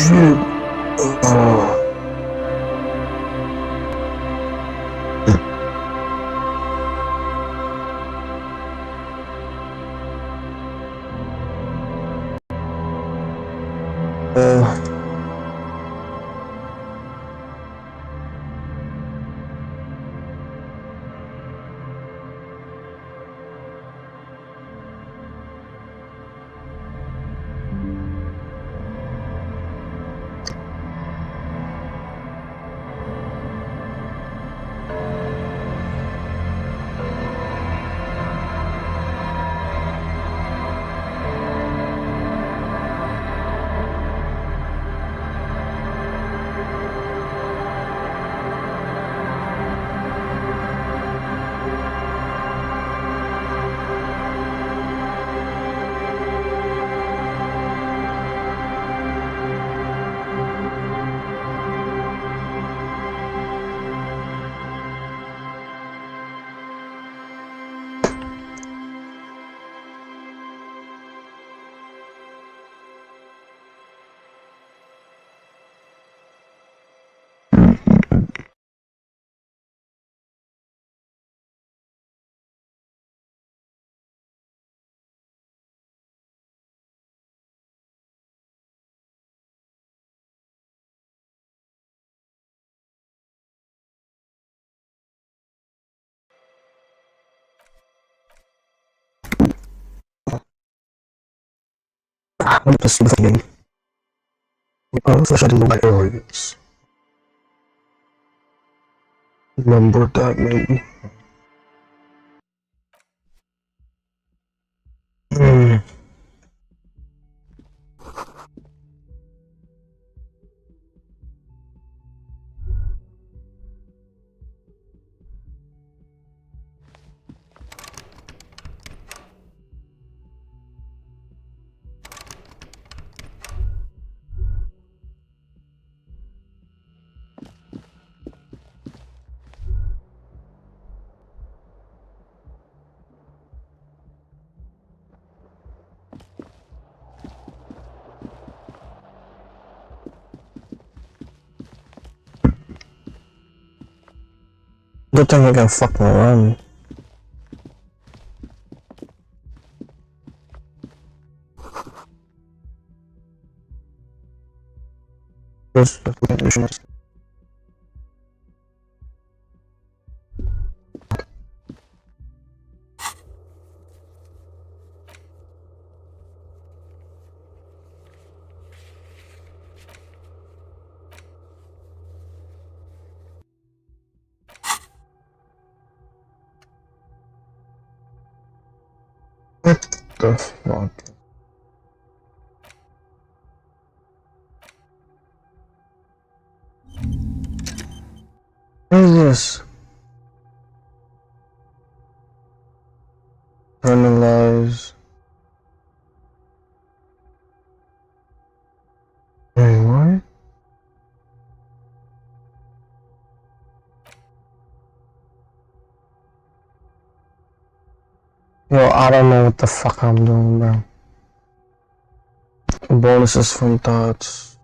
shit. Let me just see the game. Flash, I didn't know my areas. Remember that, maybe. Good thing I can fucking run. Just what the fuck? What is this? Analyze. Wait, what? Yo, I don't know what the fuck I'm doing, bro. Bonuses from thoughts.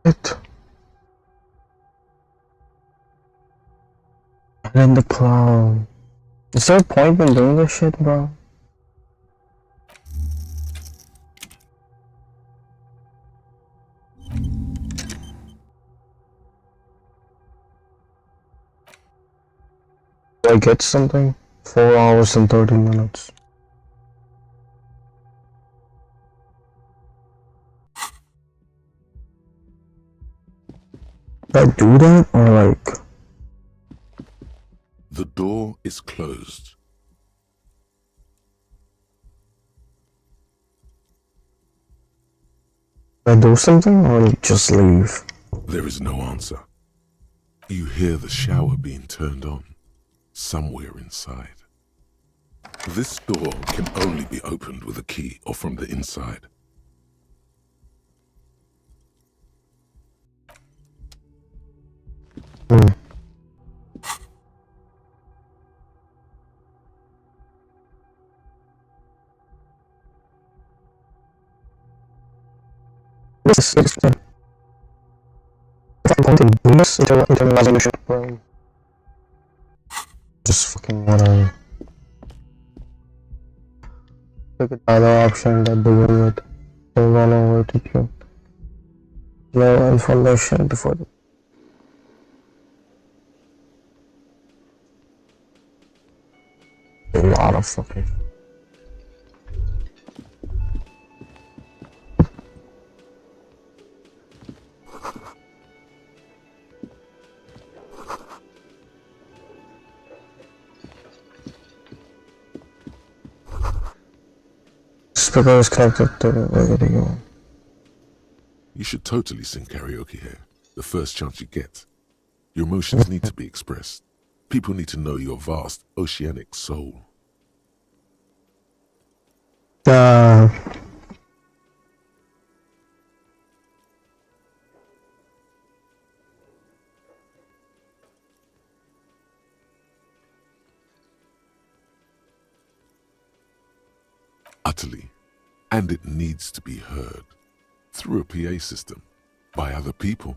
What? And then the cloud. Is there a point in doing this shit, bro? Do I get something? 4 hours and 30 minutes. Did I do that or like? The door is closed. Did I do something or just leave? There is no answer. You hear the shower being turned on somewhere inside. This door can only be opened with a key or from the inside. this is fucking bonus internal resolution, bro. Just fucking whatever. Pick another option that begin with hold on over to pure. No information before the a lot of fucking speaker is connected to the radio. You should totally sing karaoke here, the first chance you get. Your emotions need to be expressed. People need to know your vast, oceanic soul. Utterly. And it needs to be heard. Through a PA system. By other people.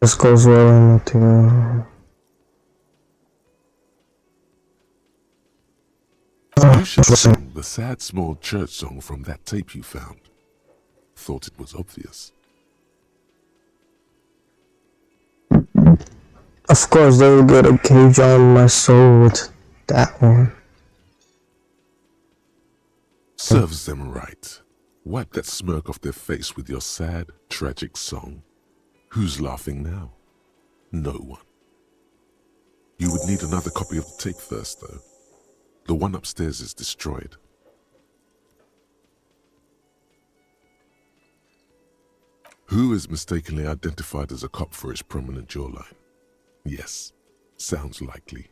This goes well in the You should sing the sad small church song from that tape you found. Thought it was obvious. Of course they will get a cage on my soul with that one. Serves them right. Wipe that smirk off their face with your sad, tragic song. Who's laughing now? No one. You would need another copy of the tape first, though. The one upstairs is destroyed. Who is mistakenly identified as a cop for his prominent jawline? Yes, sounds likely.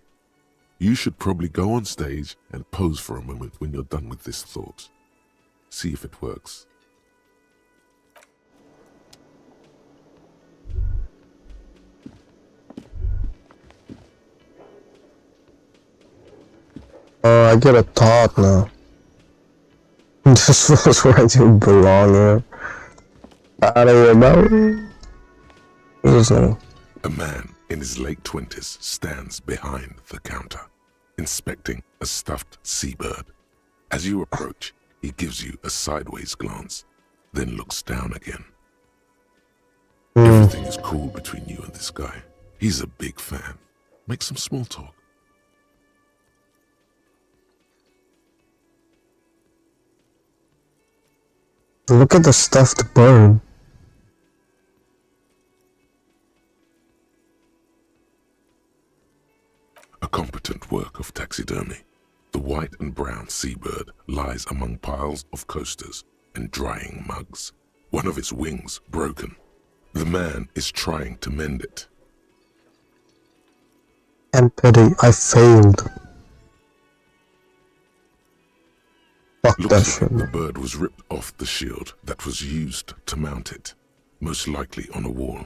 You should probably go on stage and pose for a moment when you're done with this thought. See if it works. Oh, I get a thought now. This was where I do belong here. Out of here, bro. A man in his late 20s stands behind the counter, inspecting a stuffed seabird. As you approach, he gives you a sideways glance, then looks down again. Everything is cool between you and this guy. He's a big fan. Make some small talk. Look at the stuffed bird. A competent work of taxidermy. The white and brown seabird lies among piles of coasters and drying mugs. One of its wings broken. The man is trying to mend it. And pity, I failed. Fuck that Looks shit. like the bird was ripped off the shield that was used to mount it, most likely on a wall.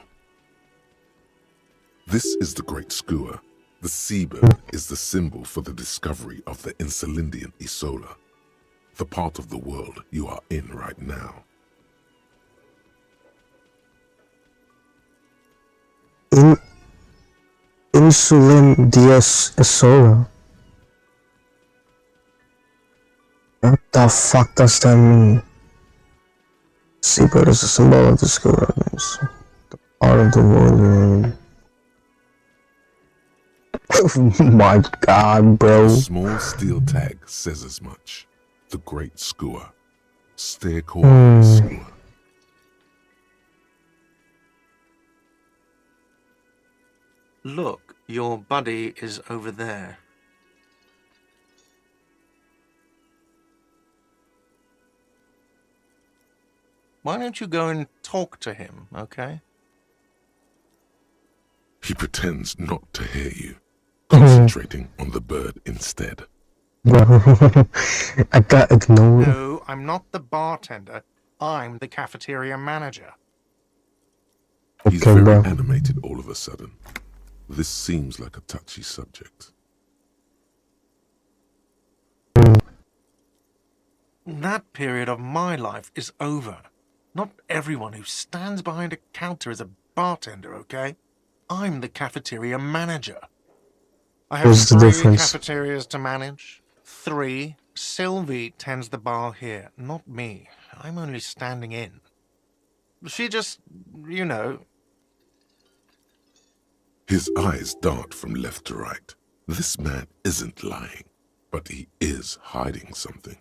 This is the Great Skua. The seabird is the symbol for the discovery of the Insulindian Isola, the part of the world you are in right now. Insulin Dias Isola. What the fuck does that mean? Seabird is a symbol of the Skua, the part of the world you're in. Oh my god, bro. A small steel tag says as much. The Great Skua. Steercore Skua. Look, your buddy is over there. Why don't you go and talk to him, okay? He pretends not to hear you, concentrating on the bird instead. I got ignored. No, I'm not the bartender. I'm the cafeteria manager. He's Okay, very bro. animated all of a sudden. This seems like a touchy subject. That period of my life is over. Not everyone who stands behind a counter is a bartender, okay? I'm the cafeteria manager. I have What's the 3 difference? cafeterias to manage. 3. Sylvie tends the bar here, not me. I'm only standing in. She just, you know... His eyes dart from left to right. This man isn't lying, but he is hiding something.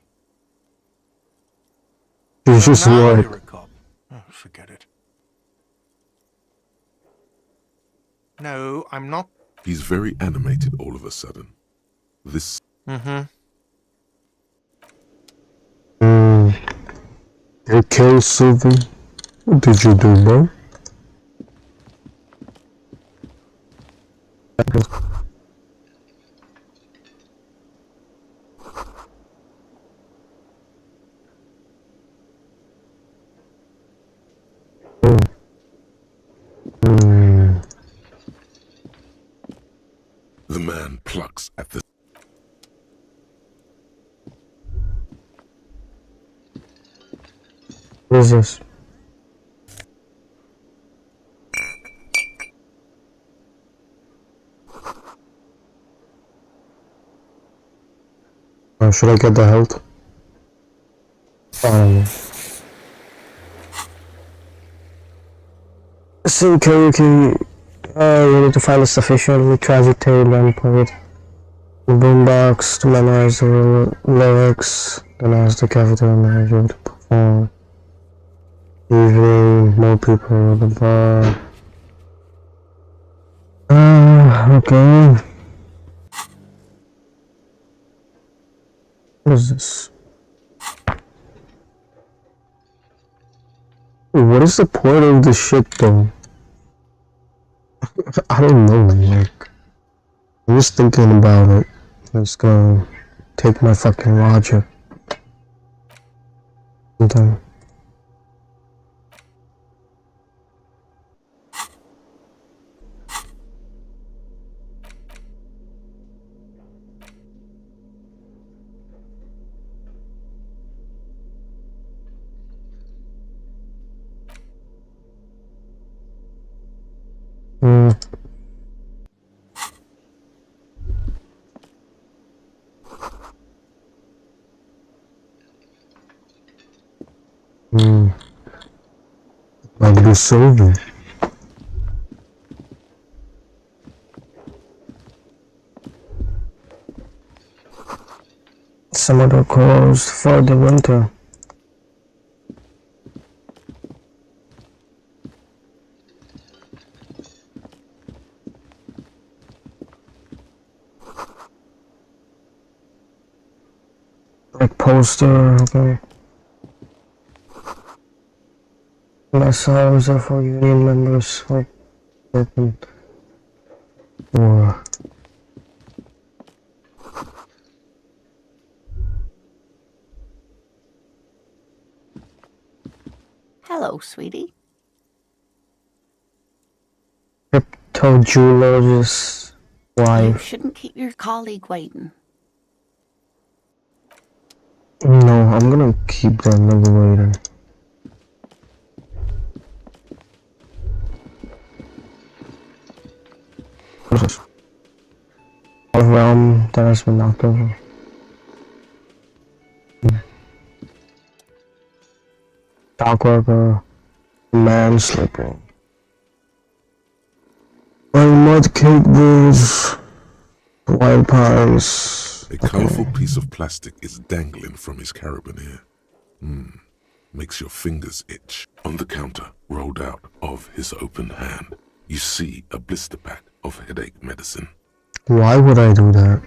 It's just now what? you're a cop. Oh, forget it. No, I'm not. He's very animated all of a sudden. This... You killed Sylvie? What did you do, bro? The man plucks at the... What is this? Should I get the health? So karaoke, you need to find a sufficiently tragic tale and play it. The boombox to memorize the lyrics, then ask the cafeteria manager to perform. Usually more people at the bar. Okay. What is this? What is the point of this shit though? I don't know, like, I'm just thinking about it. Let's go take my fucking Roger. Sometime. Like the Sylvie. Some of the closed for the winter. Like poster, okay. Less hours are for union members, like open. Or Hello, sweetie. crypto jeweler's You wife. shouldn't keep your colleague waiting. No, I'm gonna keep that number waiting. What is this? A realm that has been knocked over. Dock worker, man sleeping. Mud cake booze, white pines. A colorful piece of plastic is dangling from his carabiner. Makes your fingers itch. On the counter, rolled out of his open hand, you see a blister pack of headache medicine. Why would I do that?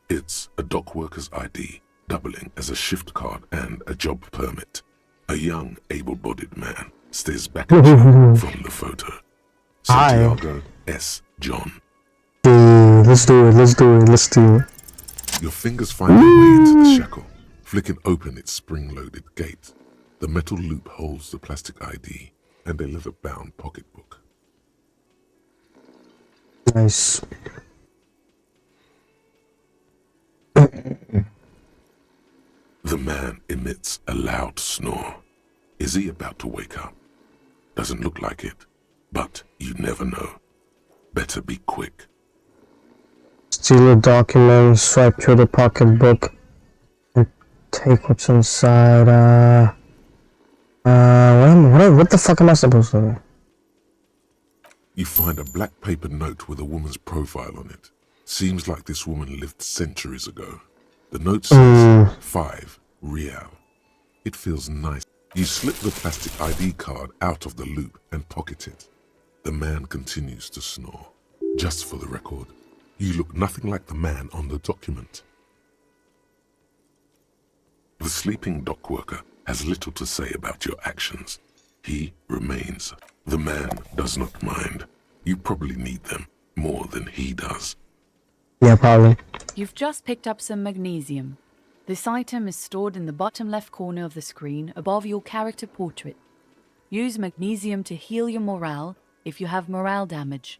It's a dock worker's ID, doubling as a shift card and a job permit. A young, able-bodied man stares back at you from the photo. Hi. Santiago S. John. Let's do it, let's do it, let's do it. Your fingers find their way into the shackle, flicking open its spring-loaded gate. The metal loop holds the plastic ID and a leather-bound pocketbook. Nice. The man emits a loud snore. Is he about to wake up? Doesn't look like it, but you never know. Better be quick. Steal the documents, swipe through the pocketbook, and take what's inside. What the fuck am I supposed to do? You find a black paper note with a woman's profile on it. Seems like this woman lived centuries ago. The note says 5 real. It feels nice. You slip the plastic ID card out of the loop and pocket it. The man continues to snore. Just for the record, you look nothing like the man on the document. The sleeping dock worker has little to say about your actions. He remains. The man does not mind. You probably need them more than he does. Yeah, probably. You've just picked up some magnesium. This item is stored in the bottom left corner of the screen above your character portrait. Use magnesium to heal your morale if you have morale damage.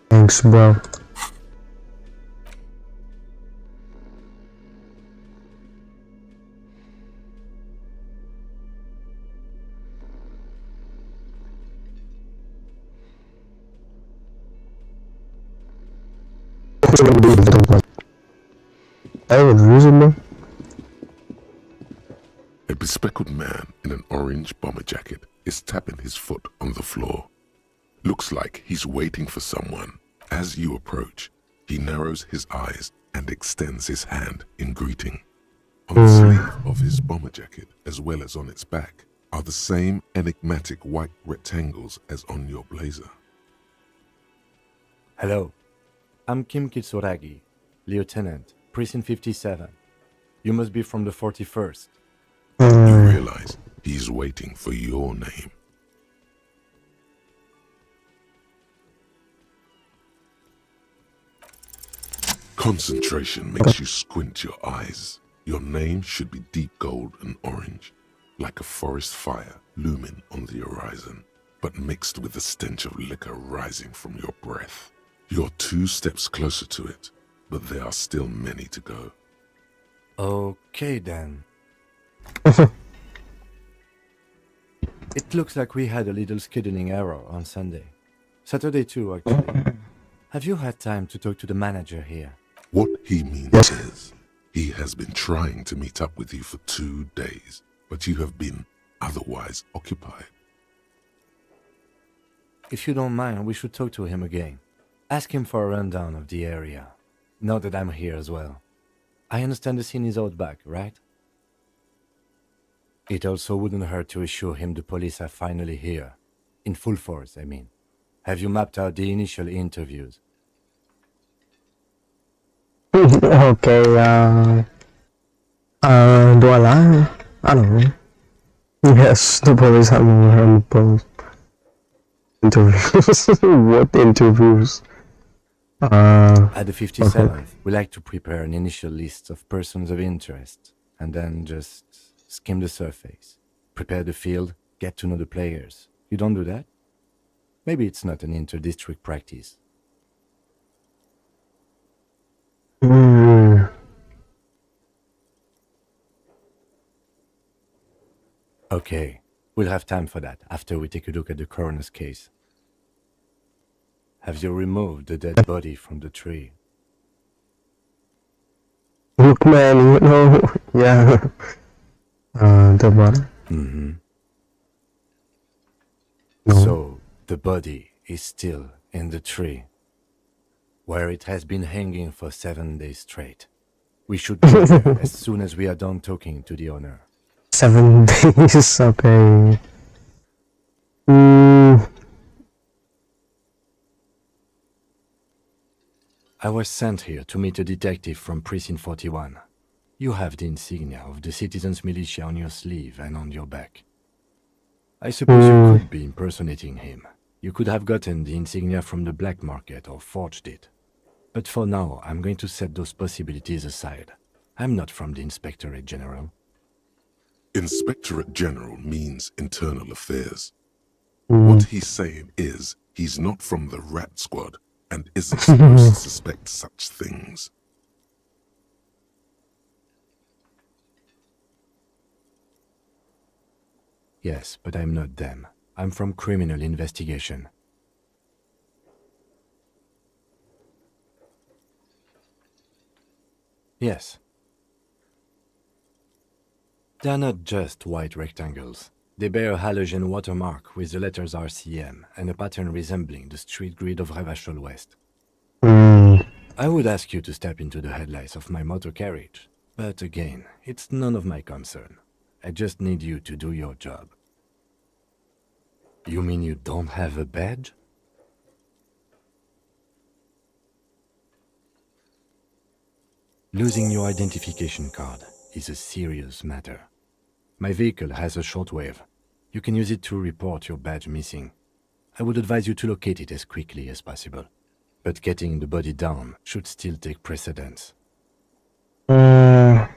Thanks, bro. A bespectacled man in an orange bomber jacket is tapping his foot on the floor. Looks like he's waiting for someone. As you approach, he narrows his eyes and extends his hand in greeting. On the sleeve of his bomber jacket, as well as on its back, are the same enigmatic white rectangles as on your blazer. Hello, I'm Kim Kitsuragi, Lieutenant, Precinct 57. You must be from the 41st. You realize he's waiting for your name. Concentration makes you squint your eyes. Your name should be deep gold and orange, like a forest fire looming on the horizon, but mixed with the stench of liquor rising from your breath. You're 2 steps closer to it, but there are still many to go. Okay then. It looks like we had a little scheduling error on Sunday. Saturday too, actually. Have you had time to talk to the manager here? What he means is, he has been trying to meet up with you for 2 days, but you have been otherwise occupied. If you don't mind, we should talk to him again. Ask him for a rundown of the area. Now that I'm here as well. I understand the scene is out back, right? It also wouldn't hurt to assure him the police are finally here. In full force, I mean. Have you mapped out the initial interviews? Okay, do I lie? I don't know. Yes, the police have me on the police. Interviews. What interviews? At the 57th, we like to prepare an initial list of persons of interest, and then just skim the surface. Prepare the field, get to know the players. You don't do that? Maybe it's not an inter-district practice. Okay, we'll have time for that after we take a look at the coroner's case. Have you removed the dead body from the tree? Look, man, you know, yeah. The body. Mm-hmm. No. So, the body is still in the tree, where it has been hanging for 7 days straight. We should go there as soon as we are done talking to the owner. 7 days, okay. I was sent here to meet a detective from Precinct 41. You have the insignia of the citizens' militia on your sleeve and on your back. I suppose you could be impersonating him. You could have gotten the insignia from the black market or forged it. But for now, I'm going to set those possibilities aside. I'm not from the Inspectorate General. Inspectorate General means internal affairs. What he's saying is, he's not from the rat squad and isn't supposed to suspect such things. Yes, but I'm not them. I'm from criminal investigation. Yes. They're not just white rectangles. They bear a halogen watermark with the letters RCM and a pattern resembling the street grid of Revachol West. I would ask you to step into the headlights of my motor carriage, but again, it's none of my concern. I just need you to do your job. You mean you don't have a badge? Losing your identification card is a serious matter. My vehicle has a shortwave. You can use it to report your badge missing. I would advise you to locate it as quickly as possible. But getting the body down should still take precedence. I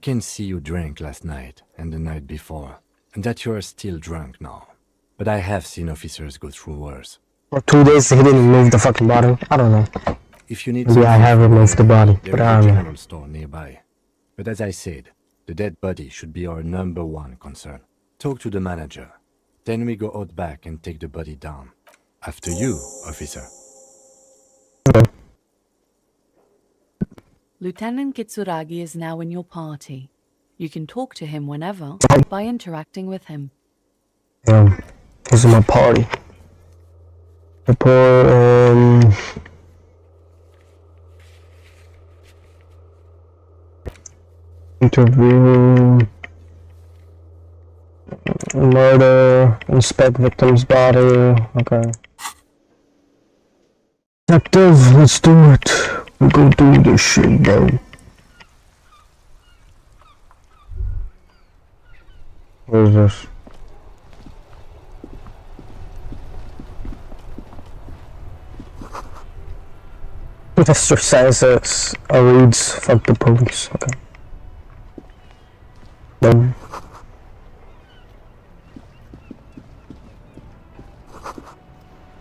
can see you drank last night and the night before, and that you are still drunk now. But I have seen officers go through worse. For 2 days he didn't move the fucking body. I don't know. If you need Maybe I have removed the body, there but is I a don't know. general store nearby. But as I said, the dead body should be our #1 concern. Talk to the manager. Then we go out back and take the body down. After you, officer. Okay. Lieutenant Kitsuragi is now in your party. You can talk to him whenever by interacting with him. Yeah, he's in my party. Report, interview, murder, inspect victim's body. Okay. Detective, let's do it. We go do this shit, bro. What is this? Mr. says reads fuck the police. Okay. Then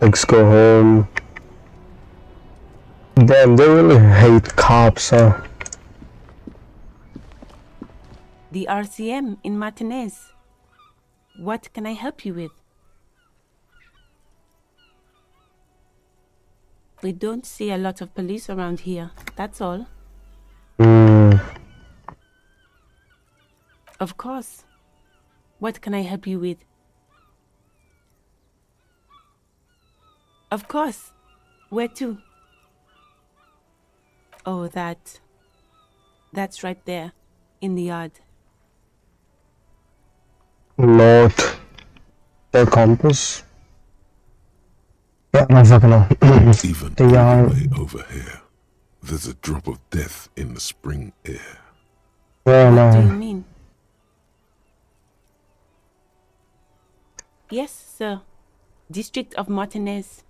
let's go home. Damn, they really hate cops, huh? The RCM in Martinez. What can I help you with? We don't see a lot of police around here, that's all. Of course. What can I help you with? Of course. Where to? Oh, that's right there, in the yard. Not their compass. Yeah, I fucking know. Even They all are. the way over here, there's a drop of death in the spring air. Yeah, What do you no. mean? Yes, sir. District of Martinez.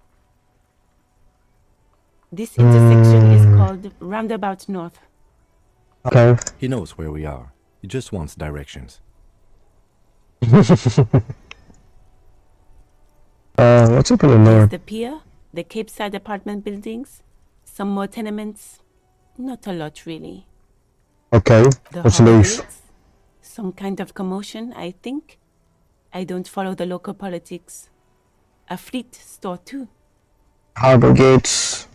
This intersection is called Roundabout North. Okay. He knows where we are. He just wants directions. What's up in the There's north? the pier, the Cape Side apartment buildings, some more tenements. Not a lot, really. Okay. The What's harbor loose? gates, some kind of commotion, I think. I don't follow the local politics. A fleet store, too. Harbor gates.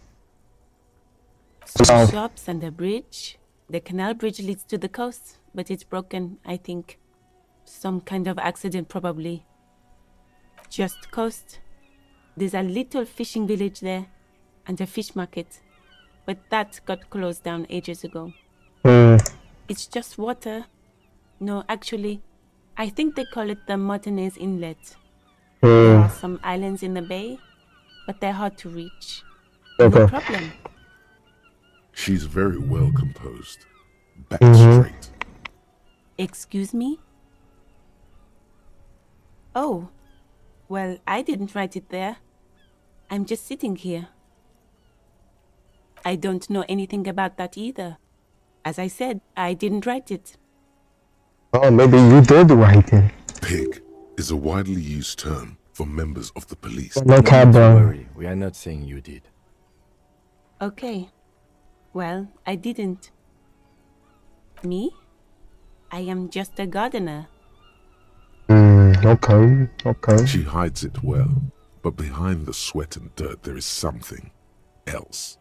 Some South. shops and a bridge. The canal bridge leads to the coast, but it's broken, I think. Some kind of accident, probably. Just coast. There's a little fishing village there, and a fish market. But that got closed down ages ago. It's just water. No, actually, I think they call it the Martinez Inlet. There are some islands in the bay, but they're hard to reach. No Okay. problem. She's very well composed. Back Mhm. straight. Excuse me? Oh, well, I didn't write it there. I'm just sitting here. I don't know anything about that either. As I said, I didn't write it. Oh, maybe you did write it. Pig is a widely used term for members of the police. No cab, Don't bro. worry, we are not saying you did. Okay. Well, I didn't. Me? I am just a gardener. Okay. She hides it well, but behind the sweat and dirt there is something else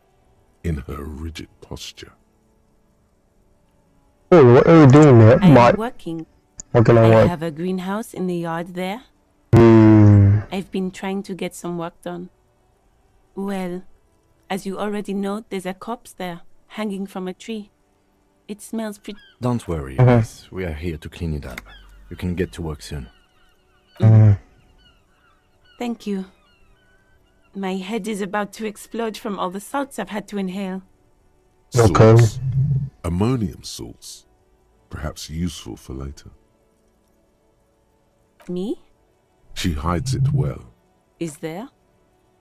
in her rigid posture. Oh, what are you doing there? I am working. What can I I work? have a greenhouse in the yard there. I've been trying to get some work done. Well, as you already know, there's a corpse there, hanging from a tree. It smells pretty... Don't worry, Miss. We are here to clean it up. You can get to work soon. Thank you. My head is about to explode from all the salts I've had to inhale. Okay. Salts. Ammonium salts. Perhaps useful for later. Me? She hides it well. Is there?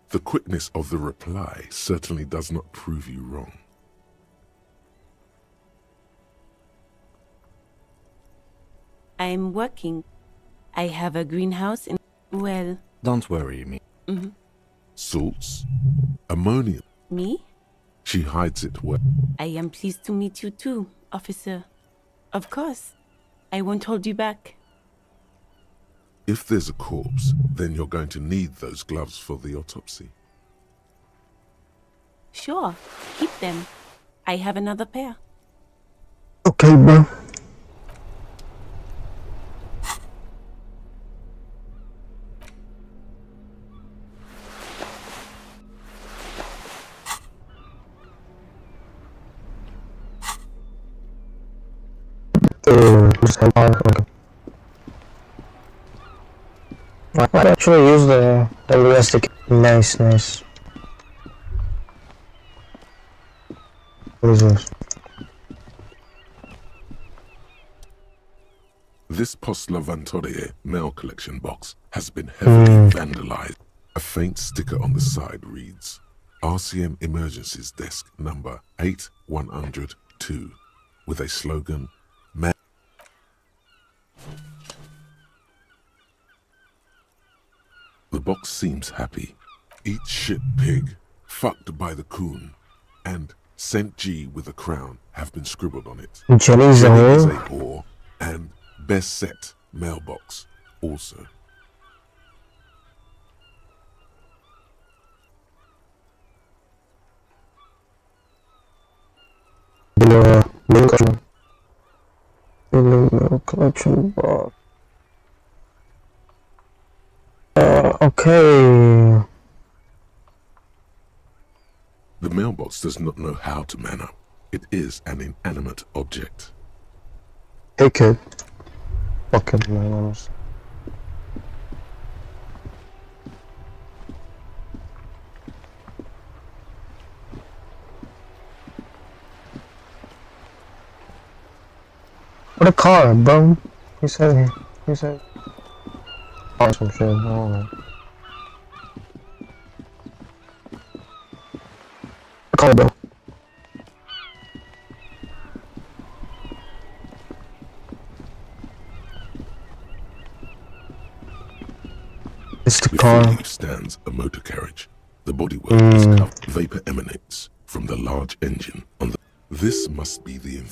The quickness of the reply certainly does not prove you wrong. I am working. I have a greenhouse in... Well... Don't worry, Miss. Salts. Ammonium. Me? She hides it well. I am pleased to meet you too, officer. Of course. I won't hold you back. If there's a corpse, then you're going to need those gloves for the autopsy. Sure. Keep them. I have another pair. Okay, bro. Okay. I might actually use the realistic. Nice. What is this? This Post Lavatorie mail collection box has been heavily vandalized. A faint sticker on the side reads, RCM Emergencies Desk number 8102, with a slogan, The box seems happy. Eat shit pig, fucked by the coon, and Saint G with a crown have been scribbled on it. Jenny's a Jenny is a whore. whore, and best set mailbox also. The mail collection box. Okay. The mailbox does not know how to man up. It is an inanimate object. Hey kid. Fucking mailers. What a car, bro. He said. Oh, some shit. I don't know. Car, bro. It's the Before car. you stands a motor carriage. The bodywork is covered. Vapor emanates from the large engine on the... This must be the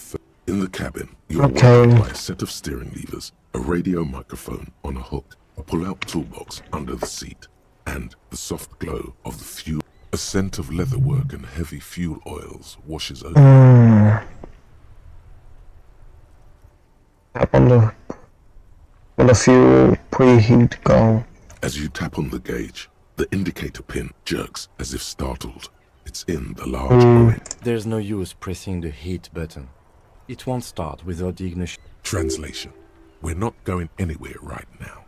In the cabin, you're weighted by a set of steering levers, a radio microphone on a hook, a pull-out toolbox under the seat, and the soft glow of the fuel. A scent of leatherwork and heavy fuel oils washes over. Tap on the fuel preheat go. As you tap on the gauge, the indicator pin jerks as if startled. It's in the large orange. There's no use pressing the heat button. It won't start without the ignition. Translation. We're not going anywhere right now.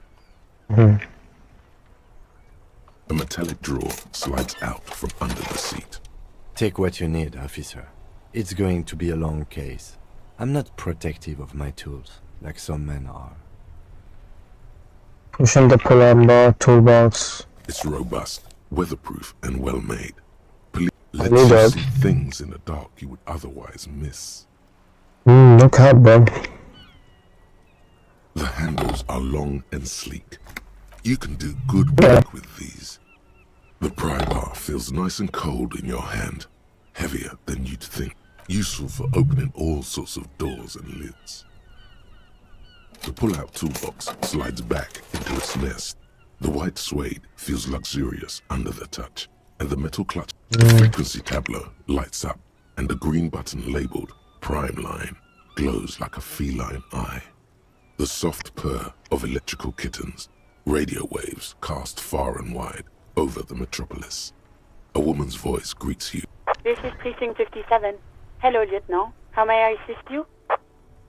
A metallic drawer slides out from under the seat. Take what you need, officer. It's going to be a long case. I'm not protective of my tools, like some men are. Pushing the pull-up bar toolbox. It's robust, weatherproof, and well-made. Lets need you that. see things in the dark you would otherwise miss. No cap, bro. The handles are long and sleek. You can do good work with these. The pry bar feels nice and cold in your hand, heavier than you'd think. Useful for opening all sorts of doors and lids. The pull-out toolbox slides back into its nest. The white suede feels luxurious under the touch, and the metal clutch, the frequency tableau lights up, and the green button labeled Prime Line glows like a feline eye. The soft purr of electrical kittens, radio waves cast far and wide over the metropolis. A woman's voice greets you. This is Precinct 57. Hello, Lieutenant. How may I assist you?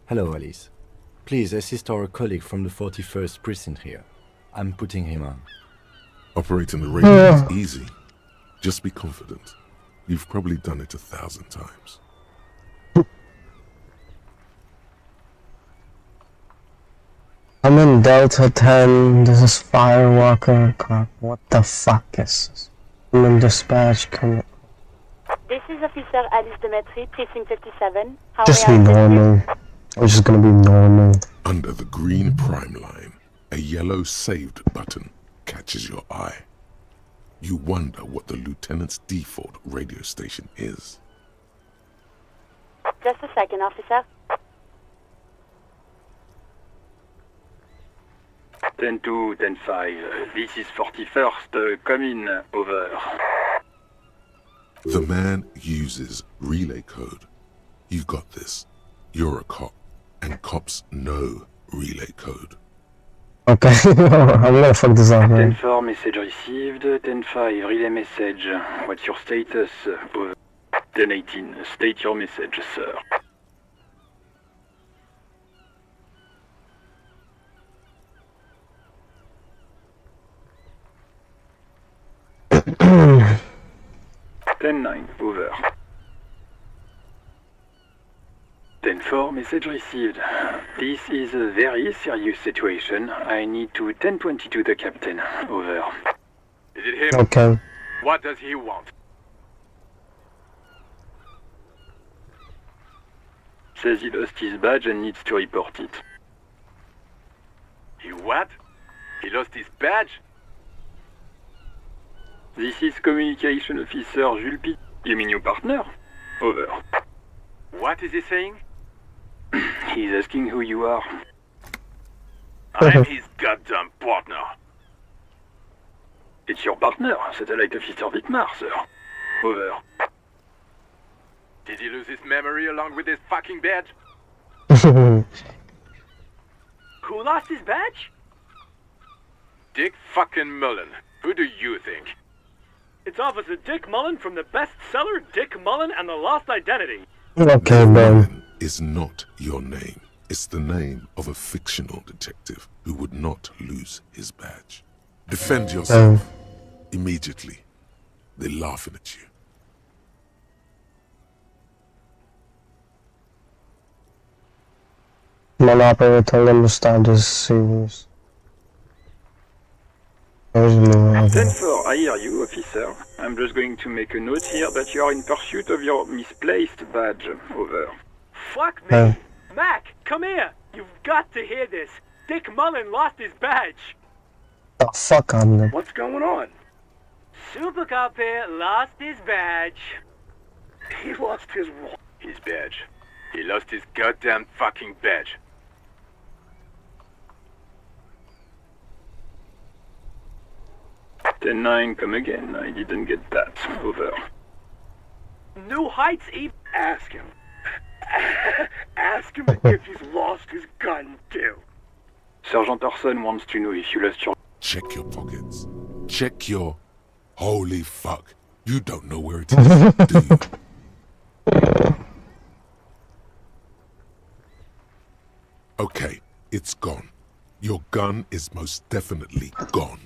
Hello, Alice. Please assist our colleague from the 41st precinct here. I'm putting him on. Operating the radio is easy. Just be confident. You've probably done it 1,000 times. I'm in Delta 10. This is Firewalker. Crap, what the fuck is this? I'm in dispatch. Come. This is Officer Alice Demetri, Precinct 57. How Just may be I assist you? normal. I'm just gonna be normal. Under the green Prime Line, a yellow saved button catches your eye. You wonder what the lieutenant's default radio station is. Just a second, officer. 10-2, 10-5. This is 41st. Come in. Over. The man uses relay code. You got this. You're a cop, and cops know relay code. Okay, I'm gonna fuck this up, man. 10-4, message received. 10-5, relay message. What's your status? Over. 10-18, state your message, sir. Mm. 10-9, over. 10-4, message received. This is a very serious situation. I need to 10-22 the captain. Over. Is it him? Okay. What does he want? Says he lost his badge and needs to report it. He what? He lost his badge? This is Communication Officer Jules P. You mean your partner? Over. What is he saying? He's asking who you are. I'm his goddamn partner. It's your partner, Satellite Officer Wittmar, sir. Over. Did he lose his memory along with his fucking badge? Who Who lost his badge? Dick fucking Mullen. Who do you think? It's Officer Dick Mullen from the bestseller Dick Mullen and the Lost Identity. Okay, man. Is not your name. It's the name of a fictional detective who would not lose his badge. Defend yourself. Immediately. They're laughing at you. Man, operator told them to stop this serious. There's no other. 10-4, I hear you, officer. I'm just going to make a note here that you are in pursuit of your misplaced badge. Over. Fuck me! Mac, come here! You've got to hear this. Dick Mullen lost his badge. The fuck on them. What's going on? Super Cop here lost his badge. He lost his badge. He lost his goddamn fucking badge. 10-9, come again. I didn't get that. Over. New Heights Eve. Ask him. Ask him if he's lost his gun too. Sergeant Orson wants to know if you lost your... Check your pockets. Check your... Holy fuck. You don't know where it is, do you? Okay, it's gone. Your gun is most definitely gone.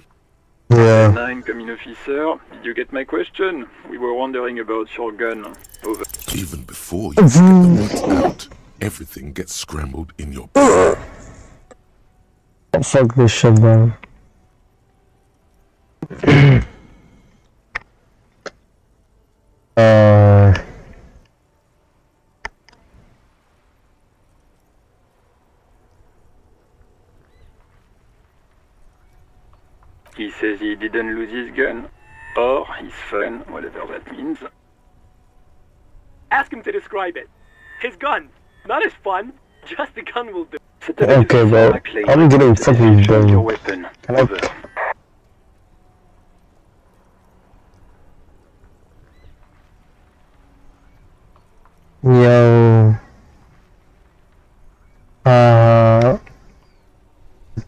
Yeah. 9, come in, officer. Did you get my question? We were wondering about your gun. Over. Even before you get the words out, everything gets scrambled in your brain. Fuck this shit, man. He says he didn't lose his gun. Or his phone, whatever that means. Ask him to describe it. His gun. Not his fun. Just the gun will do. Okay, bro. I'm getting fucking your burned. weapon. Can I... Over. Yo.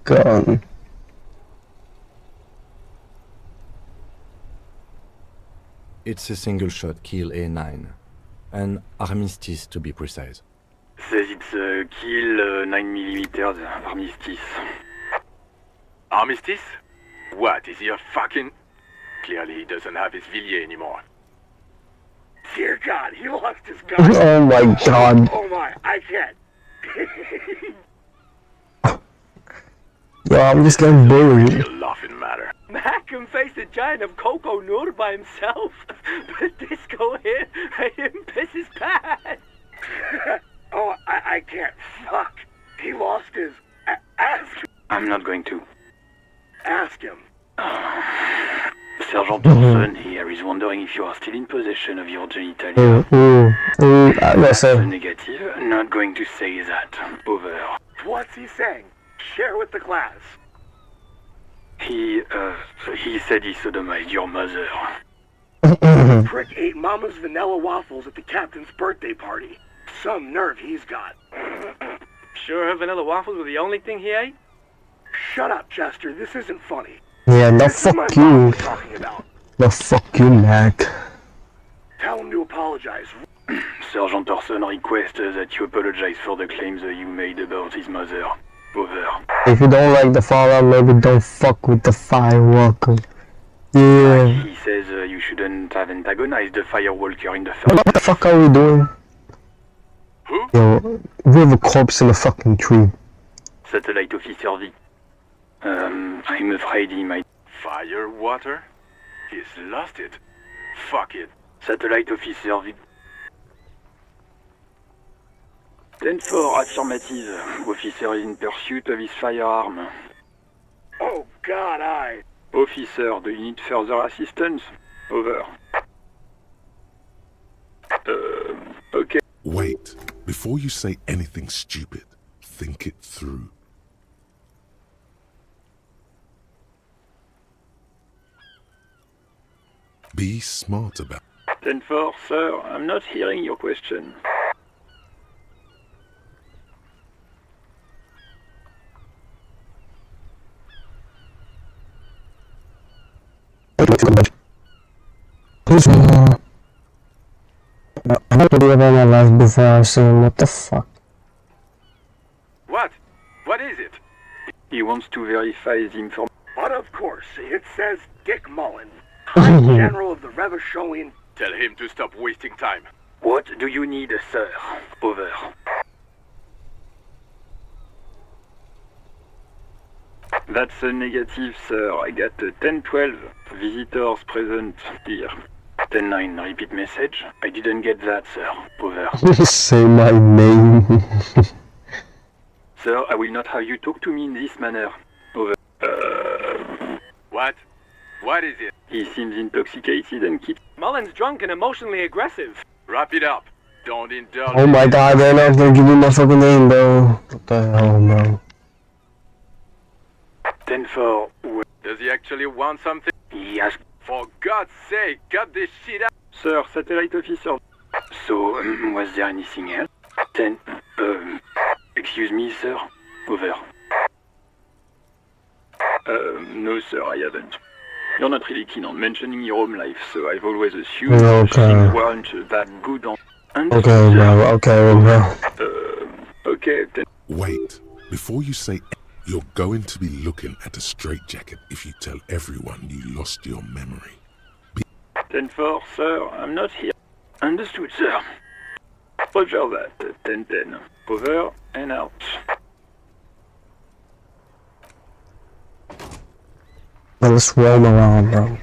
Gun. It's a single-shot kill A9. An armistice, to be precise. Says it's a kill 9mm armistice. Armistice? What, is he a fucking... Clearly he doesn't have his Villiers anymore. Dear God, he lost his gun. Oh my god. Oh my, I can't. Yo, I'm just getting bullied. Real laughing matter. Mac can face a giant of Coco Nur by himself, but Disco here made him piss his pants. Oh, I can't. Fuck. He lost his... Ask him. I'm not going to. Ask him. Sergeant Dawson here is wondering if you are still in possession of your genitalia. Listen. Negative. Not going to say that. Over. What's he saying? Share with the class. He said he sodomized your mother. Prick ate Mama's vanilla waffles at the captain's birthday party. Some nerve he's got. Sure her vanilla waffles were the only thing he ate? Shut up, Chester. This isn't funny. Yeah, no This is fuck my you. mom we're talking about. No fuck you, Mac. Tell him to apologize. Sergeant Dawson requests that you apologize for the claims you made about his mother. Over. If you don't like the Fallout, maybe don't fuck with the Firewalker. Yeah. He says you shouldn't have antagonized the Firewalker in the first. What the fuck are we doing? Who? Yo, we have a corpse in a fucking tree. Satellite Officer V. I'm afraid he might... Fire, water? He's lost it. Fuck it. Satellite Officer V. 10-4, affirmative. Officer is in pursuit of his firearm. Oh, God, Officer, do you need further assistance? Over. Okay. Wait. Before you say anything stupid, think it through. Be smart about it. 10-4, sir, I'm not hearing your question. I have to do about my life before I say what the fuck. What? What is it? He wants to verify the information. But of course, it says Dick Mullen, High General of the Revacholian. Tell him to stop wasting time. What do you need, sir? Over. That's a negative, sir. I got 10-12 visitors present here. 10-9, repeat message. I didn't get that, sir. Over. Say my name. Sir, I will not have you talk to me in this manner. Over. What? What is it? He seems intoxicated and keeps... Mullen's drunk and emotionally aggressive. Wrap it up. Don't indulge. Oh my god, they're not gonna give me my fucking name, bro. What the hell, bro? 10-4. Does he actually want something? Yes. For God's sake, cut this shit out. Sir, satellite officer. So, was there anything else? 10. Excuse me, sir. Over. No, sir, I haven't. You're not really keen on mentioning your home life, so I've always assumed things weren't that good on... Okay, bro. Okay, bro. Okay, then... Wait. Before you say you're going to be looking at a straitjacket if you tell everyone you lost your memory. 10-4, sir, I'm not here. Understood, sir. Roger that. 10-10. Over and out. Well, let's roll around, bro.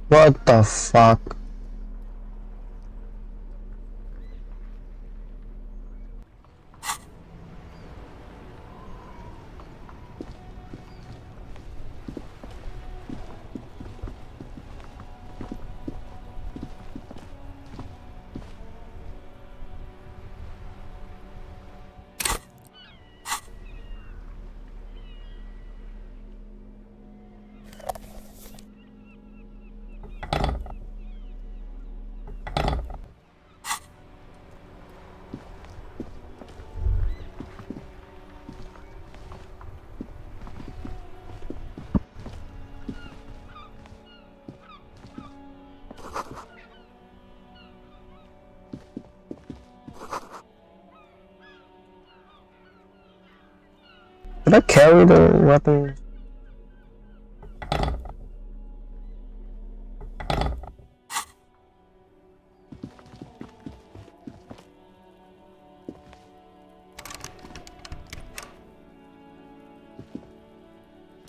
What the fuck? Did I carry the weapon?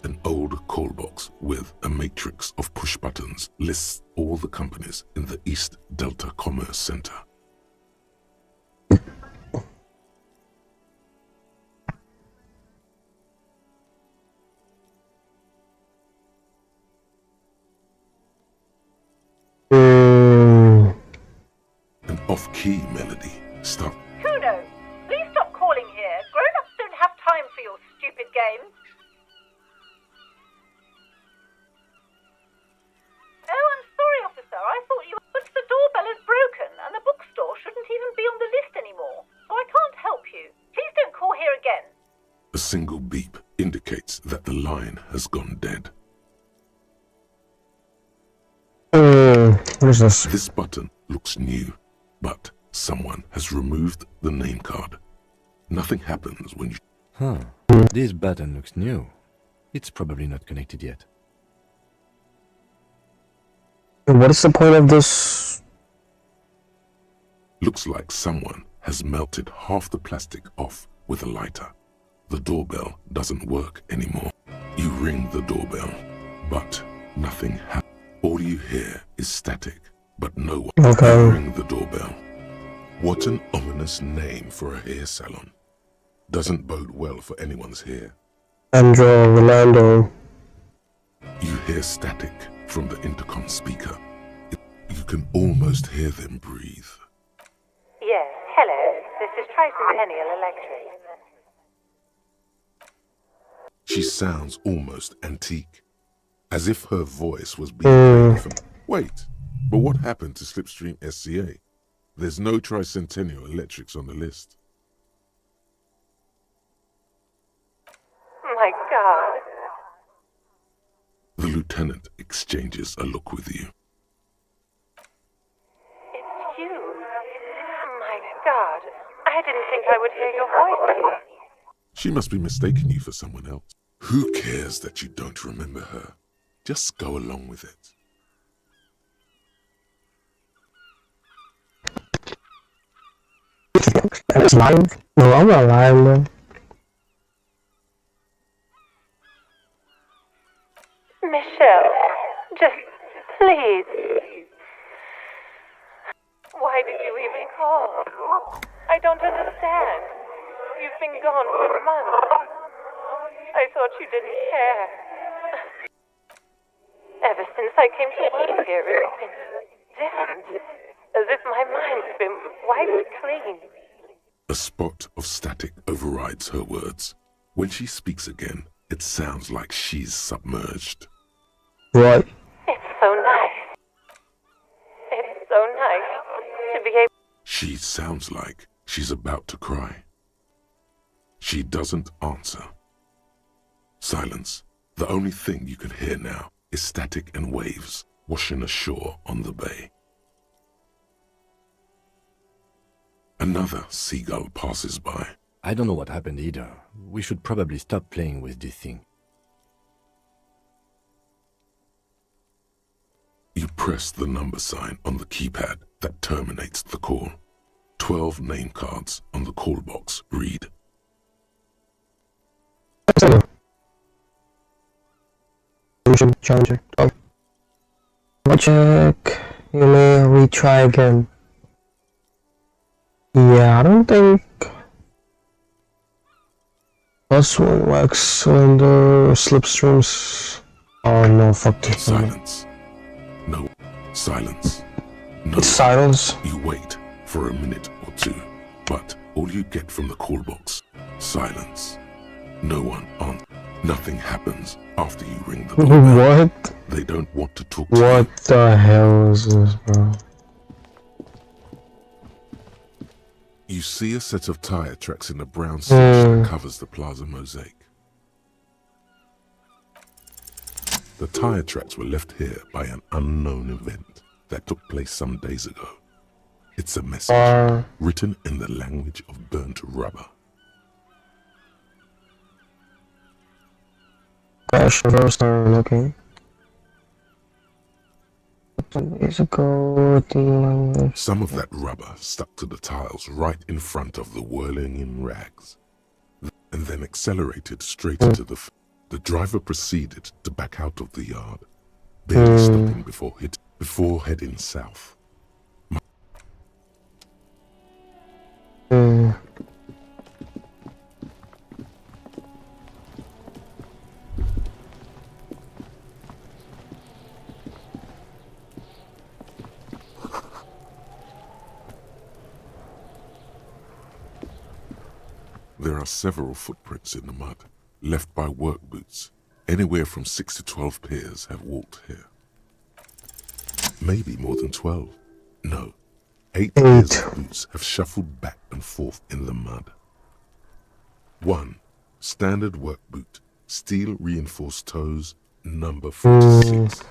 An old call box with a matrix of push buttons lists all the companies in the East Delta Commerce Center. An off-key melody starts. Kuno, please stop calling here. Grown-ups don't have time for your stupid games. Oh, I'm sorry, officer. I thought you... But the doorbell is broken, and the bookstore shouldn't even be on the list anymore. So I can't help you. Please don't call here again. A single beep indicates that the line has gone dead. What is this? This button looks new, but someone has removed the name card. Nothing happens when you... Huh. This button looks new. It's probably not connected yet. What is the point of this? Looks like someone has melted half the plastic off with a lighter. The doorbell doesn't work anymore. You ring the doorbell, but nothing happens. All you hear is static, but no one. Okay. You ring the doorbell. What an ominous name for a hair salon. Doesn't bode well for anyone's hair. Andrew Rolando. You hear static from the intercom speaker. You can almost hear them breathe. Yes, hello. This is Tricentennial Electric. She sounds almost antique, as if her voice was being played from... Wait, but what happened to Slipstream SCA? There's no Tricentennial Electrics on the list. My God. The lieutenant exchanges a look with you. It's you. My God. I didn't think I would hear your voice here. She must be mistaking you for someone else. Who cares that you don't remember her? Just go along with it. It's live? No, I'm not live, man. Michelle, just please. Why did you even call? I don't understand. You've been gone for months. I thought you didn't care. Ever since I came to work here, it's been different. As if my mind's been wiped clean. A spot of static overrides her words. When she speaks again, it sounds like she's submerged. Right. It's so nice. It's so nice to be able... She sounds like she's about to cry. She doesn't answer. Silence. The only thing you can hear now is static and waves washing ashore on the bay. Another seagull passes by. I don't know what happened either. We should probably stop playing with this thing. You press the number sign on the keypad that terminates the call. 12 name cards on the call box read. Challenger. Oh. check. You may retry again. Yeah, I don't think. +1 wax cylinder, slipstreams. Oh no, fuck this. Silence. No. Silence. No. It's silence. You wait for a minute or two, but all you get from the call box, silence. No one on. Nothing happens after you ring the doorbell. What? They don't want to talk to you. What the hell is this, bro? You see a set of tire tracks in the brown stitch that covers the plaza mosaic. The tire tracks were left here by an unknown event that took place some days ago. It's a message written in the language of burnt rubber. Crash reverse turn, okay. Days ago, Some of that rubber stuck to the tiles right in front of the whirling in rags, and then accelerated straight into the driver proceeded to back out of the yard, barely stopping before heading south. There are several footprints in the mud, left by work boots. Anywhere from 6 to 12 pairs have walked here. Maybe more than 12. No, 8 pairs of boots have shuffled back and forth in the mud. 1. Standard work boot, steel reinforced toes, number 46.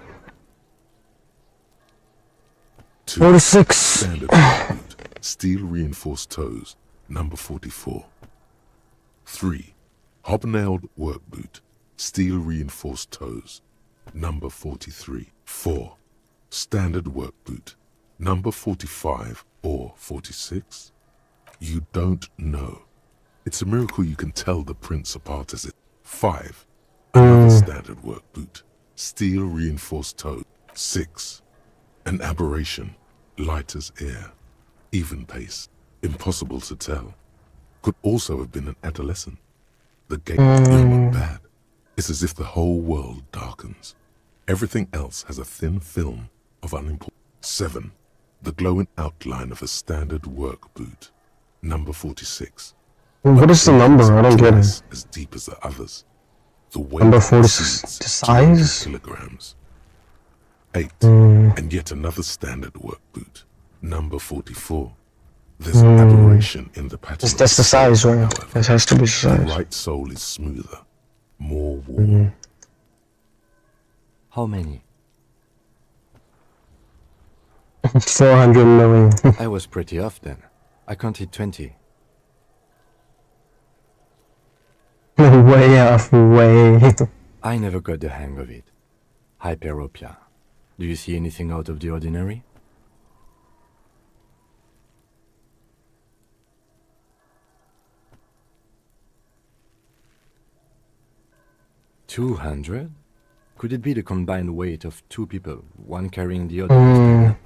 2. 46. Standard work boot, steel reinforced toes, number 44. 3. Hobnailed work boot, steel reinforced toes, number 43. 4. Standard work boot, number 45 or 46? You don't know. It's a miracle you can tell the prints apart as it. 5. Another standard work boot, steel reinforced toes. 6. An aberration, light as air, even pace, impossible to tell. Could also have been an adolescent. The gate looked bad. It's as if the whole world darkens. Everything else has a thin film of unimportant. 7. The glowing outline of a standard work boot, number 46. What is the number? I don't get it. As deep as the others. The weight Number 46. The size? Kilograms. 8. And yet another standard work boot, number 44. There's an aberration in the pattern. That's the size, right? It has to be the size. The right sole is smoother, more worn. How many? 400 million. I was pretty off then. I counted 20. Way off, way. I never got the hang of it. Hyperopia. Do you see anything out of the ordinary? $200? Could it be the combined weight of 2 people, one carrying the other?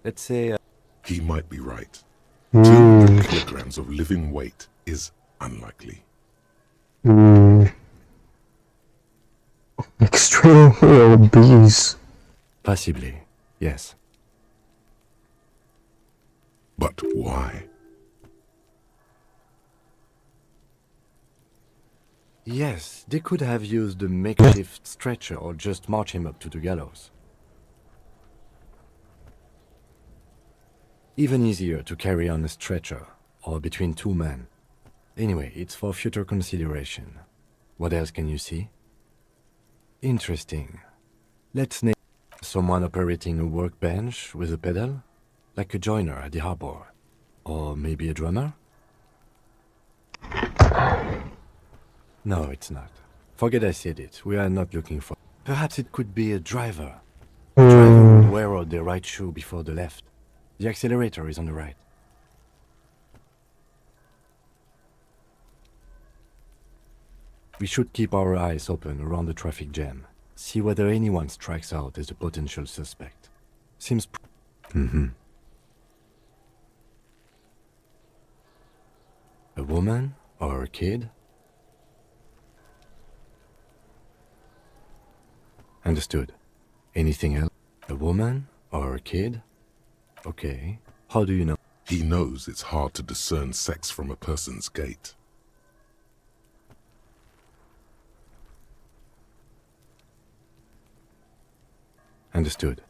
Let's say... He might be right. 200 kilograms of living weight is unlikely. Extremely obese. Possibly, yes. But why? Yes, they could have used a makeshift stretcher or just march him up to the gallows. Even easier to carry on a stretcher, or between 2 men. Anyway, it's for future consideration. What else can you see? Interesting. Let's name someone operating a workbench with a pedal, like a joiner at the harbor. Or maybe a drummer? No, it's not. Forget I said it. We are not looking for... Perhaps it could be a driver. The driver would wear out the right shoe before the left. The accelerator is on the right. We should keep our eyes open around the traffic jam. See whether anyone strikes out as a potential suspect. Seems... A woman or a kid? Understood. Anything else? A woman or a kid? Okay. How do you know? He knows it's hard to discern sex from a person's gait. Understood.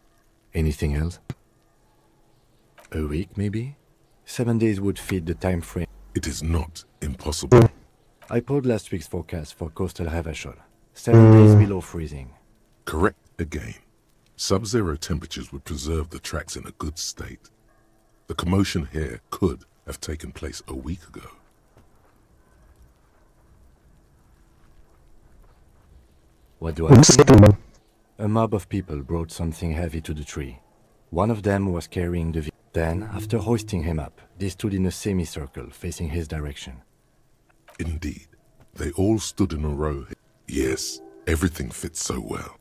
Anything else? A week, maybe? 7 days would fit the time frame. It is not impossible. I pulled last week's forecast for coastal Havashol. 7 days below freezing. Correct again. Sub-zero temperatures would preserve the tracks in a good state. The commotion here could have taken place a week ago. What do I see? A mob of people brought something heavy to the tree. One of them was carrying the Then, after hoisting him up, they stood in a semicircle facing his direction. Indeed. They all stood in a row. Yes, everything fits so well.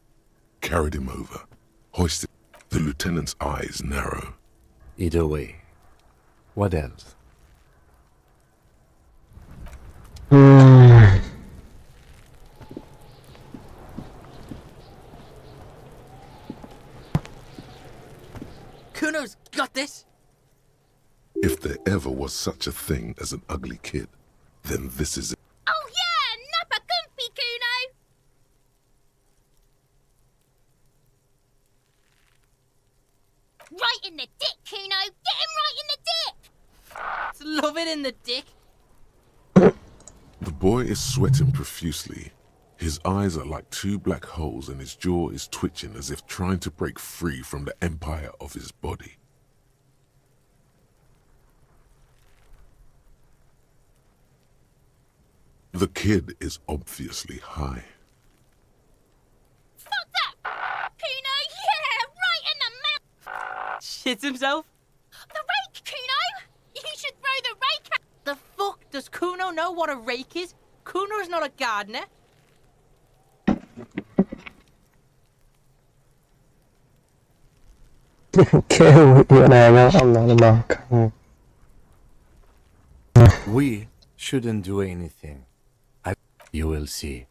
Carried him over. Hoisted. The lieutenant's eyes narrow. Either way. What else? Kuno's got this! If there ever was such a thing as an ugly kid, then this is it. Oh yeah! Nappa Gumpy, Kuno! Right in the dick, Kuno! Get him right in the dick! Love it in the dick! The boy is sweating profusely. His eyes are like two black holes and his jaw is twitching as if trying to break free from the empire of his body. The kid is obviously high. Fuck that! Kuno, yeah! Right in the mouth! Shits himself? The rake, Kuno! You should throw the rake at... The fuck? Does Kuno know what a rake is? Kuno's not a gardener. Kêu chuyện này nó ông nói là bảo. We shouldn't do anything. You will see.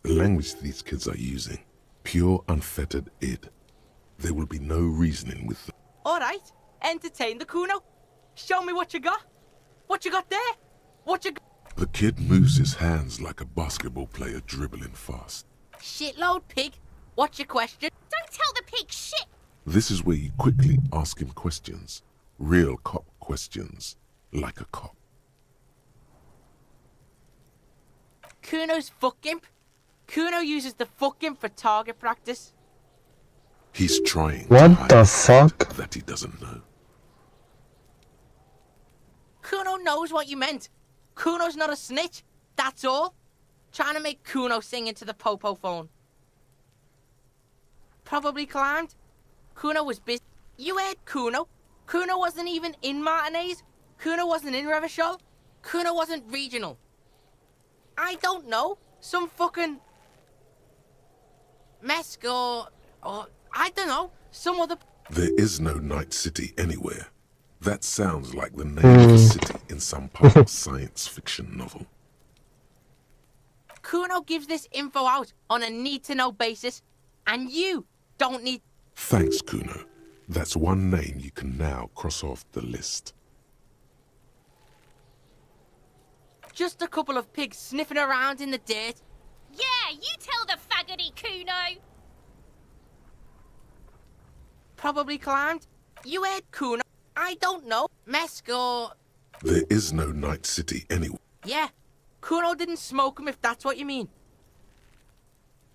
The language these kids are using, pure unfettered id. There will be no reasoning with them. Alright, entertain the Kuno. Show me what you got. What you got there? What you got? The kid moves his hands like a basketball player dribbling fast. Shitload pig. What's your question? Don't tell the pig shit! This is where you quickly ask him questions. Real cop questions. Like a cop. Kuno's fuck imp. Kuno uses the fuck imp for target practice. He's trying What to hide the fuck? that he doesn't know. Kuno knows what you meant. Kuno's not a snitch. That's all. Trying to make Kuno sing into the popo phone. Probably climbed. Kuno was busy. You heard Kuno. Kuno wasn't even in Martinez. Kuno wasn't in Revachol. Kuno wasn't regional. I don't know. Some fucking... Mesk or I don't know. Some other... There is no Night City anywhere. That sounds like the name of a city in some pulp science fiction novel. Kuno gives this info out on a need-to-know basis, and you don't need... Thanks, Kuno. That's one name you can now cross off the list. Just a couple of pigs sniffing around in the dirt. Yeah, you tell the faggoty, Kuno! Probably climbed. You heard Kuno. I don't know. Mesk or... There is no Night City anywhere. Yeah. Kuno didn't smoke him if that's what you mean.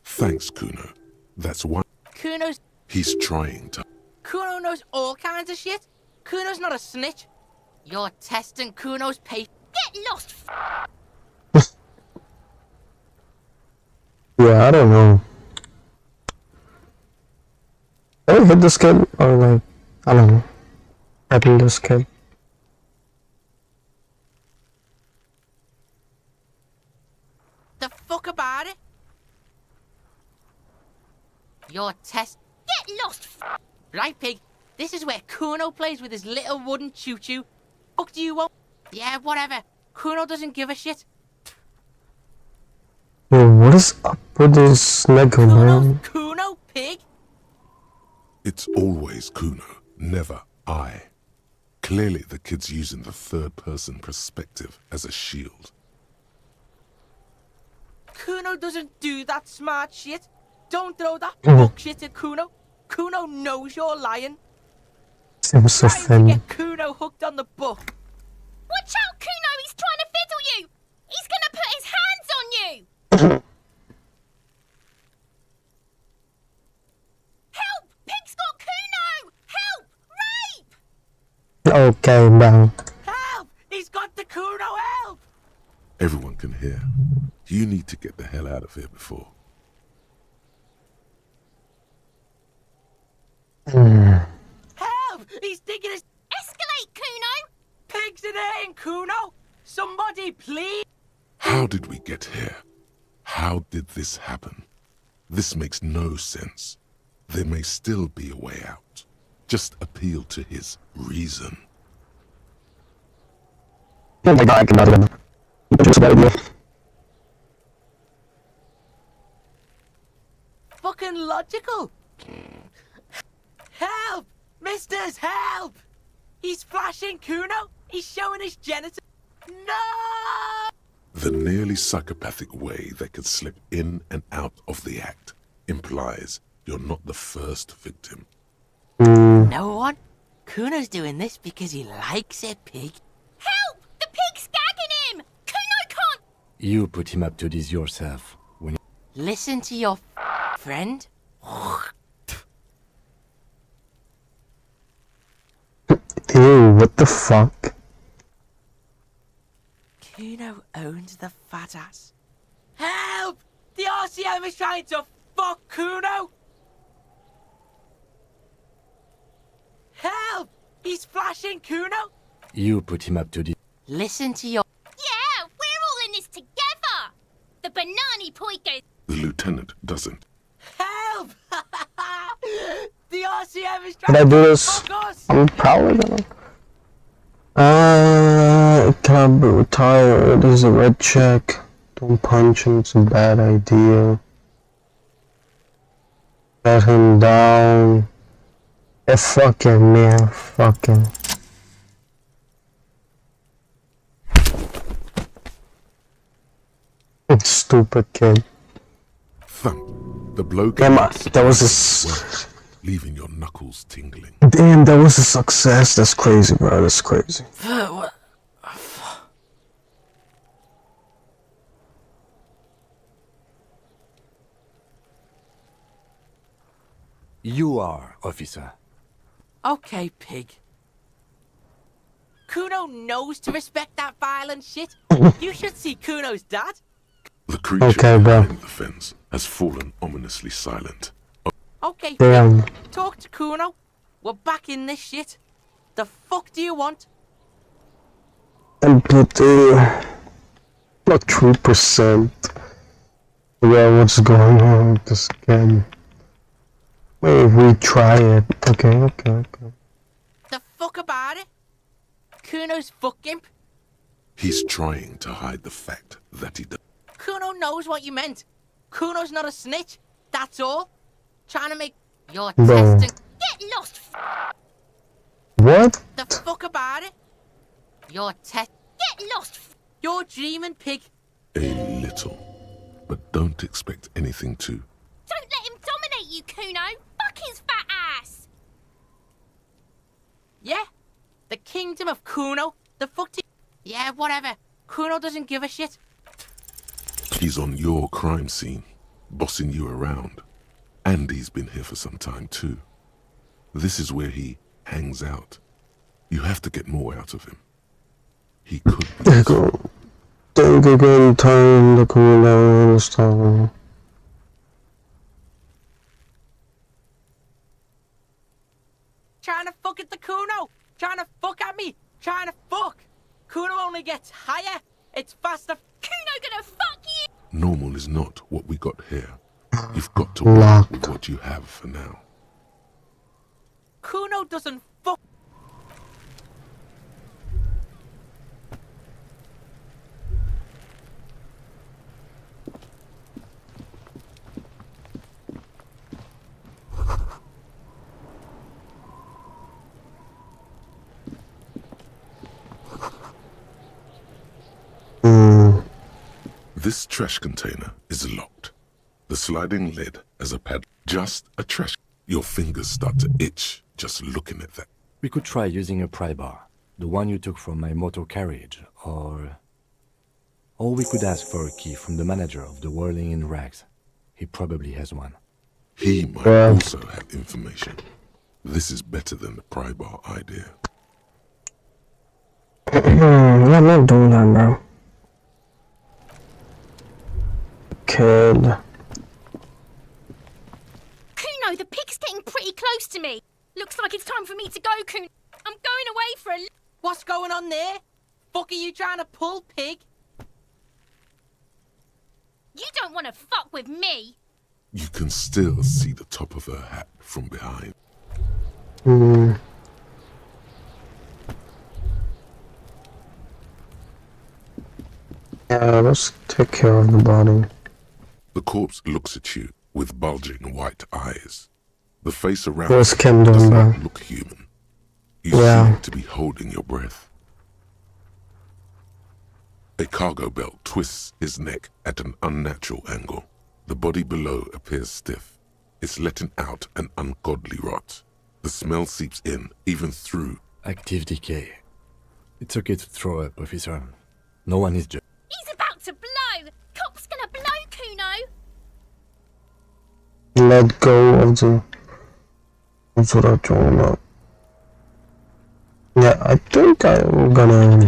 Thanks, Kuno. That's one. Kuno's... He's trying to... Kuno knows all kinds of shit. Kuno's not a snitch. You're testing Kuno's patience. Get lost, Yeah, I don't know. Did I hit this kid? Or like, I don't know. Tackle this kid. The fuck about it? You're test... Get lost, Right, pig? This is where Kuno plays with his little wooden choo-choo. Fuck do you want? Yeah, whatever. Kuno doesn't give a shit. Yo, what is up with this Lego, man? Kuno, pig? It's always Kuno, never I. Clearly the kid's using the third-person perspective as a shield. Kuno doesn't do that smart shit. Don't throw that fuck shit at Kuno. Kuno knows you're lying. Seems so Trying to funny. get Kuno hooked on the book. Watch out, Kuno! He's trying to fiddle you! He's gonna put his hands on you! Help! Pig's got Kuno! Help! Rape! Okay, bro. Help! He's got the Kuno, help! Everyone can hear. You need to get the hell out of here before. Help! He's digging his... Escalate, Kuno! Pig's in here, Kuno! Somebody, please! How did we get here? How did this happen? This makes no sense. There may still be a way out. Just appeal to his reason. Oh my god, I cannot remember. Just about it. Fucking logical! Help! Misters, help! He's flashing Kuno! He's showing his genitals! No! The nearly psychopathic way they could slip in and out of the act implies you're not the first victim. No one? Kuno's doing this because he likes it, pig. Help! The pig's gagging him! Kuno can't... You put him up to this yourself. When Listen to your friend. Ew, what the fuck? Kuno owns the fat ass. Help! The RCM is trying to fuck Kuno! Help! He's flashing Kuno! you put him up to this. Listen to your... Yeah, we're all in this together! The banana point goes... The lieutenant doesn't. Help! The RCM is Can trying I do to this? fuck us! I'm probably gonna... Can I be retired? There's a red check. Don't punch him, it's a bad idea. Let him down. Yeah, fuck him, man. Fuck him. Stupid kid. Thump. The blow Damn, came that was a... leaving your knuckles tingling. Damn, that was a success. That's crazy, bro. That's crazy. What? You are, officer. Okay, pig. Kuno knows to respect that violent shit. You should see Kuno's dad. The creature Okay, bro. behind the fence has fallen ominously silent. Okay, Damn. pig. Talk to Kuno. We're back in this shit. The fuck do you want? And put not 3%. Yeah, what's going on with this game? Wait, retry it. Okay. The fuck about it? Kuno's fuck imp. He's trying to hide the fact that he does. Kuno knows what you meant. Kuno's not a snitch. That's all. Trying to make your Bro. testing. Get lost! What? The fuck about it? Your test. Get lost! You're dreaming, pig. A little. But don't expect anything to. Don't let him dominate you, Kuno! Fuck his fat ass! Yeah? The kingdom of Kuno? The fuck do Yeah, whatever. Kuno doesn't give a shit. He's on your crime scene, bossing you around. And he's been here for some time too. This is where he hangs out. You have to get more out of him. He could be... Think again, time the cool down this time. Trying to fuck at the Kuno. Trying to fuck at me. Trying to fuck. Kuno only gets higher. It's faster. Kuno gonna fuck you! Normal is not what we got here. You've got to work with what you have for now. Kuno doesn't fuck. This trash container is locked. The sliding lid has a pad. Just a trash. Your fingers start to itch just looking at that. We could try using a pry bar, the one you took from my motor carriage, or we could ask for a key from the manager of the Whirling in Rags. He probably has one. He might also have information. This is better than the pry bar idea. I'm not doing that, bro. Kid. Kuno, the pig's getting pretty close to me. Looks like it's time for me to go, Kuno. I'm going away for a... What's going on there? Fuck are you trying to pull, pig? You don't want to fuck with me. You can still see the top of her hat from behind. Yeah, let's take care of the body. The corpse looks at you with bulging white eyes. The face around What's it Kim does doing, not bro? look human. You seem to be holding your breath. A cargo belt twists his neck at an unnatural angle. The body below appears stiff. It's letting out an ungodly rot. The smell seeps in, even through. Active decay. It's okay to throw up, officer. No one is just... He's about to blow. Cop's gonna blow, Kuno. Let go of the... That's what I'm talking about. Yeah, I think I'm gonna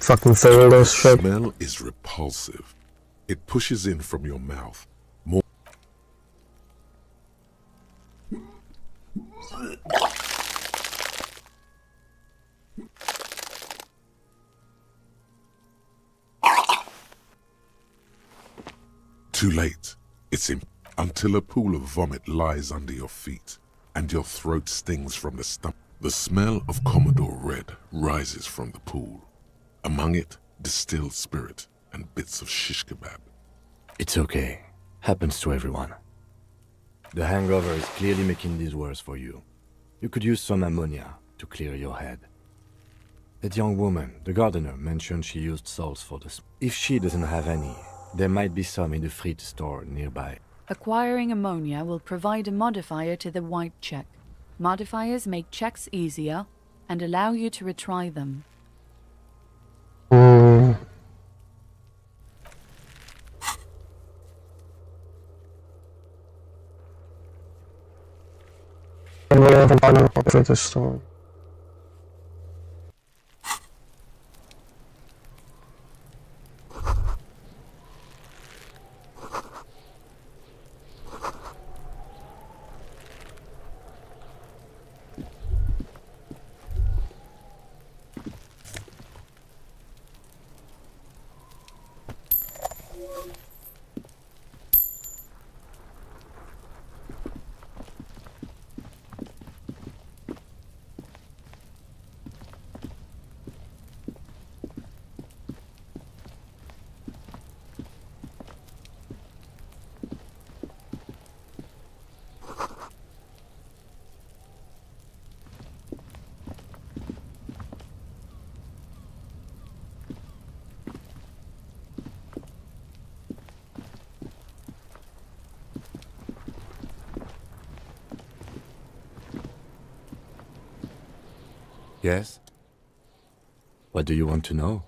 fucking fail this shit. The smell is repulsive. It pushes in from your mouth. More. Too late. It's until a pool of vomit lies under your feet and your throat stings from the stomach. The smell of Commodore Red rises from the pool. Among it, distilled spirit and bits of shish kebab. It's okay. Happens to everyone. The hangover is clearly making this worse for you. You could use some ammonia to clear your head. That young woman, the gardener, mentioned she used salts for this. If she doesn't have any, there might be some in the fruit store nearby. Acquiring ammonia will provide a modifier to the white check. Modifiers make checks easier and allow you to retry them. And we have a partner for this story. Yes? What do you want to know?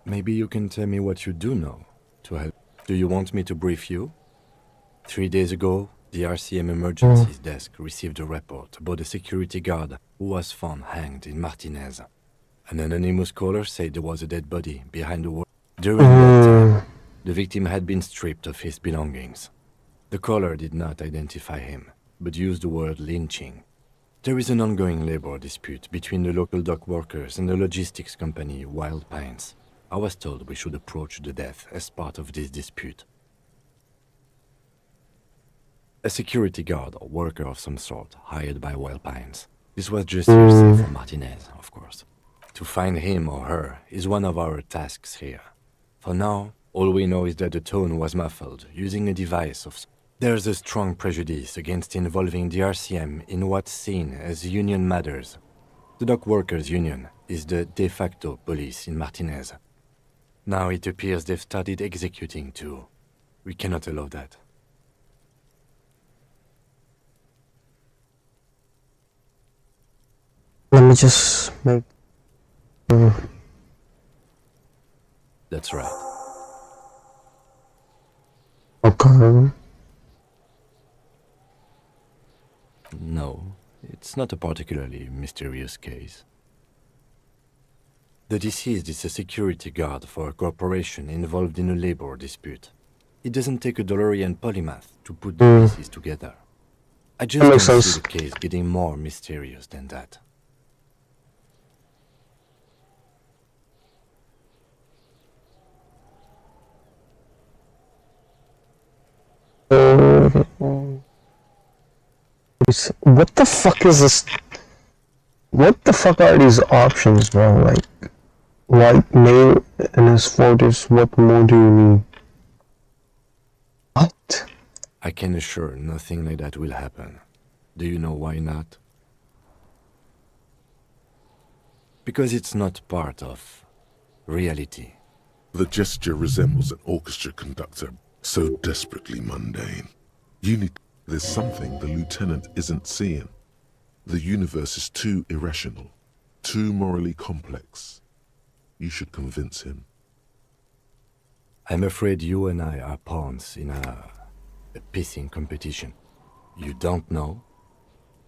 Maybe you can tell me what you do know, to help. Do you want me to brief you? 3 days ago, the RCM Emergencies Desk received a report about a security guard who was found hanged in Martinez. An anonymous caller said there was a dead body behind the wall. During that time, the victim had been stripped of his belongings. The caller did not identify him, but used the word lynching. There is an ongoing labor dispute between the local dock workers and the logistics company Wild Pines. I was told we should approach the death as part of this dispute. A security guard or worker of some sort, hired by Wild Pines. This was just hearsay for Martinez, of course. To find him or her is one of our tasks here. For now, all we know is that the tone was muffled, using a device of... There's a strong prejudice against involving the RCM in what's seen as union matters. The Dock Workers Union is the de facto police in Martinez. Now it appears they've started executing too. We cannot allow that. Let me just make... That's right. Okay. No, it's not a particularly mysterious case. The deceased is a security guard for a corporation involved in a labor dispute. It doesn't take a DeLorean polymath to put the pieces together. I just That don't makes sense. see the case getting more mysterious than that. What the fuck is this? What the fuck are these options, bro? Like, white male in his 40s, what more do you need? What? I can assure nothing like that will happen. Do you know why not? Because it's not part of reality. The gesture resembles an orchestra conductor, so desperately mundane. There's something the lieutenant isn't seeing. The universe is too irrational, too morally complex. You should convince him. I'm afraid you and I are pawns in a pissing competition. You don't know?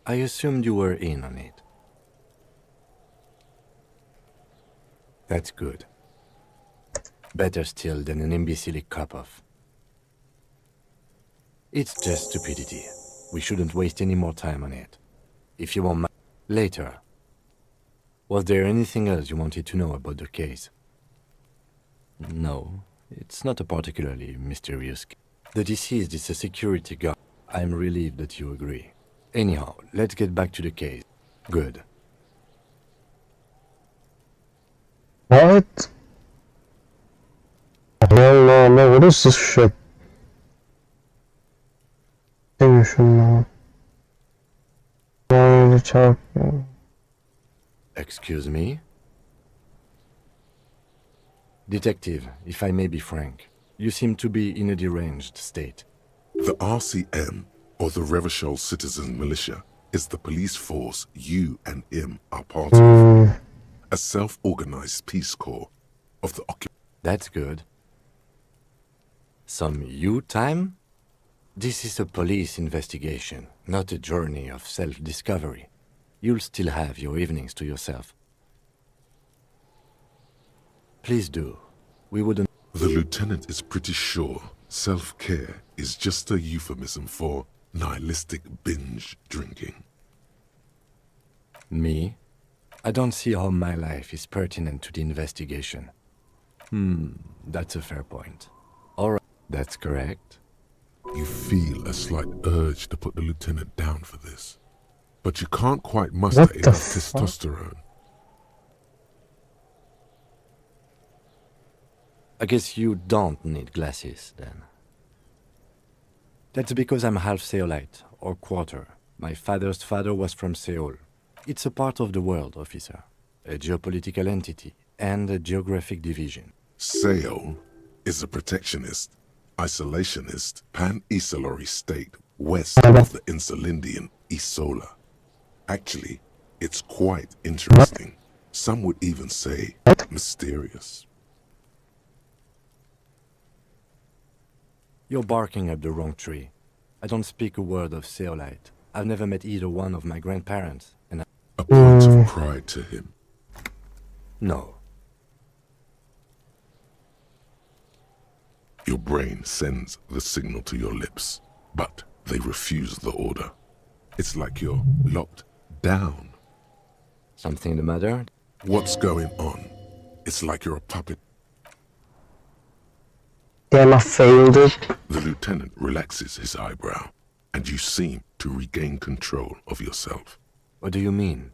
I assumed you were in on it. That's good. Better still than an imbecilic cop-off. It's just stupidity. We shouldn't waste any more time on it. If you want later. Was there anything else you wanted to know about the case? No, it's not a particularly mysterious case. The deceased is a security guard. I'm relieved that you agree. Anyhow, let's get back to the case. Good. What? Hell no, what is this shit? I think you should know. Why the talk? Excuse me? Detective, if I may be frank, you seem to be in a deranged state. The RCM, or the Revachol Citizen Militia, is the police force you and him are part of. A self-organized peace corps of the That's good. Some you time? This is a police investigation, not a journey of self-discovery. You'll still have your evenings to yourself. Please do. We wouldn't... The lieutenant is pretty sure self-care is just a euphemism for nihilistic binge drinking. Me? I don't see how my life is pertinent to the investigation. That's a fair point. Alright, that's correct. You feel a slight urge to put the lieutenant down for this, but you can't quite muster enough testosterone. I guess you don't need glasses, then. That's because I'm half Seolite, or quarter. My father's father was from Seoul. It's a part of the world, officer. A geopolitical entity, and a geographic division. Seoul is a protectionist, isolationist, pan-Isolari state west of the Insulindian Isola. Actually, it's quite interesting. Some would even say mysterious. You're barking up the wrong tree. I don't speak a word of Seolite. I've never met either one of my grandparents, and A point of pride to him. No. Your brain sends the signal to your lips, but they refuse the order. It's like you're locked down. Something the matter? What's going on? It's like you're a puppet. Damn, I failed it. The lieutenant relaxes his eyebrow. and you seem to regain control of yourself. What do you mean?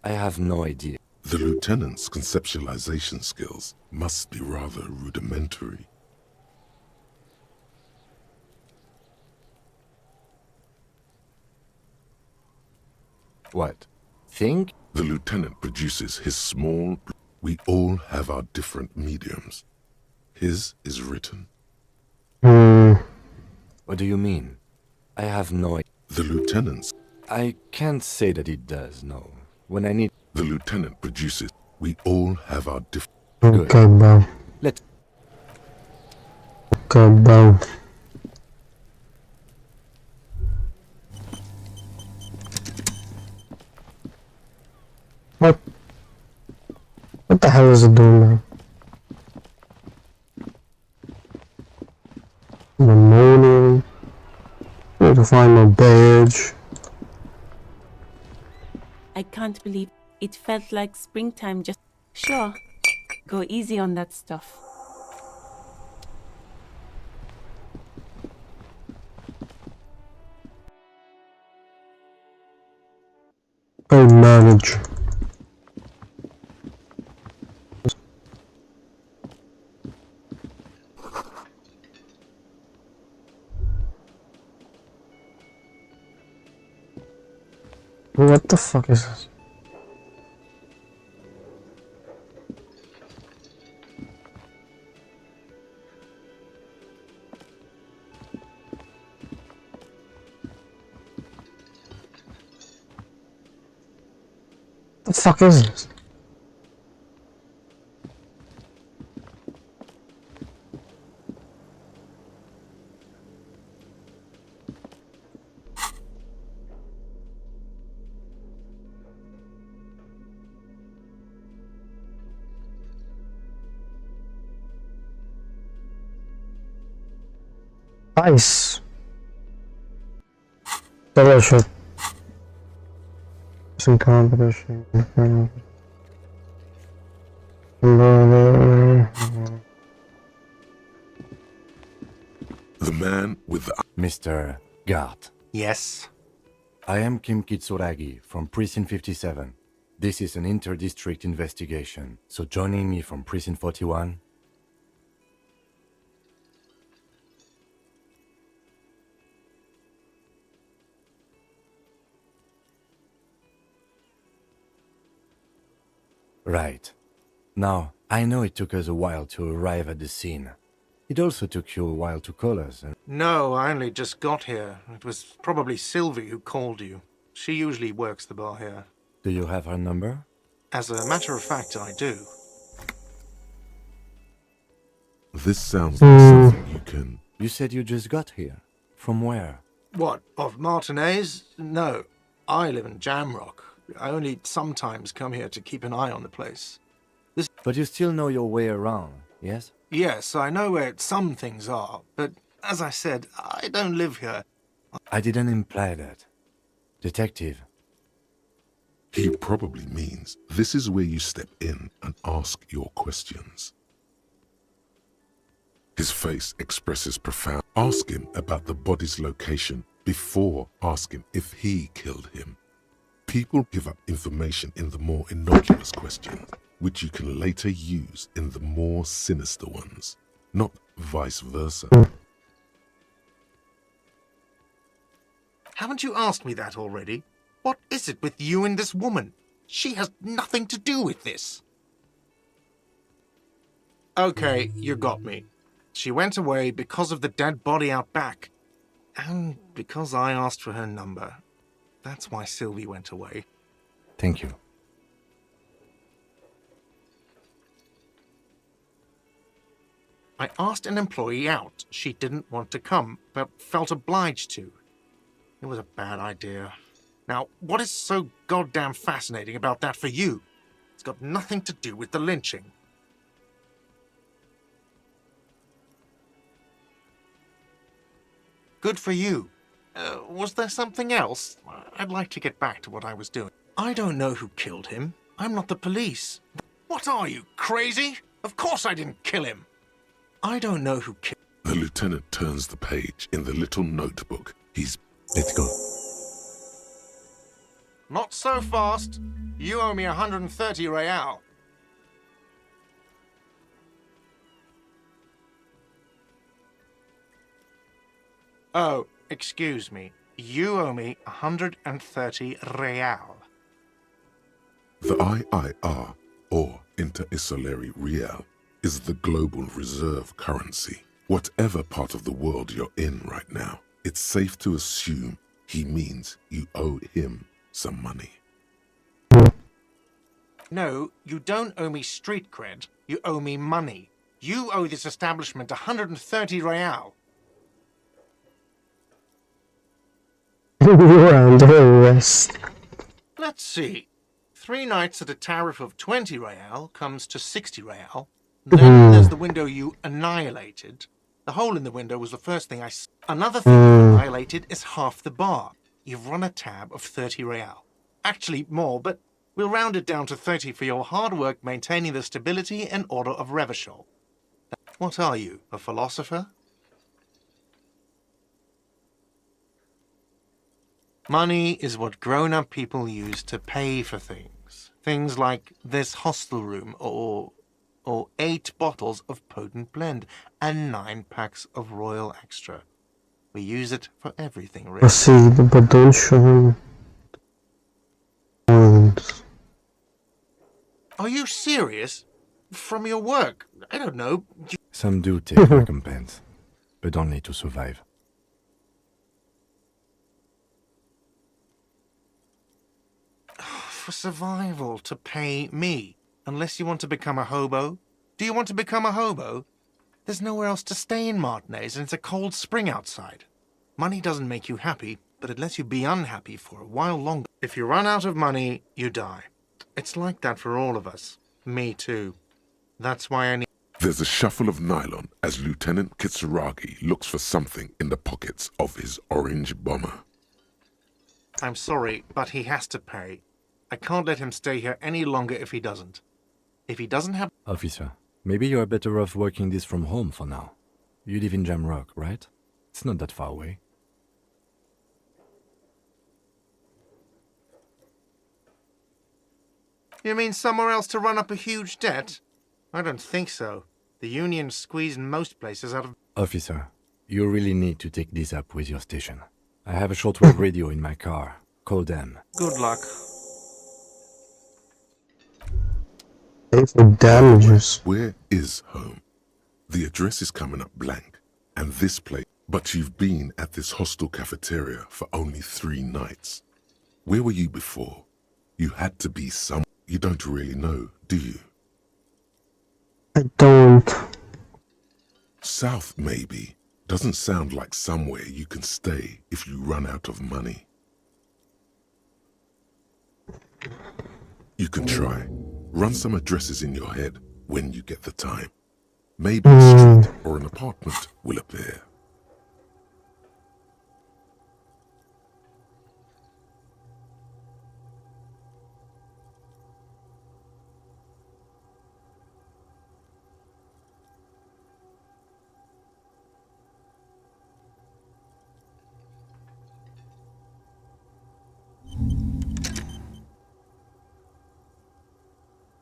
I have no idea. The lieutenant's conceptualization skills must be rather rudimentary. What? Think? The lieutenant produces his small... We all have our different mediums. His is written. What do you mean? I have no idea. The lieutenant's... I can't say that it does, no. When I need... The lieutenant produces... We all have our different... Okay, bro. Let... Okay, bro. What the hell is it doing now? The morning. Need to find my badge. I can't believe it felt like springtime just... Sure, go easy on that stuff. Oh, manage. What the fuck is this? The fuck is this? Nice. Delicious. Some competition. The man with the... Mr. Gart. Yes? I am Kim Kitsuragi from Precinct 57. This is an inter-district investigation, so joining me from Precinct 41... Right. Now, I know it took us a while to arrive at the scene. It also took you a while to call us. No, I only just got here. It was probably Sylvie who called you. She usually works the bar here. Do you have her number? As a matter of fact, I do. This sounds like something you can... You said you just got here. From where? What, of Martinez? No, I live in Jamrock. I only sometimes come here to keep an eye on the place. But you still know your way around, yes? Yes, I know where some things are, but as I said, I don't live here. I didn't imply that. Detective. He probably means this is where you step in and ask your questions. His face expresses profound... Ask him about the body's location before asking if he killed him. People give up information in the more innocuous questions, which you can later use in the more sinister ones, not vice versa. Haven't you asked me that already? What is it with you and this woman? She has nothing to do with this. Okay, you got me. She went away because of the dead body out back. And because I asked for her number. That's why Sylvie went away. Thank you. I asked an employee out. She didn't want to come, but felt obliged to. It was a bad idea. Now, what is so goddamn fascinating about that for you? It's got nothing to do with the lynching. Good for you. Was there something else? I'd like to get back to what I was doing. I don't know who killed him. I'm not the police. What are you, crazy? Of course I didn't kill him. I don't know who killed... The lieutenant turns the page in the little notebook. Let's go. Not so fast. You owe me 130 real. Oh, excuse me. You owe me 130 real. The IIR, or Inter-Isolary Real, is the global reserve currency. Whatever part of the world you're in right now, it's safe to assume he means you owe him some money. No, you don't owe me street cred. You owe me money. You owe this establishment 130 real. You're under arrest. Let's see. 3 nights at a tariff of 20 real comes to 60 real. Then there's the window you annihilated. The hole in the window was the first thing I saw. Another thing you annihilated is half the bar. You've run a tab of 30 real. Actually, more, but we'll round it down to 30 for your hard work maintaining the stability and order of Revachol. What are you, a philosopher? Money is what grown-up people use to pay for things. Things like this hostel room or 8 bottles of potent blend and 9 packs of Royal Extra. We use it for everything, really. Proceed, but don't show him. Are you serious? From your work? I don't know. Some do take recompense, but only to survive. For survival, to pay me. Unless you want to become a hobo. Do you want to become a hobo? There's nowhere else to stay in Martinez, and it's a cold spring outside. Money doesn't make you happy, but it lets you be unhappy for a while longer. If you run out of money, you die. It's like that for all of us. Me too. That's why I need... There's a shuffle of nylon as Lieutenant Kitsuragi looks for something in the pockets of his orange bomber. I'm sorry, but he has to pay. I can't let him stay here any longer if he doesn't. If he doesn't have... Officer, maybe you are better off working this from home for now. You live in Jamrock, right? It's not that far away. You mean somewhere else to run up a huge debt? I don't think so. The union squeeze most places out of... Officer, you really need to take this up with your station. I have a shortwave radio in my car. Call them. Good luck. Pay for damages. Where is home? The address is coming up blank, and this place... But you've been at this hostel cafeteria for only 3 nights. Where were you before? You had to be somewhere. You don't really know, do you? I don't. South, maybe. Doesn't sound like somewhere you can stay if you run out of money. You can try. Run some addresses in your head when you get the time. Maybe a street or an apartment will appear.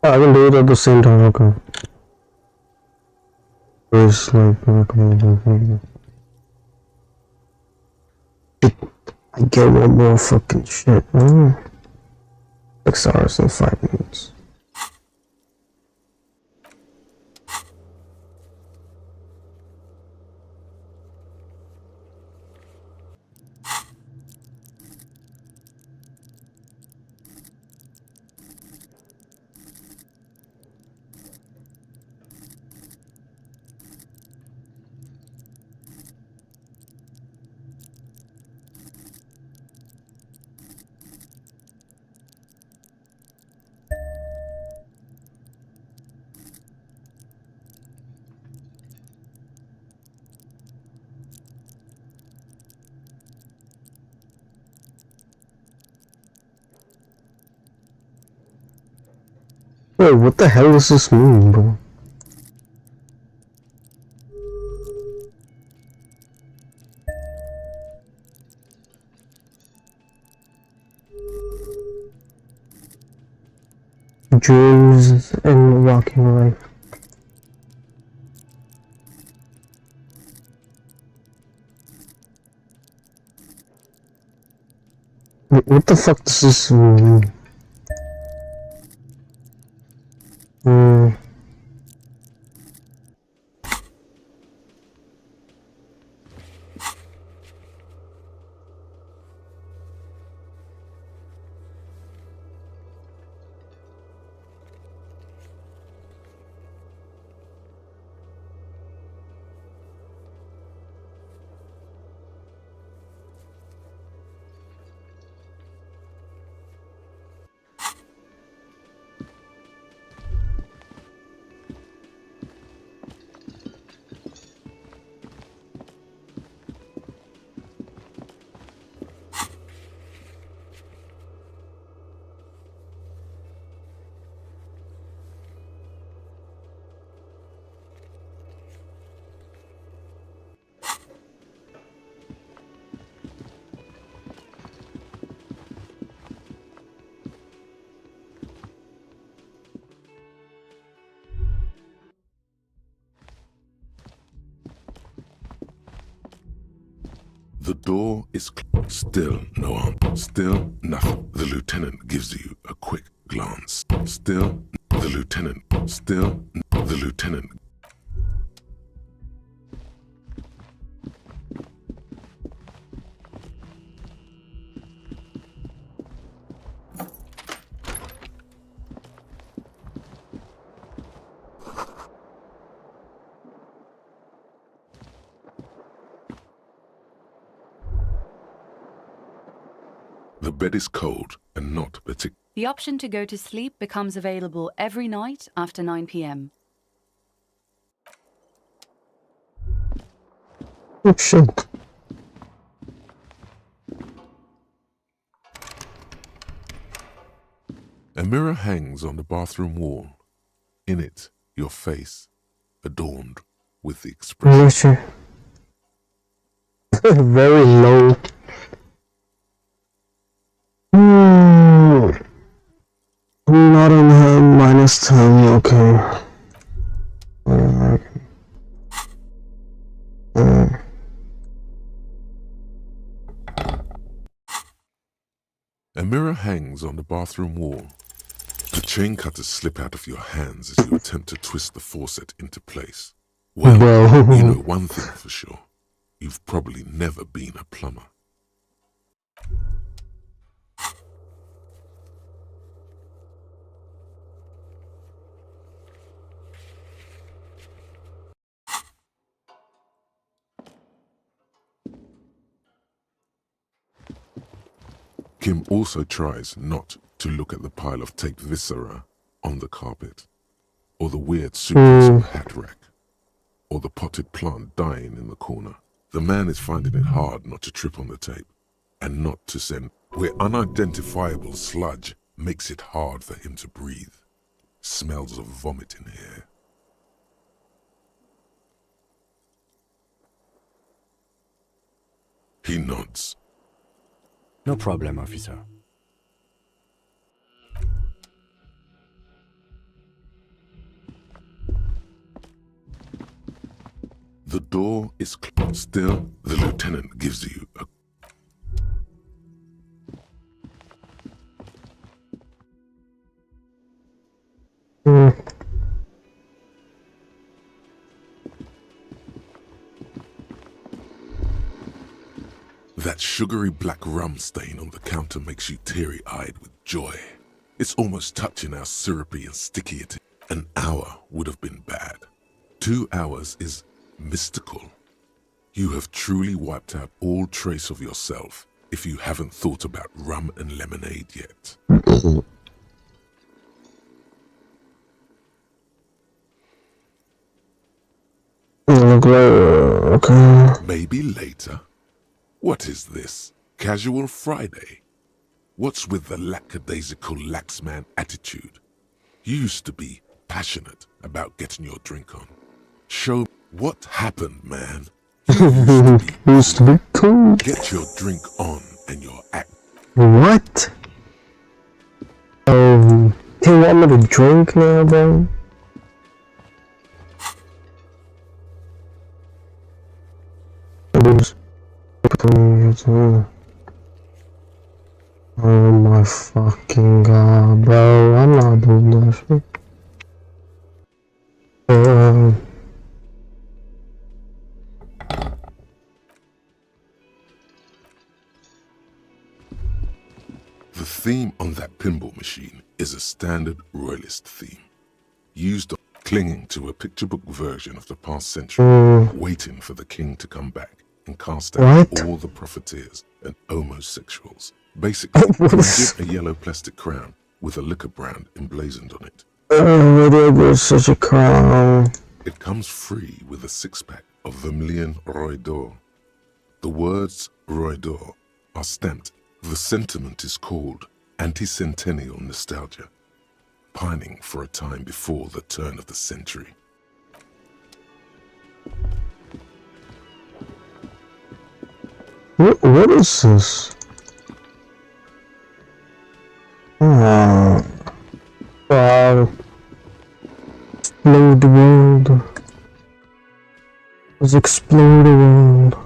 I can do it at the same time, okay. It's like, I get one more fucking shit. 6 hours and 5 minutes. Wait, what the hell does this mean, bro? dreams and walking away. What the fuck does this mean? The door is still no answer. Still nothing. The lieutenant gives you a quick glance. Still the lieutenant. Still the lieutenant. The bed is cold and not particularly. The option to go to sleep becomes available every night after 9 p.m. Oh shit. A mirror hangs on the bathroom wall. In it, your face, adorned with the expression. Very low. Not on her -10, okay. A mirror hangs on the bathroom wall. The chain cutters slip out of your hands as you attempt to twist the faucet into place. Well, you know one thing for sure. You've probably never been a plumber. Kim also tries not to look at the pile of taped viscera on the carpet, or the weird suitcase on the hat rack, or the potted plant dying in the corner. The man is finding it hard not to trip on the tape, and not to send where unidentifiable sludge makes it hard for him to breathe. Smells of vomit in here. He nods. No problem, officer. The door is closed. Still, the lieutenant gives you a... That sugary black rum stain on the counter makes you teary-eyed with joy. It's almost touching how syrupy and sticky it is. An hour would have been bad. 2 hours is mystical. You have truly wiped out all trace of yourself if you haven't thought about rum and lemonade yet. Okay. Maybe later. What is this? Casual Friday? What's with the lackadaisical laxman attitude? You used to be passionate about getting your drink on. Show me what happened, man. You used to be cool. Get your drink on and your act. What? you want me to drink now, bro? Oh my fucking god, bro. I'm not doing that shit. The theme on that pinball machine is a standard royalist theme, used on clinging to a picture book version of the past century, waiting for the king to come back and cast out all the profiteers and homosexuals. Basically, imagine a yellow plastic crown with a liquor brand emblazoned on it. There's such a crown. It comes free with a 6-pack of Vermilion Roy d'Or. The words Roy d'Or are stamped. The sentiment is called anti-centennial nostalgia, pining for a time before the turn of the century. What is this? Wow. Explode the world. Let's explode the world.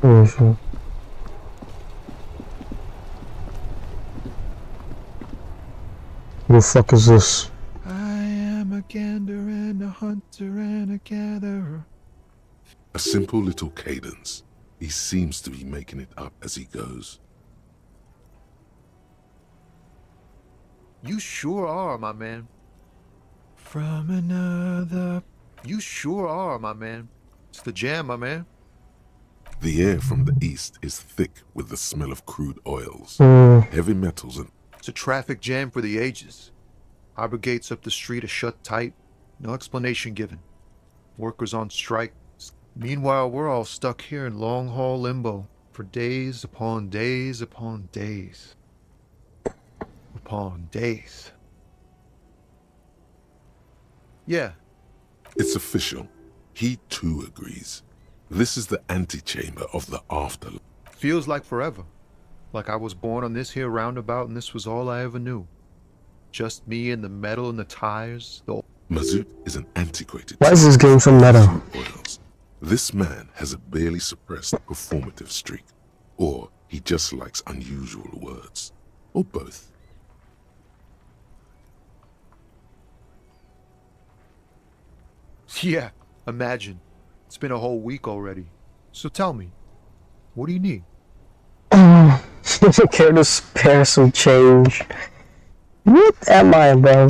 Oh shit. What the fuck is this? I am a gander and a hunter and a gatherer. A simple little cadence. He seems to be making it up as he goes. You sure are, my man. From another. You sure are, my man. It's the jam, my man. The air from the east is thick with the smell of crude oils, heavy metals, and... It's a traffic jam for the ages. Harbor gates up the street are shut tight. No explanation given. Workers on strike. Meanwhile, we're all stuck here in long-haul limbo for days upon days upon days. Upon days. Yeah. It's official. He too agrees. This is the antechamber of the afterlife. Feels like forever. Like I was born on this here roundabout and this was all I ever knew. Just me and the metal and the tires. Mazout is an antiquated... Why is this game so meta? This man has a barely suppressed performative streak. Or he just likes unusual words. Or both. Yeah, imagine. It's been a whole week already. So tell me, what do you need? Care to spare some change? What am I, bro?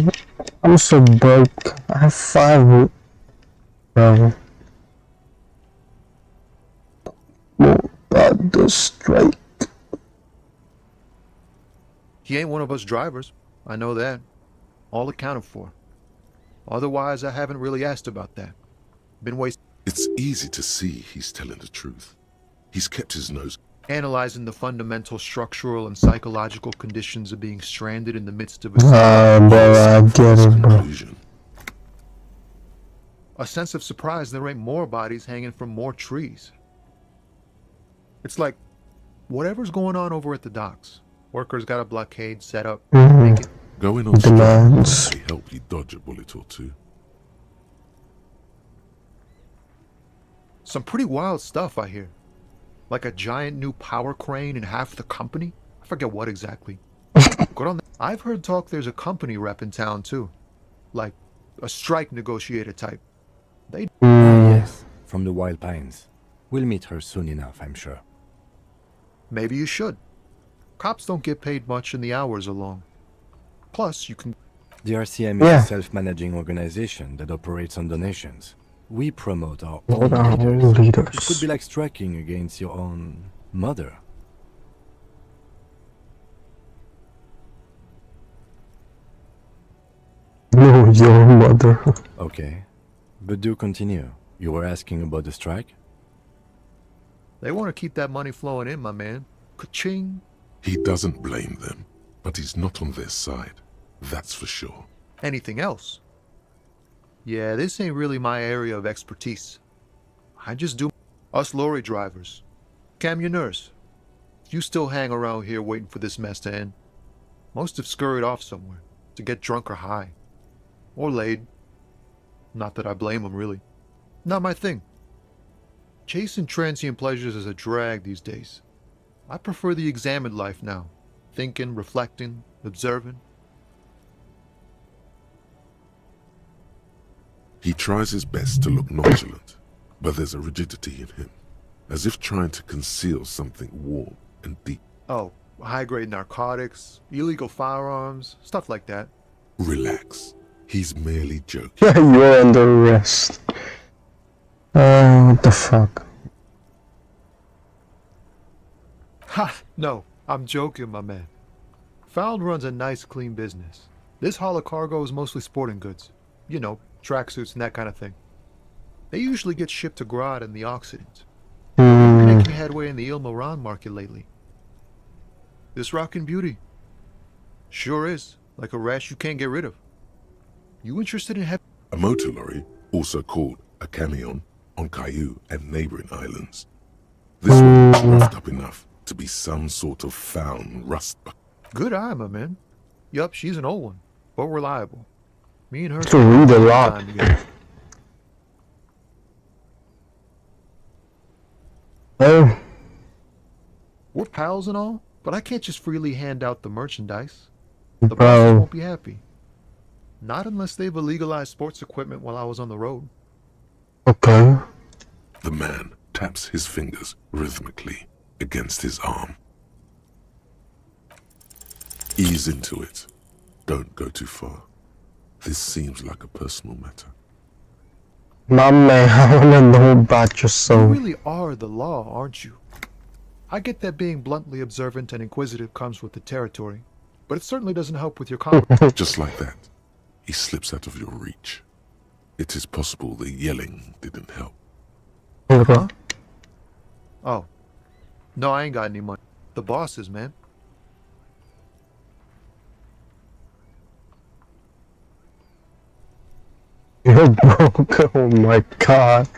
I'm so broke. I have 5, bro. More about the strike. He ain't one of us drivers. I know that. All accounted for. Otherwise, I haven't really asked about that. Been wasting. It's easy to see he's telling the truth. He's kept his nose... Analyzing the fundamental structural and psychological conditions of being stranded in the midst of a... Bro, I get it, bro. A sense of surprise there ain't more bodies hanging from more trees. It's like, whatever's going on over at the docks. Workers got a blockade set up. Going on strike may help you dodge a bullet or two. Some pretty wild stuff, I hear. Like a giant new power crane in half the company? I forget what exactly. Good on that. I've heard talk there's a company rep in town too. Like a strike negotiator type. They... Yes, from the Wild Pines. We'll meet her soon enough, I'm sure. Maybe you should. Cops don't get paid much and the hours are long. Plus, you can... The RCM is a self-managing organization that operates on donations. We promote our own leaders. It could be like striking against your own mother. No, your mother. Okay, but do continue. You were asking about the strike? They want to keep that money flowing in, my man. Ka-ching. He doesn't blame them, but he's not on their side. That's for sure. Anything else? Yeah, this ain't really my area of expertise. I just do... Us lorry drivers. Cam, your nurse. You still hang around here waiting for this mess to end. Most have scurried off somewhere to get drunk or high. Or laid. Not that I blame them, really. Not my thing. Chasing transient pleasures is a drag these days. I prefer the examined life now. Thinking, reflecting, observing. He tries his best to look nonchalant, but there's a rigidity in him, as if trying to conceal something warm and deep. Oh, high-grade narcotics, illegal firearms, stuff like that. Relax. He's merely joking. You're under arrest. What the fuck? Ha! No, I'm joking, my man. Found runs a nice, clean business. This haul of cargo is mostly sporting goods. You know, tracksuits and that kind of thing. They usually get shipped to Grad and the Occident. We're making headway in the Il Moran market lately. This rockin' beauty. Sure is, like a rash you can't get rid of. You interested in a motor lorry, also called a camion, on Caillou and neighboring islands. This one is roughed up enough to be some sort of found rust bucket. Good eye, my man. Yup, she's an old one, but reliable. Me and her to read a lot. Oh. We're pals and all, but I can't just freely hand out the merchandise. The bosses won't be happy. Not unless they've illegalized sports equipment while I was on the road. Okay. The man taps his fingers rhythmically against his arm. Ease into it. Don't go too far. This seems like a personal matter. My man, I wanna know about your soul. You really are the law, aren't you? I get that being bluntly observant and inquisitive comes with the territory, but it certainly doesn't help with your confidence. Just like that, he slips out of your reach. It is possible the yelling didn't help. Huh? Oh. No, I ain't got any money. The bosses, man. You're broke, oh my god.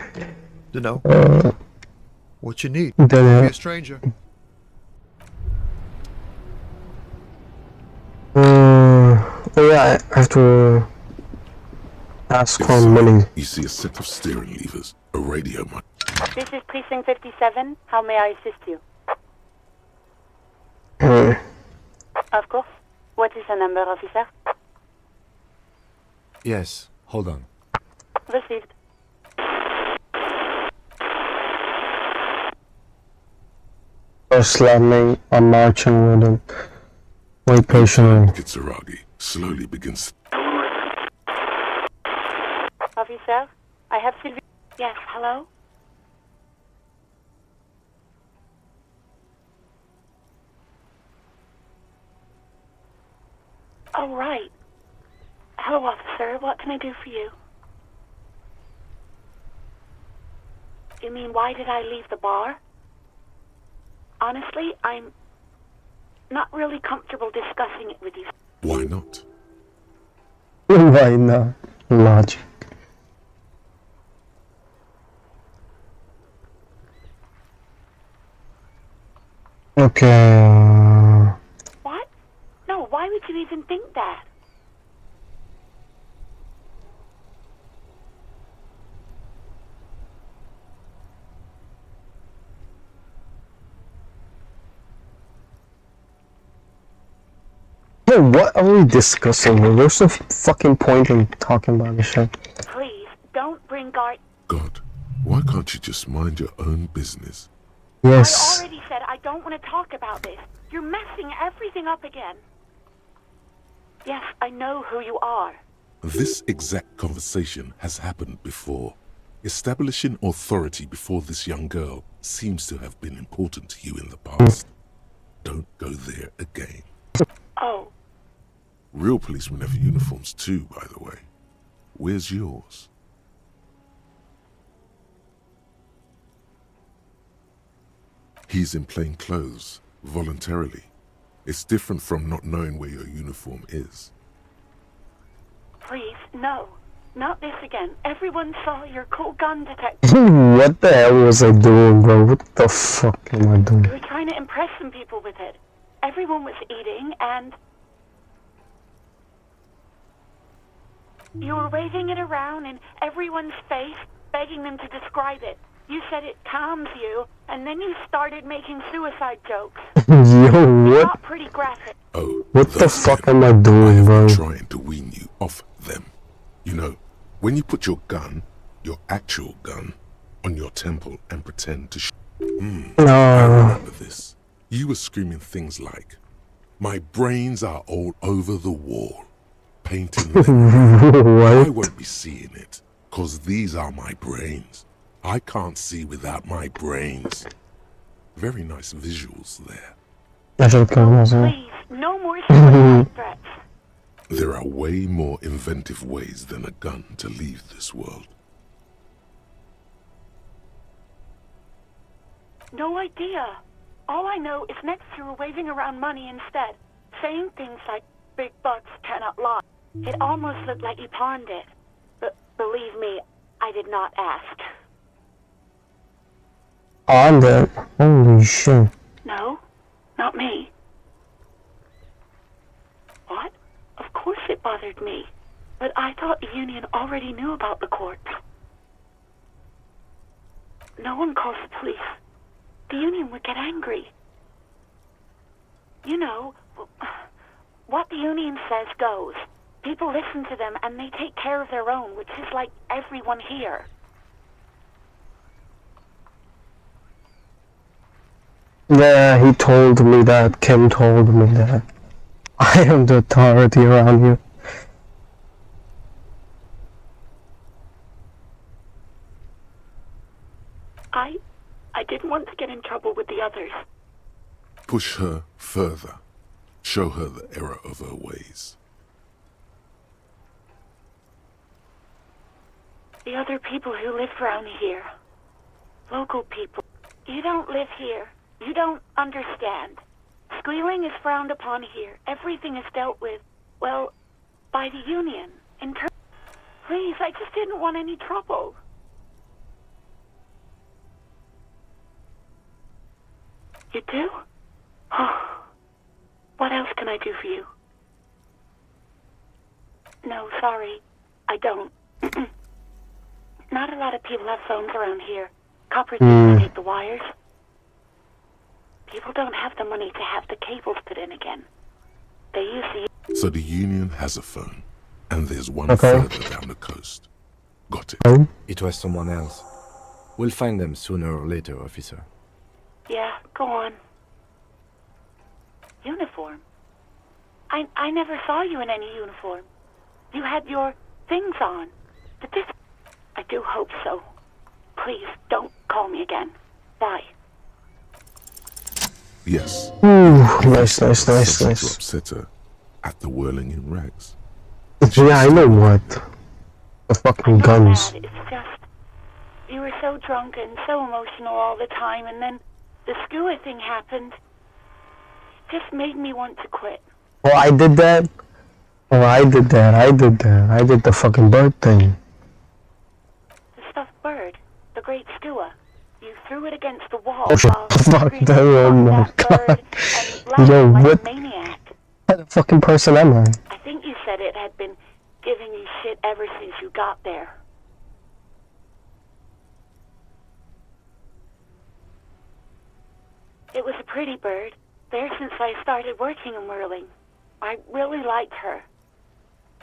Dunno. What you need? Dunno. Be a stranger. Oh yeah, I have to ask for money. You see a set of steering levers, a radio mic. This is Precinct 57. How may I assist you? Of course. What is the number, officer? Yes, hold on. Received. Slamming, I'm marching with him. Wait patiently. Kitsuragi slowly begins. Officer, I have Sylvie. Yes, hello? Oh, right. Hello, officer. What can I do for you? You mean, why did I leave the bar? Honestly, I'm not really comfortable discussing it with you. Why not? Why not? Logic. Okay. What? No, why would you even think that? Hey, what are we discussing here? There's no fucking point in talking about this shit. Please, don't bring God, why can't you just mind your own business? Yes. I already said I don't want to talk about this. You're messing everything up again. Yes, I know who you are. This exact conversation has happened before. Establishing authority before this young girl seems to have been important to you in the past. Don't go there again. Oh. Real policemen have uniforms too, by the way. Where's yours? He's in plain clothes, voluntarily. It's different from not knowing where your uniform is. Please, no. Not this again. Everyone saw your cool gun detector. What the hell was I doing, bro? What the fuck am I doing? You were trying to impress some people with it. Everyone was eating, and You were waving it around in everyone's face, begging them to describe it. You said it calms you, and then you started making suicide jokes. Yo, It what? got pretty graphic. Oh, What the those fuck men. am I doing, I bro? have been trying to wean you off them. You know, when you put your gun, your actual gun, on your temple and pretend to I No. remember this. You were screaming things like, "My brains are all over the wall, painting them. I What? won't be seeing it, cause these are my brains. I can't see without my brains." Very nice visuals there. I should come as well. Please, no more suicide threats. There are way more inventive ways than a gun to leave this world. No idea. All I know is next you were waving around money instead, saying things like, "Big bucks cannot lie." It almost looked like you pawned it. But believe me, I did not ask. On that. Holy shit. No, not me. What? Of course it bothered me. But I thought the union already knew about the court. No one calls the police. The union would get angry. You know, what the union says goes. People listen to them and they take care of their own, which is like everyone here. Yeah, he told me that. Kim told me that. I am the authority around here. I didn't want to get in trouble with the others. Push her further. Show her the error of her ways. The other people who live around here. Local people. You don't live here. You don't understand. Squealing is frowned upon here. Everything is dealt with, well, by the union. Please, I just didn't want any trouble. You do? Oh. What else can I do for you? No, sorry. I don't. Not a lot of people have phones around here. Coppers take the wires. People don't have the money to have the cables put in again. They use the... So the union has a phone, and there's one Okay. further down the coast. Got it. It was someone else. We'll find them sooner or later, officer. Yeah, go on. Uniform? I never saw you in any uniform. You had your things on. Did this... I do hope so. Please, don't call me again. Bye. Yes. Ooh, nice, nice, nice, Something nice. to upset her at the whirling in rags. Yeah, I know what. The fucking guns. It's just... You were so drunk and so emotional all the time, and then the skua thing happened. It just made me want to quit. Oh, I did that? Oh, I did that. I did the fucking bird thing. The stuffed bird, the great skua. You threw it against the wall Oh, while fuck screaming that. Oh my about that bird god. and Yo, laughing like what a maniac. kind of fucking person am I? I think you said it had been giving you shit ever since you got there. It was a pretty bird, there since I started working in whirling. I really liked her.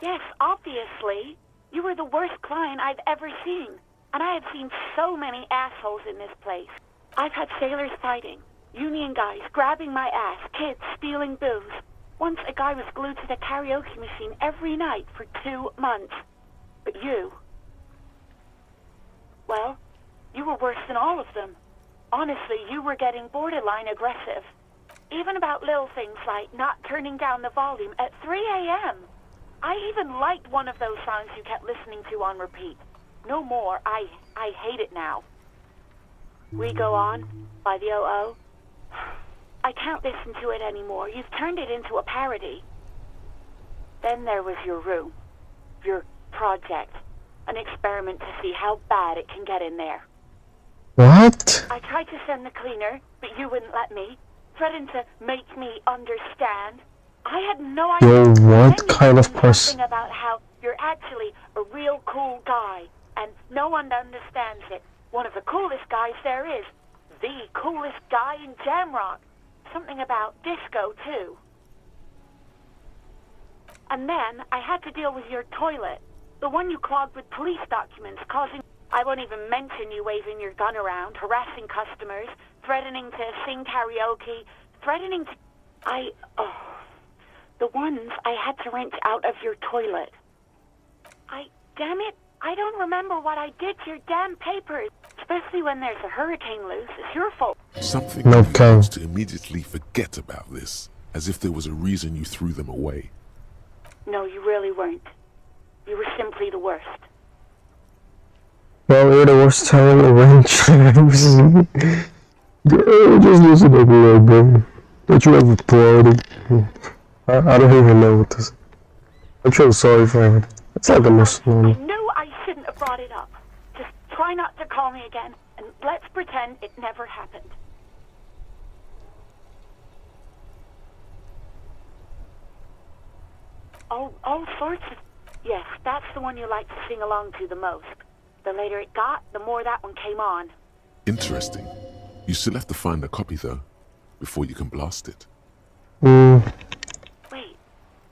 Yes, obviously. You were the worst client I've ever seen. And I have seen so many assholes in this place. I've had sailors fighting, union guys grabbing my ass, kids stealing booze. Once a guy was glued to the karaoke machine every night for 2 months. But you... Well, you were worse than all of them. Honestly, you were getting borderline aggressive. Even about little things like not turning down the volume at 3 a.m. I even liked one of those songs you kept listening to on repeat. No more. I hate it now. We Go On by the O.O. I can't listen to it anymore. You've turned it into a parody. Then there was your room. Your project. An experiment to see how bad it can get in there. What? I tried to send the cleaner, but you wouldn't let me. Threatened to make me understand. I had no idea. Yo, what Then you kind of mentioned person? something about how you're actually a real cool guy, and no one understands it. One of the coolest guys there is. The coolest guy in Jamrock. Something about disco, too. And then I had to deal with your toilet. The one you clogged with police documents, causing... I won't even mention you waving your gun around, harassing customers, threatening to sing karaoke, threatening to... The ones I had to wrench out of your toilet. Damn it, I don't remember what I did to your damn papers. Especially when there's a hurricane loose. It's your fault. Something used to immediately forget about this, as if there was a reason you threw them away. No, you really weren't. You were simply the worst. Well, you're the worst time to wrench. Just listen to me, little bro. Don't you have a party? I don't even know what this. I'm so sorry for him. It's like a Muslim. I knew I shouldn't have brought it up. Just try not to call me again, and let's pretend it never happened. All sorts of... Yes, that's the one you like to sing along to the most. The later it got, the more that one came on. Interesting. You still have to find a copy, though, before you can blast it. Wait,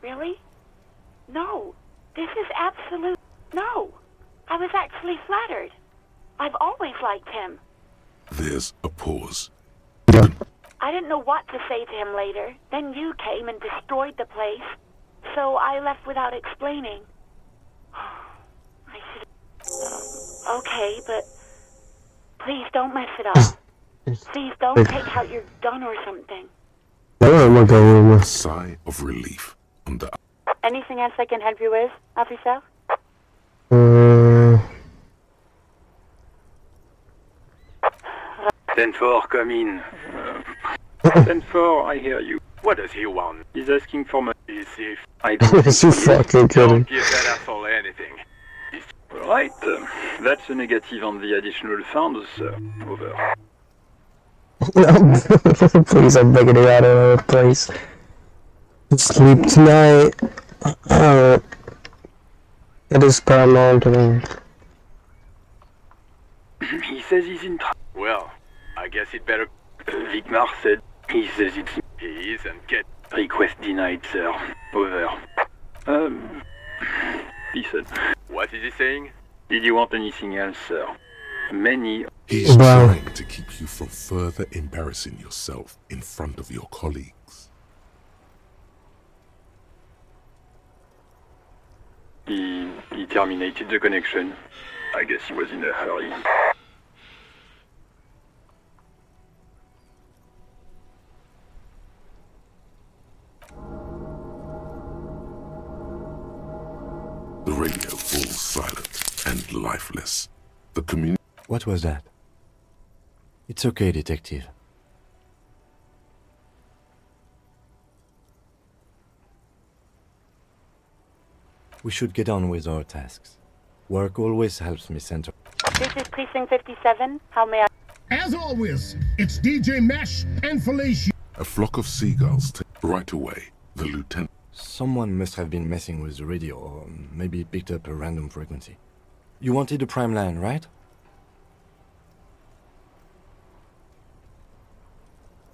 really? No, this is absolute... No, I was actually flattered. I've always liked him. There's a pause. I didn't know what to say to him later. Then you came and destroyed the place. So I left without explaining. I should... Okay, but... Please don't mess it up. Please don't take out your gun or something. A sigh of relief under... Anything else I can help you with, officer? 10-4, come in. 10-4, I hear you. What does he want? He's asking for money. I don't Is you fucking kidding? give that asshole anything. Right, that's a negative on the additional funds, sir. Over. Please, I'm begging you out of the place. Sleep tonight. It is paramount to me. He says he's in trouble. Well, I guess it better... Vigmar said he says it's... He is and get... Request denied, sir. Over. Listen. What is he saying? Did you want anything else, sir? Many... He's trying to keep you from further embarrassing yourself in front of your colleagues. He terminated the connection. I guess he was in a hurry. The radio falls silent and lifeless. The community... What was that? It's okay, detective. We should get on with our tasks. Work always helps me center. This is Precinct 57. How may I... As always, it's DJ Mesh and Felicia. A flock of seagulls take right away. The lieutenant... Someone must have been messing with the radio, or maybe it picked up a random frequency. You wanted a prime line, right?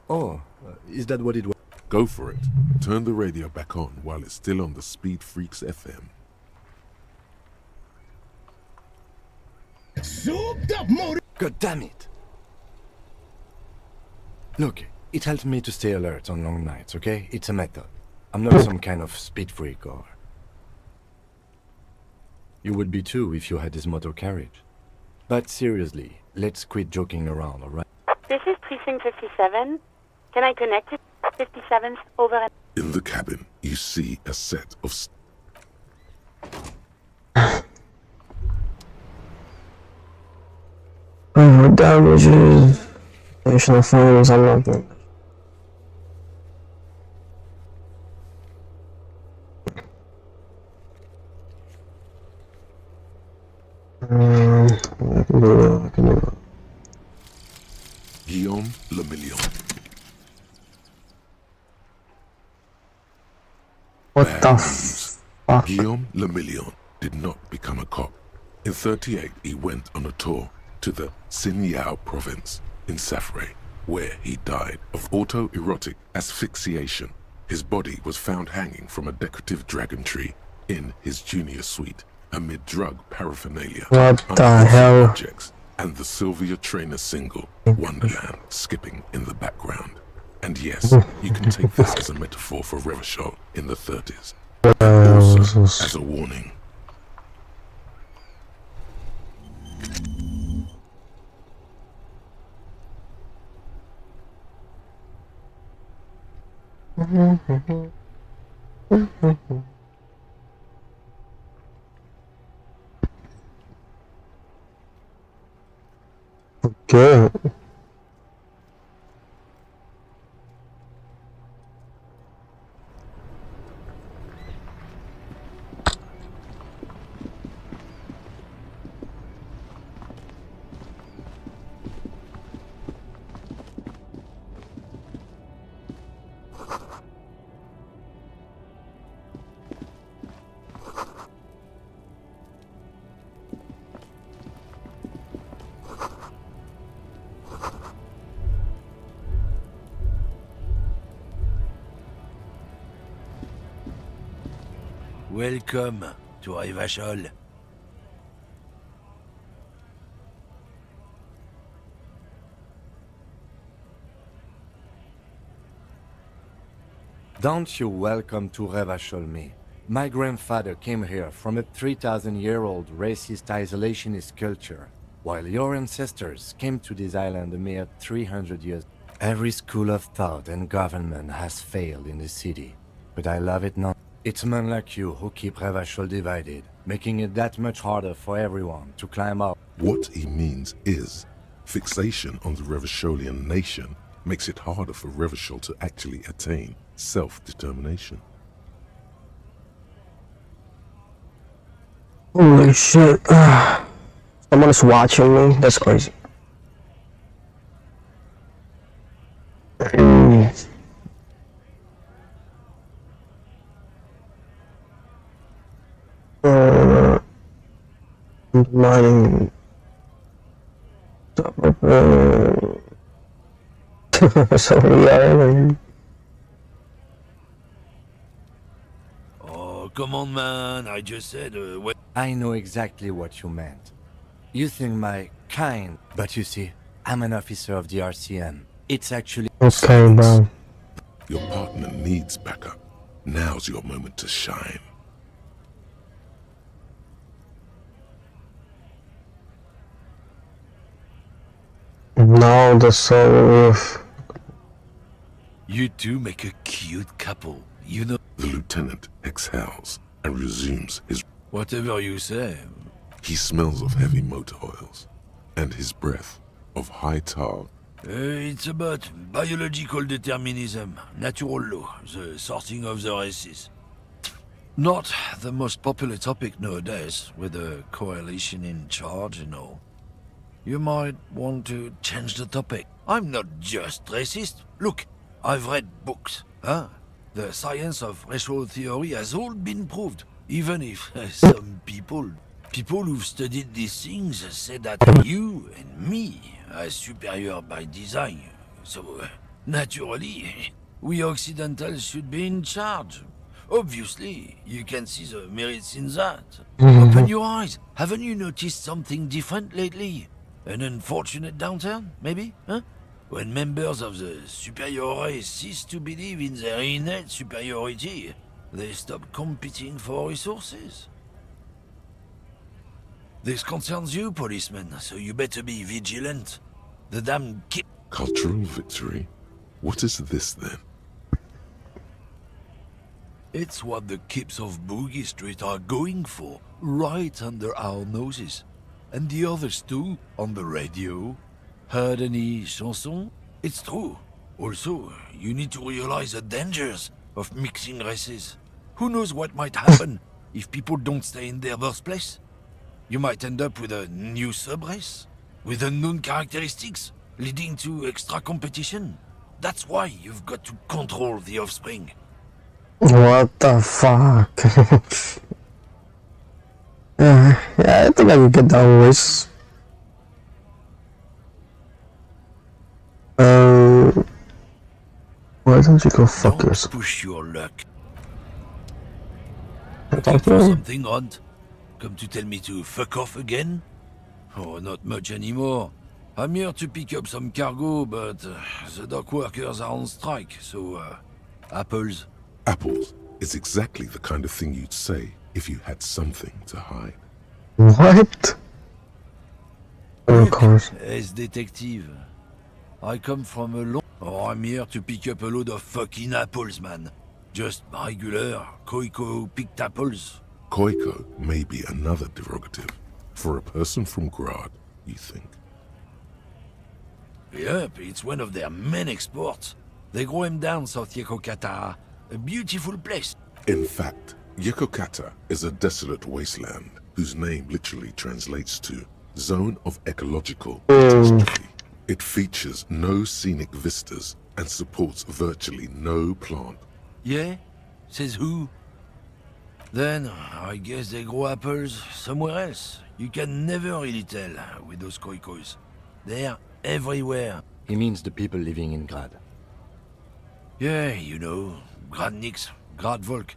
Oh, is that what it was? Go for it. Turn the radio back on while it's still on the Speed Freaks FM. Souped up motor. God damn it! Look, it helps me to stay alert on long nights, okay? It's a method. I'm not some kind of speed freak or... You would be too if you had this motor carriage. But seriously, let's quit joking around, alright? This is Precinct 57. Can I connect to 57's over? In the cabin, you see a set of... Damages. Additional funds, I'm not doing. I can do that. Guillaume Le Million. What the fuck? Guillaume Le Million did not become a cop. In 38, he went on a tour to the Sinyao province in Safre, where he died of autoerotic asphyxiation. His body was found hanging from a decorative dragon tree in his junior suite amid drug paraphernalia, What the unwholesome hell? objects, and the Sylvia Trainer single Wonderland skipping in the background. And yes, you can take this as a metaphor for Revachol in the 30s, and also as a warning. Okay. Welcome to Revachol. Don't you welcome to Revachol me. My grandfather came here from a 3,000-year-old racist isolationist culture, while your ancestors came to this island a mere 300 years. Every school of thought and government has failed in the city, but I love it not. It's men like you who keep Revachol divided, making it that much harder for everyone to climb up. What he means is, fixation on the Revacholian nation makes it harder for Revachol to actually attain self-determination. Holy shit. Someone is watching me? That's crazy. Mining. Sorry, Oh, come on, man. I just said, what? I know exactly what you meant. You think my kind, but you see, I'm an officer of the RCM. It's actually... Okay, bro. Your partner needs backup. Now's your moment to shine. Now the soul of... You two make a cute couple, you know. The lieutenant exhales and resumes his... Whatever you say. He smells of heavy motor oils, and his breath of high tar. It's about biological determinism, natural law, the sorting of the races. Not the most popular topic nowadays, with the coalition in charge and all. You might want to change the topic. I'm not just racist. Look, I've read books, huh? The science of racial theory has all been proved, even if some people who've studied these things say that you and me are superior by design. So, naturally, we Occidentals should be in charge. Obviously, you can see the merits in that. Open your eyes. Haven't you noticed something different lately? An unfortunate downturn, maybe? Huh? When members of the superior race cease to believe in their innate superiority, they stop competing for resources. This concerns you, policeman, so you better be vigilant. The damn Cultural victory? What is this then? It's what the kips of Boogie Street are going for, right under our noses. And the others too, on the radio. Heard any chanson? It's true. Also, you need to realize the dangers of mixing races. Who knows what might happen if people don't stay in their birthplace? You might end up with a new sub-race, with unknown characteristics, leading to extra competition. That's why you've got to control the offspring. What the fuck? Yeah, I think I can get that voice. Why don't you go fuck yourself? Push your luck. Thank For you. something odd? Come to tell me to fuck off again? Oh, not much anymore. I'm here to pick up some cargo, but the dock workers are on strike, so apples. Apples is exactly the kind of thing you'd say if you had something to hide. What? Of course. As detective, I come from a long... Oh, I'm here to pick up a load of fucking apples, man. Just regular, Koiko picked apples. Koiko may be another derogative. For a person from Grad, you think? Yep, it's one of their main exports. They grow him down South Yekokata, a beautiful place. In fact, Yekokata is a desolate wasteland whose name literally translates to Zone of Ecological Catastrophe. It features no scenic vistas and supports virtually no plant. Yeah? Says who? Then, I guess they grow apples somewhere else. You can never really tell with those Koikos. They're everywhere. He means the people living in Grad. Yeah, you know, Gradniks, Gradvolk.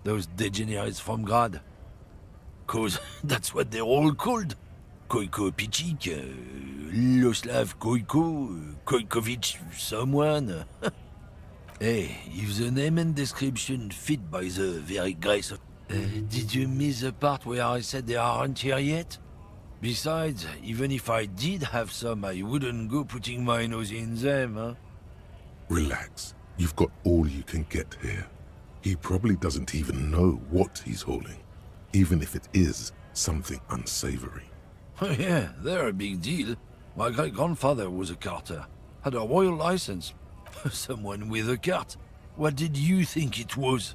Those degenerates from Grad. 'Cause that's what they're all called. Koiko Pichik, Loslav Koiko, Koikovich someone. Hey, if the name and description fit by the very grace of... did you miss the part where I said they aren't here yet? Besides, even if I did have some, I wouldn't go putting my nose in them, huh? Relax. You've got all you can get here. He probably doesn't even know what he's hauling, even if it is something unsavory. Oh yeah, they're a big deal. My great-grandfather was a carter. Had a royal license. Someone with a cart. What did you think it was?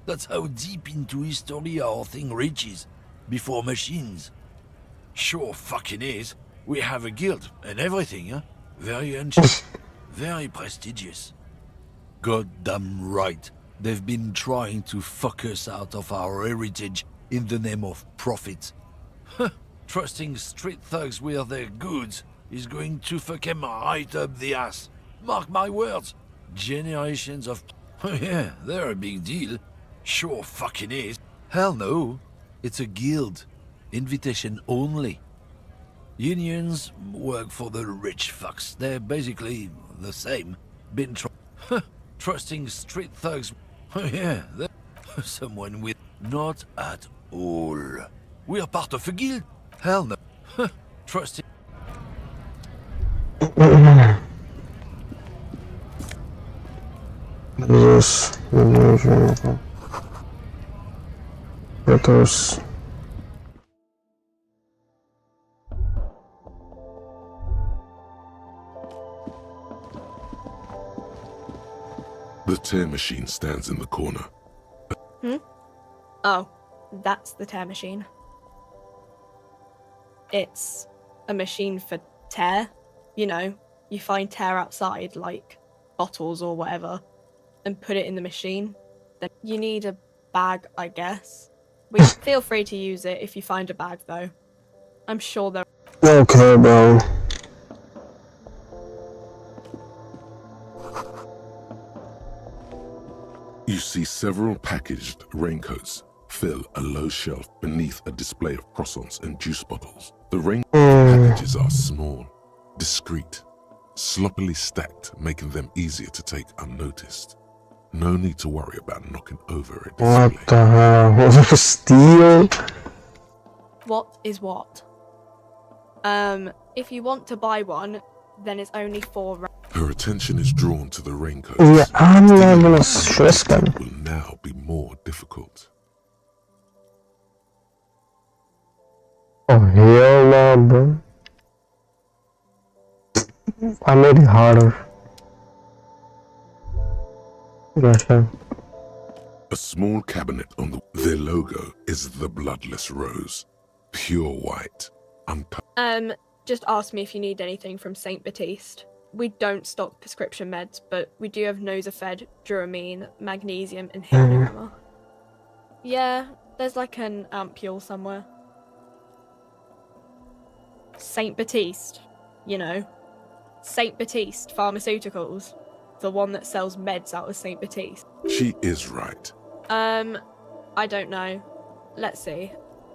That's how deep into history our thing reaches. Before machines. Sure fucking is. We have a guild and everything, huh? Very ancient. Very prestigious. Goddamn right. They've been trying to fuck us out of our heritage in the name of profit. Trusting street thugs with their goods is going to fuck them right up the ass. Mark my words. Generations of... Oh yeah, they're a big deal. Sure fucking is. Hell no. It's a guild. Invitation only. Unions work for the rich fucks. They're basically the same. Been trusting street thugs. Oh yeah, they're someone with... Not at all. We're part of a guild. Hell no. Trusting... This photos. The tear machine stands in the corner. Oh, that's the tear machine. It's a machine for tear. You know, you find tear outside, like bottles or whatever, and put it in the machine. Then you need a bag, I guess. Feel free to use it if you find a bag, though. I'm sure there... Okay, bro. You see several packaged raincoats fill a low shelf beneath a display of croissants and juice bottles. The raincoat packages are small, discreet, sloppily stacked, making them easier to take unnoticed. No need to worry about knocking over a display. What the hell? Steel? What is what? If you want to buy one, then it's only $4. Her attention is drawn to the raincoats. Yeah, I'm not gonna stress them. Will now be more difficult. Oh, hell no, bro. I made it harder. Gotcha. A small cabinet on their logo is the bloodless rose. Pure white. Just ask me if you need anything from St. Baptiste. We don't stock prescription meds, but we do have Nosafed, Duramine, Magnesium, and Hypnorama. Yeah, there's like an ampule somewhere. Saint Baptiste, you know. Saint Baptiste Pharmaceuticals. The one that sells meds out of Saint Baptiste. She is right. I don't know. Let's see.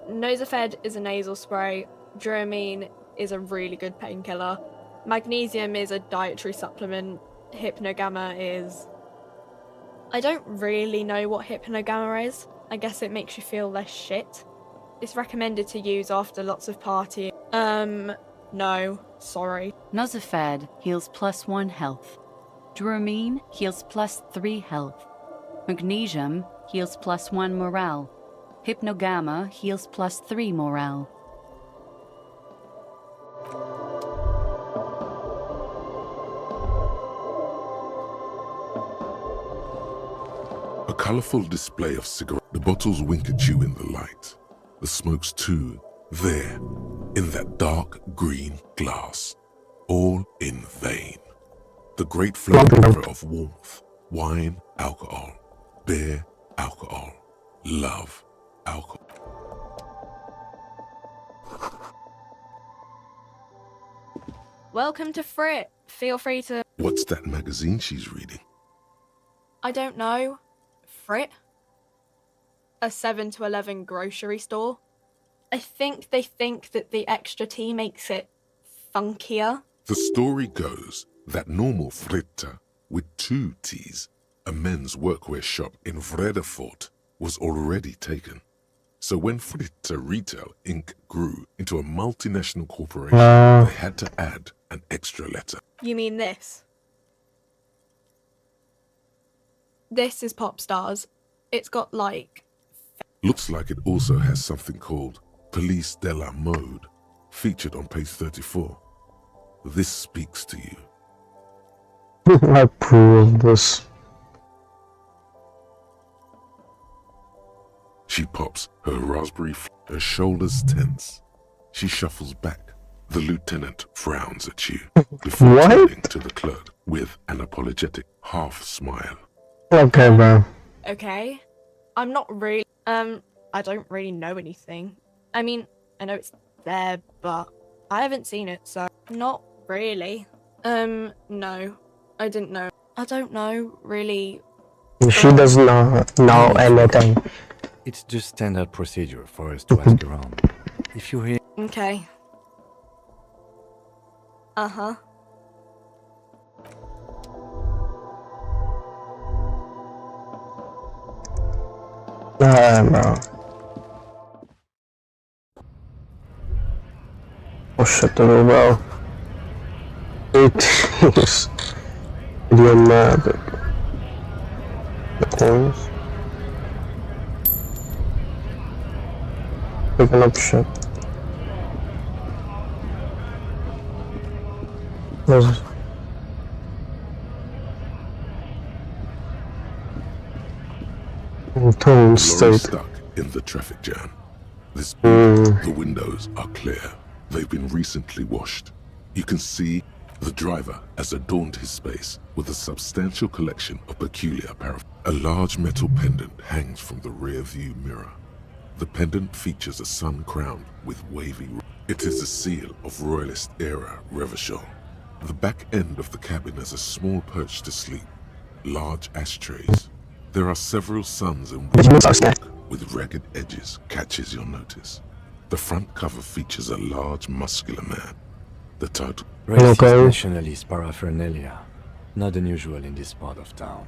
Nosafed is a nasal spray. Dramamine is a really good painkiller. Magnesium is a dietary supplement. Hypnogamma is... I don't really know what Hypnogamma is. I guess it makes you feel less shit. It's recommended to use after lots of partying. No, sorry. Nosafed heals +1 health. Dramamine heals +3 health. Magnesium heals +1 morale. Hypnogamma heals +3 morale. A colourful display of cigarettes. The bottles wink at you in the light. The smokes too, there, in that dark green glass. All in vain. The great flavor of warmth, wine, alcohol, beer, alcohol, love, alcohol. Welcome to Frit. Feel free to... What's that magazine she's reading? I don't know. Frit? A 7 to 11 grocery store. I think they think that the extra tea makes it funkier. The story goes that normal Fritta, with 2 T's, a men's workwear shop in Vredefort, was already taken. So when Fritta Retail Inc. grew into a multinational corporation, they had to add an extra letter. You mean this? This is Pop Stars. It's got like... Looks like it also has something called Police de la Mode, featured on page 34. This speaks to you. I approve of this. She pops her raspberry, her shoulders tense. She shuffles back. The lieutenant frowns at you before turning to the clerk with an apologetic half smile. Okay, bro. Okay. I'm not really... I don't really know anything. I mean, I know it's there, but I haven't seen it, so... Not really. No. I didn't know. I don't know, really. She does not know anything. It's just standard procedure for us to ask around. If you hear... Okay. Uh-huh. Bro. Oh shit, bro. It is idiomatic. The coins. Picking up shit. There's... Tone state. Stuck in the traffic jam. This the windows are clear. They've been recently washed. You can see the driver has adorned his space with a substantial collection of peculiar paraphernalia. A large metal pendant hangs from the rear view mirror. The pendant features a sun crowned with wavy... It is a seal of Royalist era Revachol. The back end of the cabin has a small perch to sleep. Large ashtrays. There are several suns and with ragged edges catches your notice. The front cover features a large muscular man. The title... Racist nationalist paraphernalia. Not unusual in this part of town.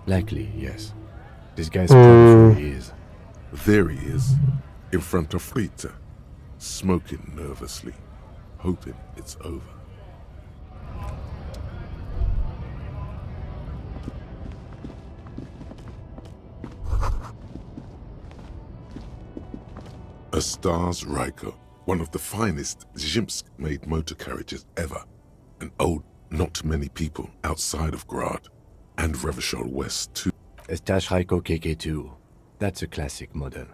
Likely, yes. This guy's pretty sure he is. There he is, in front of Rita, smoking nervously, hoping it's over. Asdasasdasd Ryko, one of the finest Zhimsk-made motor carriages ever, and owed not many people outside of Grad and Revachol West too. Asdasasdasd Ryko KK2. That's a classic model.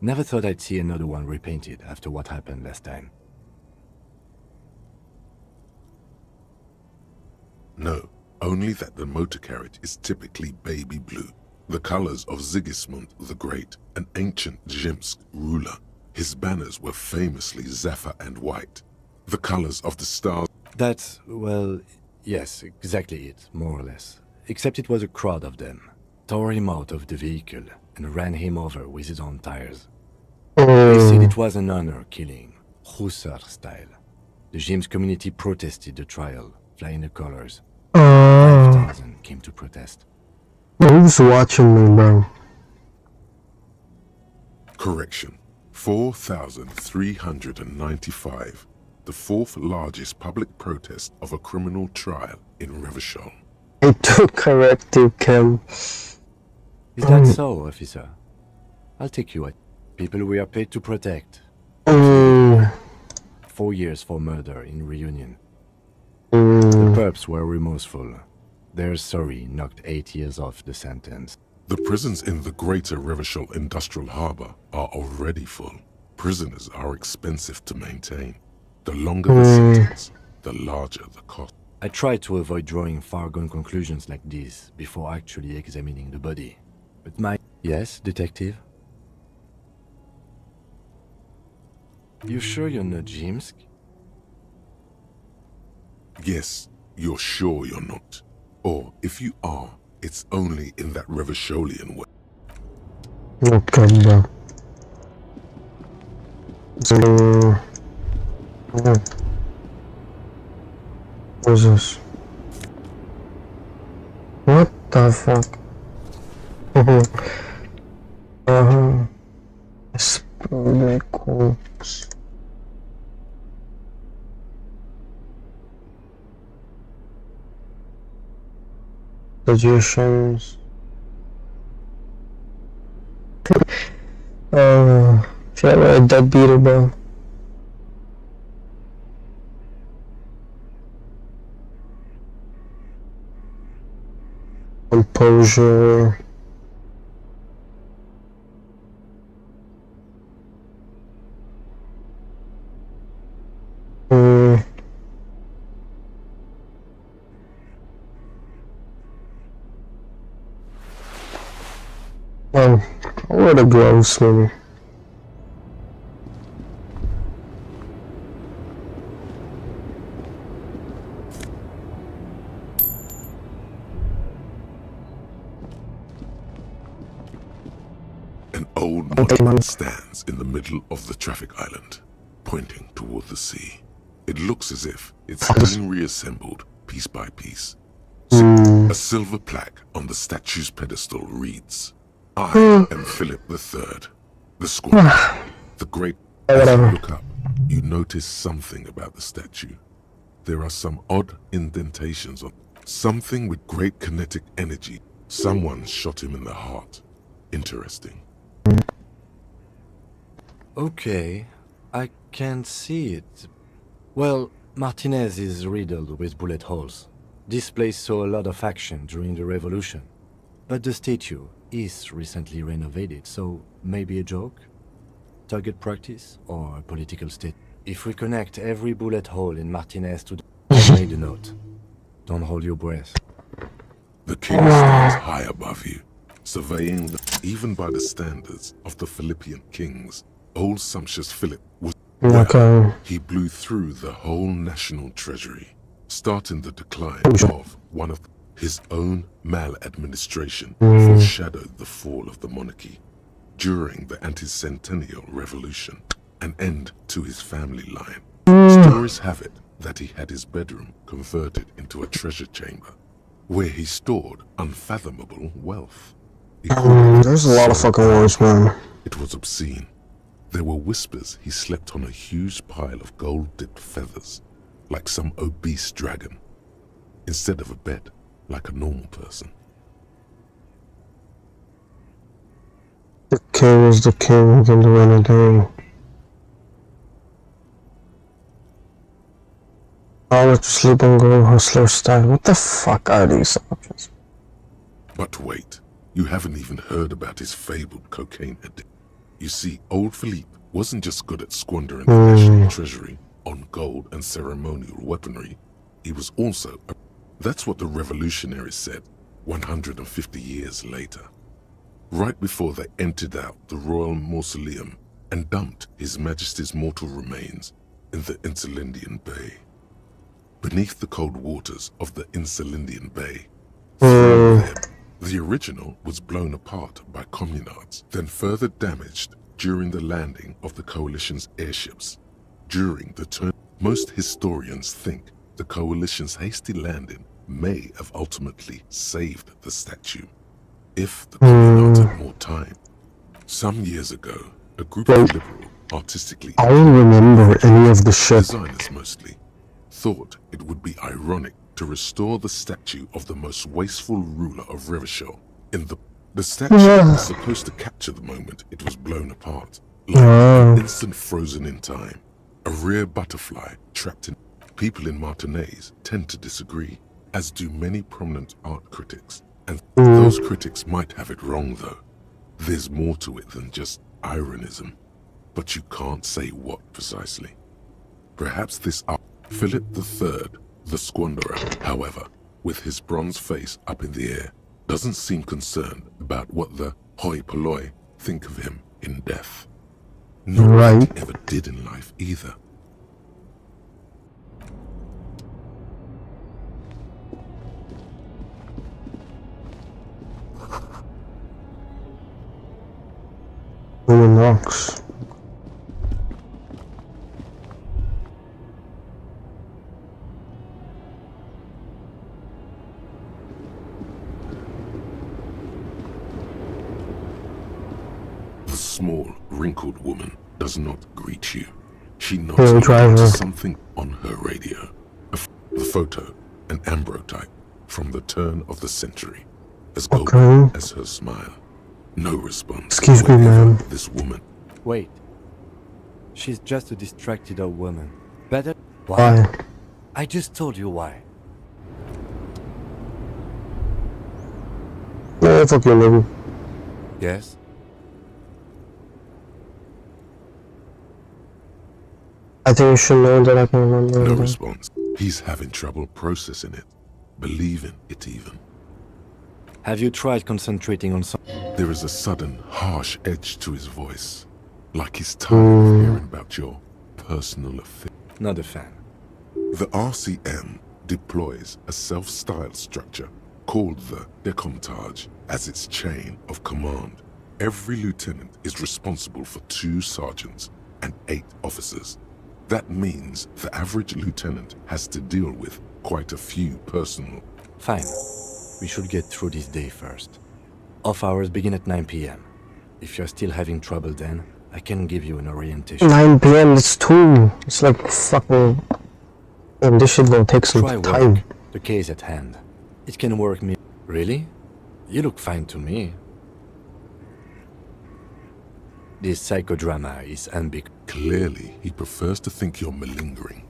Never thought I'd see another one repainted after what happened last time. No, only that the motor carriage is typically baby blue, the colors of Sigismund the Great, an ancient Zhimsk ruler. His banners were famously zephyr and white. The colors of the stars. That's, well, yes, exactly it, more or less. Except it was a crowd of them. Tore him out of the vehicle and ran him over with his own tires. They said it was an honor killing, Hussar style. The gym's community protested the trial, flying the colors. 5,000 came to protest. Who's watching me, bro? Correction. 4,395. The fourth largest public protest of a criminal trial in Revachol. I took corrective, Kim. Is that so, officer? I'll take you at people we are paid to protect. 4 years for murder in Reunion. The perps were remorseful. Their sorry knocked 8 years off the sentence. The prisons in the greater Revachol Industrial Harbor are already full. Prisoners are expensive to maintain. The longer the sentence, the larger the cost. I tried to avoid drawing far-gone conclusions like these before actually examining the body. But my... Yes, detective? You sure you're not Jimsk? Yes, you're sure you're not. Or, if you are, it's only in that Revacholian way. Okay, bro. So... What's this? What the fuck? It's really cool. Suggestions. Should I write a dead beater, bro? Composure. Oh, what a gross movie. An old monument stands in the middle of the traffic island, pointing toward the sea. It looks as if it's being reassembled piece by piece. A silver plaque on the statue's pedestal reads, I am Philip III, the Squire, the Great. As you look up, you notice something about the statue. There are some odd indentations on something with great kinetic energy. Someone shot him in the heart. Interesting. Okay, I can see it. Well, Martinez is riddled with bullet holes. This place saw a lot of action during the revolution. But the statue is recently renovated, so maybe a joke? Target practice or a political state? If we connect every bullet hole in Martinez to the... I made a note. Don't hold your breath. The king stands high above you, surveying the, even by the standards of the Philippian kings. Old sumptuous Philip was he blew through the whole national treasury, starting the decline of one of his own maladministration foreshadowed the fall of the monarchy. During the anti-centennial revolution, an end to his family line. Stories have it that he had his bedroom converted into a treasure chamber, where he stored unfathomable wealth. There's a lot of fucking words, man. It was obscene. There were whispers he slept on a huge pile of gold-dipped feathers, like some obese dragon, instead of a bed, like a normal person. The king is the king, can do anything. I'll let you sleep and go hustler style. What the fuck are these options? But wait, you haven't even heard about his fabled cocaine addiction. You see, old Philippe wasn't just good at squandering the national treasury on gold and ceremonial weaponry. He was also that's what the revolutionaries said 150 years later. Right before they emptied out the royal mausoleum and dumped His Majesty's mortal remains, in the Insulindian Bay. Beneath the cold waters of the Insulindian Bay, through them, the original was blown apart by communards, then further damaged during the landing of the Coalition's airships. During the turn, most historians think the Coalition's hasty landing may have ultimately saved the statue, if the communards had more time. Some years ago, a group of liberal, artistically I don't remember any of the shit. designers mostly thought it would be ironic to restore the statue of the most wasteful ruler of Revachol. The statue was supposed to capture the moment it was blown apart, like an instant frozen in time, a rare butterfly trapped in. People in Martinaise tend to disagree, as do many prominent art critics, and those critics might have it wrong though. There's more to it than just ironism, but you can't say what precisely. Perhaps this art, Philip III, the squanderer, however, with his bronze face up in the air, doesn't seem concerned about what the hoi polloi think of him in death. Not what he ever did in life either. Who knocks? The small, wrinkled woman does not greet you. She nods to something on her radio. The photo, an ambrotype from the turn of the century, as golden as her smile. No response. Excuse me, ma'am. This woman. Wait. She's just a distracted old woman. Better. Why? I just told you why. No, fuck you, maybe. Yes? I think you should know that I can remember. No response. He's having trouble processing it, believing it even. Have you tried concentrating on something? There is a sudden, harsh edge to his voice, like he's tired of hearing about your personal affair. Not a fan. The RCM deploys a self-styled structure called the Decomptage as its chain of command. Every lieutenant is responsible for 2 sergeants and 8 officers. That means the average lieutenant has to deal with quite a few personal. Fine. We should get through this day first. Off hours begin at 9 p.m. If you're still having trouble then, I can give you an orientation. 9 p.m. It's 2. It's like fucking... And this shit will take some time. The case at hand. It can work me. Really? You look fine to me. This psychodrama is ambiguous. Clearly, he prefers to think you're malingering.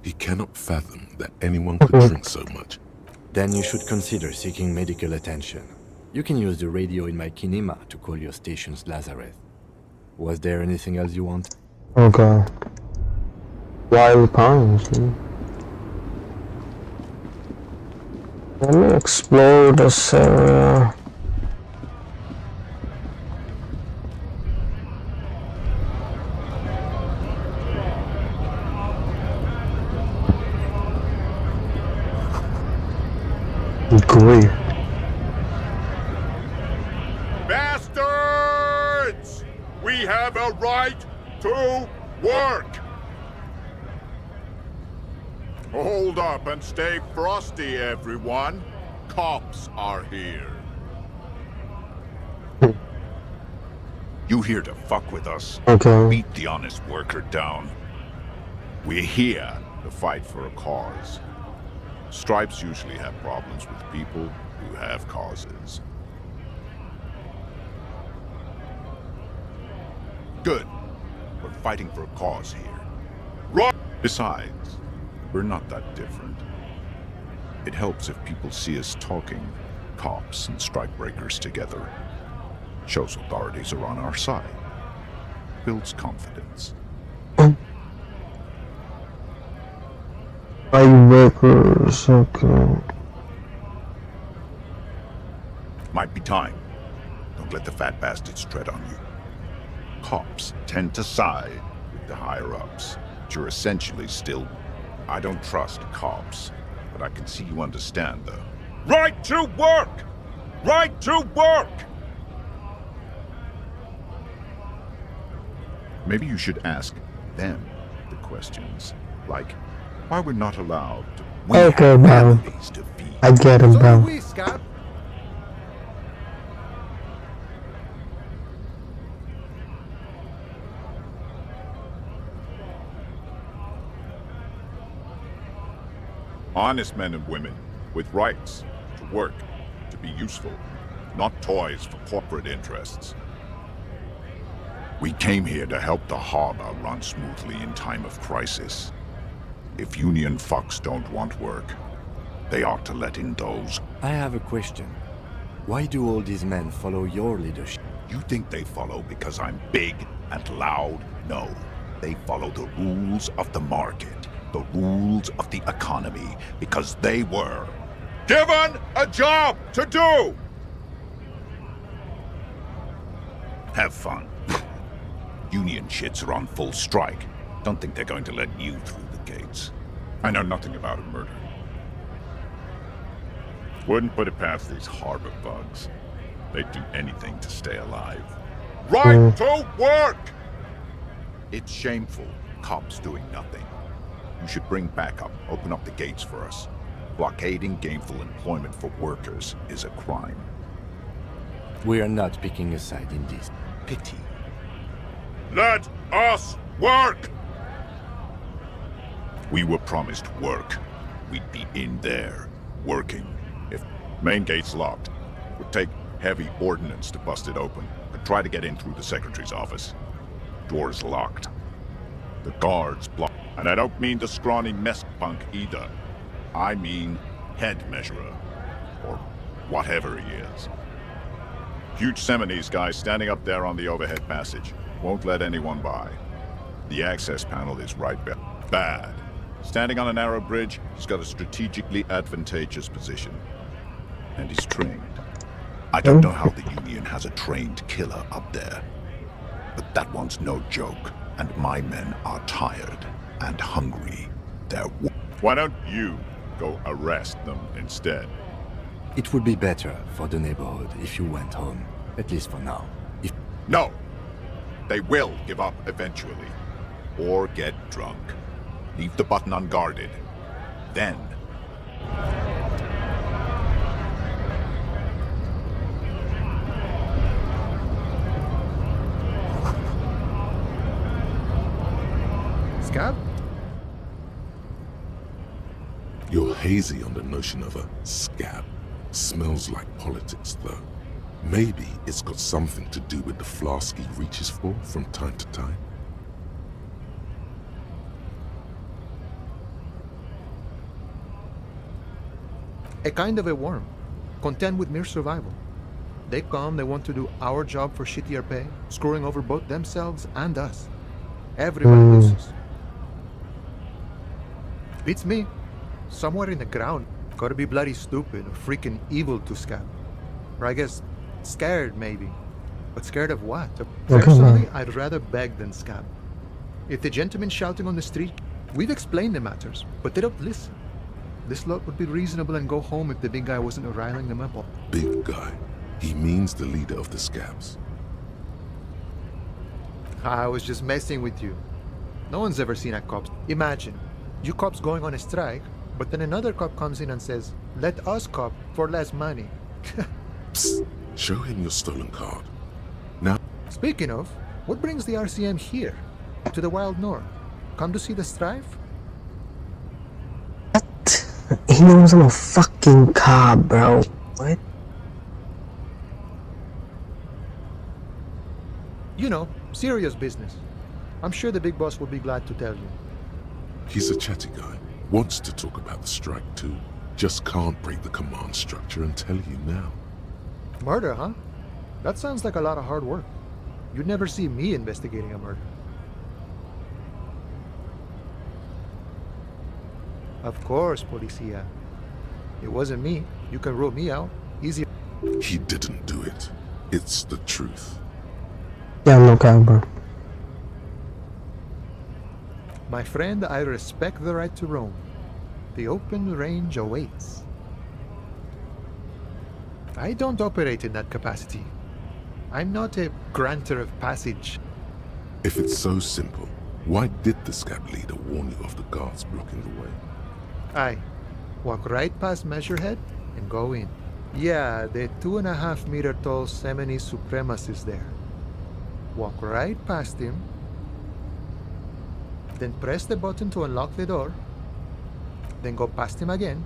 He cannot fathom that anyone could drink so much. Then you should consider seeking medical attention. You can use the radio in my kinema to call your station's Lazareth. Was there anything else you want? Okay. Wild pines, dude. Let me explore this area. Great. Bastards! We have a right to work! Hold up and stay frosty, everyone. Cops are here. You here to fuck with us? Okay. Beat the honest worker down. We're here to fight for a cause. Stripes usually have problems with people who have causes. Good. We're fighting for a cause here. Right. Besides, we're not that different. It helps if people see us talking, cops and strikebreakers together. Shows authorities are on our side. Builds confidence. Strikebreakers, okay. Might be time. Don't let the fat bastards tread on you. Cops tend to side with the higher-ups. but you're essentially still... I don't trust cops, but I can see you understand the... Right to work! Right to work! Maybe you should ask them the questions, like why we're not allowed to... We Okay, have bro. families to feed. I get it, bro. Honest men and women with rights to work, to be useful, not toys for corporate interests. We came here to help the harbor run smoothly in time of crisis. If union fucks don't want work, they ought to let in those. I have a question. Why do all these men follow your leadership? You think they follow because I'm big and loud? No. They follow the rules of the market, the rules of the economy, because they were given a job to do! Have fun. Union shits are on full strike. Don't think they're going to let you through the gates. I know nothing about a murder. Wouldn't put it past these harbor bugs. They'd do anything to stay alive. Right to work! It's shameful, cops doing nothing. You should bring backup, open up the gates for us. Blockading gainful employment for workers is a crime. We are not picking a side in this. Pity. Let us work! We were promised work. We'd be in there, working. If main gate's locked, it would take heavy ordnance to bust it open. But try to get in through the secretary's office. Door's locked. The guards blocked. And I don't mean the scrawny mess punk either. I mean head measurer. Or whatever he is. Huge Seminese guy standing up there on the overhead passage. Won't let anyone by. The access panel is right there. Bad. Standing on a narrow bridge, he's got a strategically advantageous position. And he's trained. I don't know how the Union has a trained killer up there. But that one's no joke. And my men are tired and hungry. Why don't you go arrest them instead? It would be better for the neighborhood if you went home, at least for now. No! They will give up eventually. Or get drunk. Leave the button unguarded. Then... Scab? You're hazy on the notion of a scab. Smells like politics, though. Maybe it's got something to do with the flask he reaches for from time to time. A kind of a worm, content with mere survival. They come, they want to do our job for shittier pay, screwing over both themselves and us. Everybody loses. Beats me. Somewhere in the ground. Gotta be bloody stupid or freaking evil to scab. Or I guess scared, maybe. But scared of what? Personally, I'd rather beg than scab. If the gentleman shouting on the street, we've explained the matters, but they don't listen. This lot would be reasonable and go home if the big guy wasn't riling them up. Big guy? He means the leader of the scabs. I was just messing with you. No one's ever seen a cop. Imagine, you cops going on a strike, but then another cop comes in and says, let us cop for less money. Psst. Show him your stolen card. Now... Speaking of, what brings the RCM here? To the Wild North? Come to see the strife? He knows I'm a fucking cop, bro. What? You know, serious business. I'm sure the big boss will be glad to tell you. He's a chatty guy. Wants to talk about the strike too. Just can't break the command structure and tell you now. Murder, huh? That sounds like a lot of hard work. You'd never see me investigating a murder. Of course, Policia. It wasn't me. You can rule me out. Easy. He didn't do it. It's the truth. Yeah, no camera. My friend, I respect the right to roam. The open range awaits. I don't operate in that capacity. I'm not a granter of passage. If it's so simple, why did the scab leader warn you of the guards blocking the way? Aye. Walk right past Measurehead and go in. Yeah, the 2.5 meter tall Semini supremacist there. Walk right past him. Then press the button to unlock the door. Then go past him again.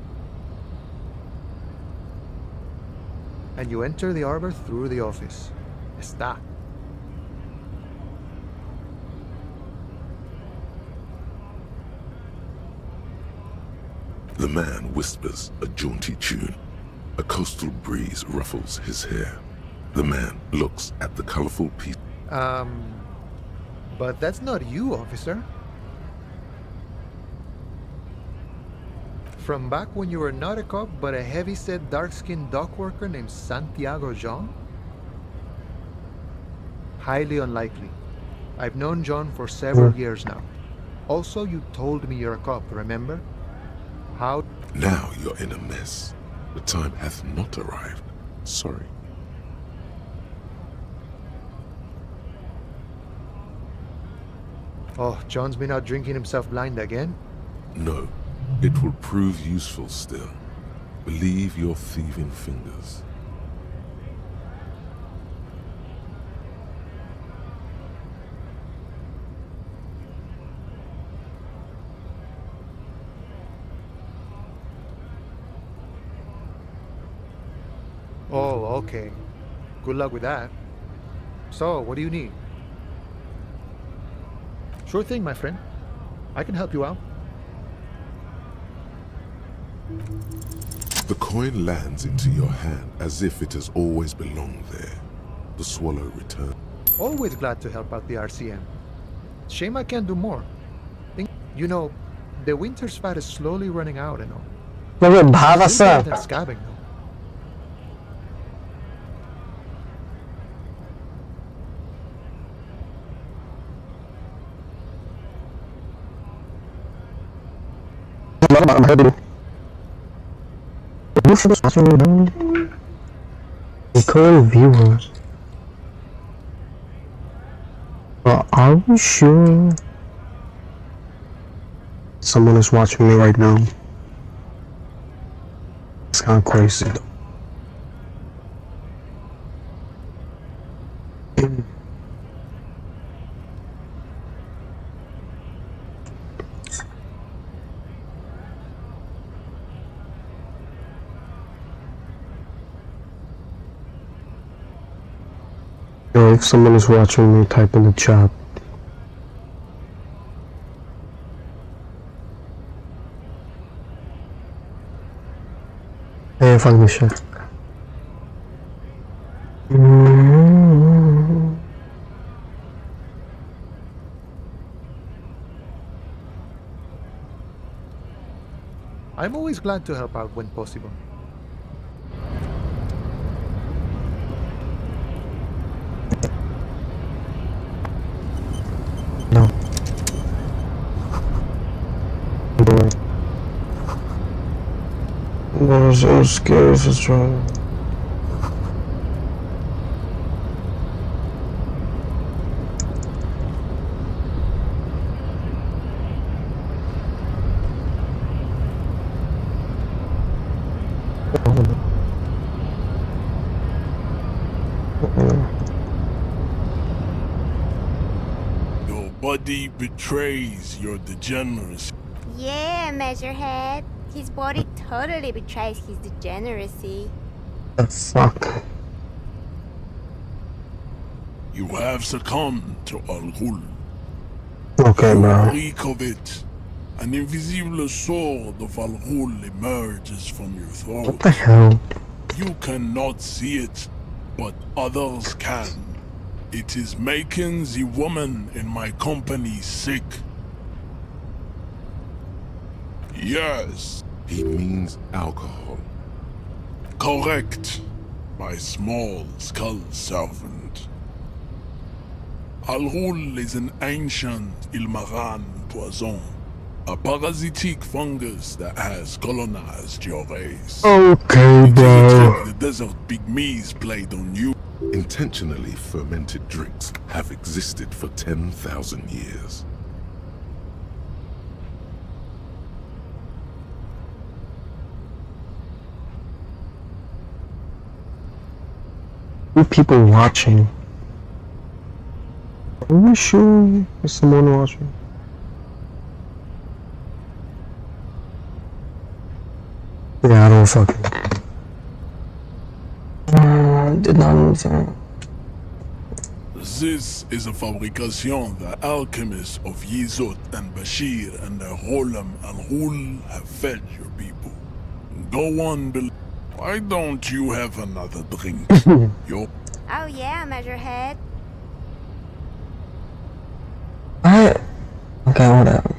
And you enter the arbor through the office. Está. The man whispers a jaunty tune. A coastal breeze ruffles his hair. The man looks at the colorful piece. But that's not you, officer. From back when you were not a cop, but a heavy-set, dark-skinned dock worker named Santiago John? Highly unlikely. I've known John for several years now. Also, you told me you're a cop, remember? How? Now you're in a mess. The time hath not arrived. Sorry. Oh, John's been out drinking himself blind again? No, it will prove useful still. Believe your thieving fingers. Oh, okay. Good luck with that. So, what do you need? Sure thing, my friend. I can help you out. The coin lands into your hand as if it has always belonged there. The swallow returns. Always glad to help out the RCM. Shame I can't do more. You know, the winter's fat is slowly running out and all. Look at Still better than scabbing though. Recurring viewer. But are we sure someone is watching me right now? It's kind of crazy though. If someone is watching me, type in the chat. Hey, fuck this shit. I'm always glad to help out when possible. No. That was so scary for trying. Your body betrays your degeneracy. Yeah, Measurehead. His body totally betrays his degeneracy. The fuck? You have succumbed to Al-Ghul. Okay, bro. Reek of it. An invisible sword of Al-Ghul emerges from your throat. What the hell? You cannot see it, but others can. It is making the woman in my company sick. Yes. He means alcohol. Correct. My small skull servant. Al-Ghul is an ancient Ilmaran poison, a parasitic fungus that has colonized your race. Okay, bro. The desert pygmies played on you. Intentionally fermented drinks have existed for 10,000 years. People watching. Are you sure there's someone watching? Yeah, I don't fucking. Did not understand. This is a fabrication the alchemists of Yizot and Bashir and their Rolam and Hul have fed your people. Go on, why don't you have another drink? Yo. Oh yeah, Measurehead. Okay, whatever.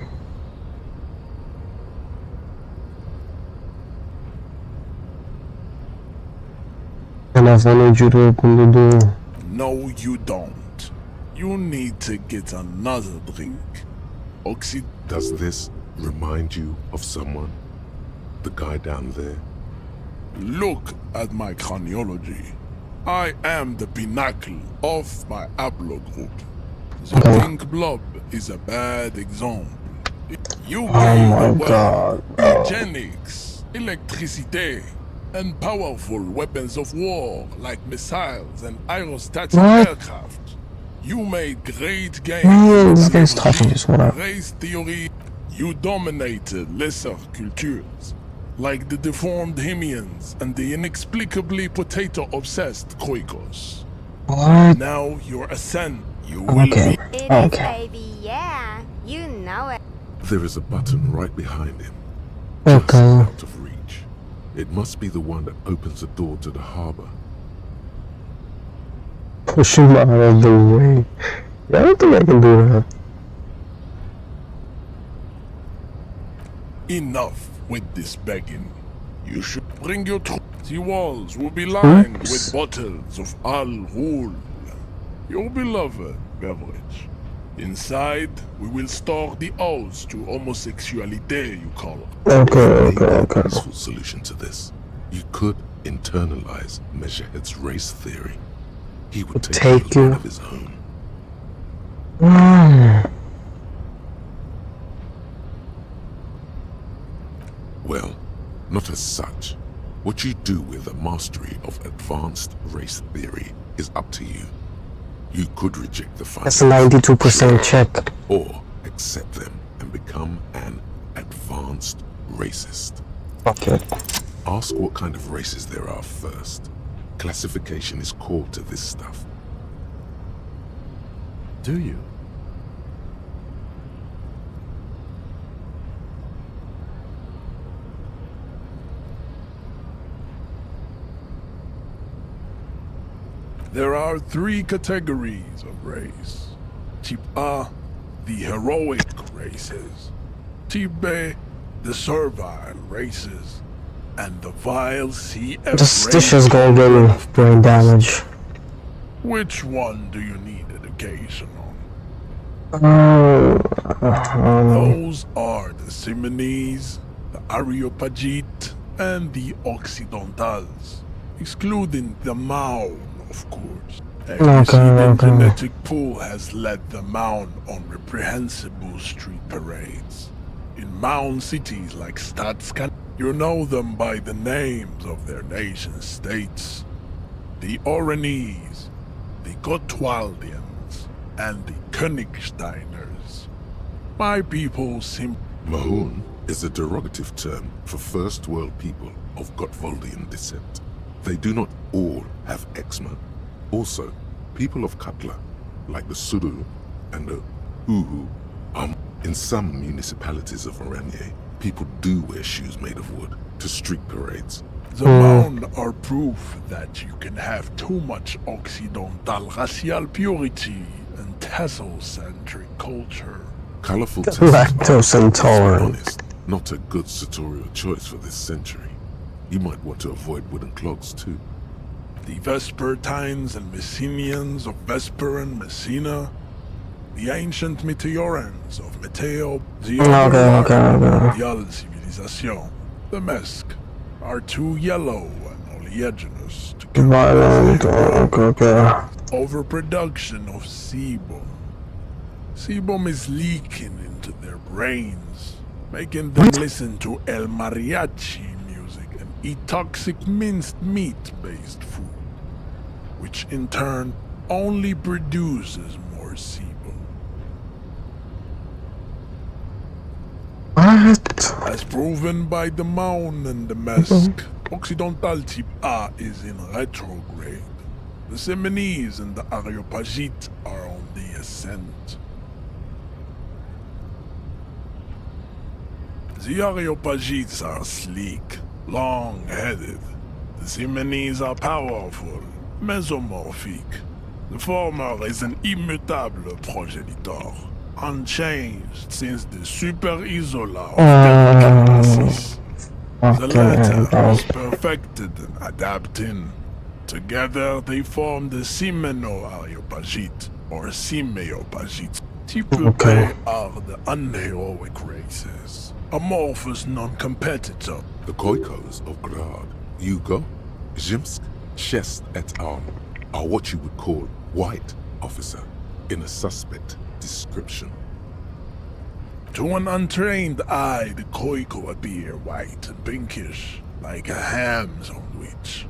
And if I need you to open the door. No, you don't. You need to get another drink. Does this remind you of someone? The guy down there? Look at my craniology. I am the pinnacle of my haplogroup. The pink blob is a bad example. You Oh my god. eugenics, electricity, and powerful weapons of war like missiles and aerostatic aircraft. You made great gains. This guy's talking just whatever. Race theory. You dominated lesser cultures, like the deformed Hemians and the inexplicably potato-obsessed Kroikos. What? Now you're ascend. You will Okay. be. It is, baby, yeah. You know it. There is a button right behind him. Okay. Out of reach. It must be the one that opens the door to the harbor. Push him out of the way. Yeah, I don't think I can do that. Enough with this begging. You should bring your troops. The walls will be lined with bottles of Al-Ghul, your beloved beverage. Inside, we will store the oaths to homosexuality you call it. Okay. Peaceful solution to this. You could internalize Measurehead's race theory. He would take you one of his own. Well, not as such. What you do with a mastery of advanced race theory is up to you. You could reject the findings. That's a 92% check. Or accept them and become an advanced racist. Okay. Ask what kind of races there are first. Classification is core to this stuff. Do you? There are 3 categories of race. Type A, the heroic races. Type B, the servile races. And the vile CF This is gonna give me brain damage. Which one do you need education on? Those are the Simonese, the Areopagite, and the Occidentals, excluding the Maun, of course. A genetic pool has led the Maun on reprehensible street parades. In Maun cities like Stadskan, you know them by the names of their nation states. The Oranese, the Gotwaldians, and the Königsteiners. My people Mahun is a derogative term for first world people of Gotwaldian descent. They do not all have eczema. Also, people of Katla, like the Suru and the Uhu, in some municipalities of Oranje, people do wear shoes made of wood to street parades. The Maun are proof that you can have too much Occidental racial purity and Tessocentric culture. Colorful Lactose intolerant. Honest, not a good sartorial choice for this century. You might want to avoid wooden clogs too. The Vespertines and Messenians of Vesper and Messina, The ancient meteorans of Meteo, the Mondial civilization, the Mesk, are too yellow and oleaginous to overproduction of sebum. Sebum is leaking into their brains, making them listen to El Mariachi music and eat toxic minced meat-based food, which in turn only produces more sebum. What? As proven by the Maun and the Mesk, Occidental type A is in retrograde. The Semenese and the Areopagite are on the ascent. The Areopagites are sleek, long-headed. The Semenese are powerful, mesomorphic. The former is an immutable progenitor, unchanged since the Super Isola of Telekinesis. The latter is perfected and adapting. Together they form the Simeno-Areopagite, or Simeopagite. Type B are the unheroic races, amorphous non-competitor. The Koikos of Grad, Yugo, Zhimsk, Shest et al. Are what you would call white, officer, in a suspect description. To an untrained eye, the Koiko appear white and pinkish, like a ham sandwich.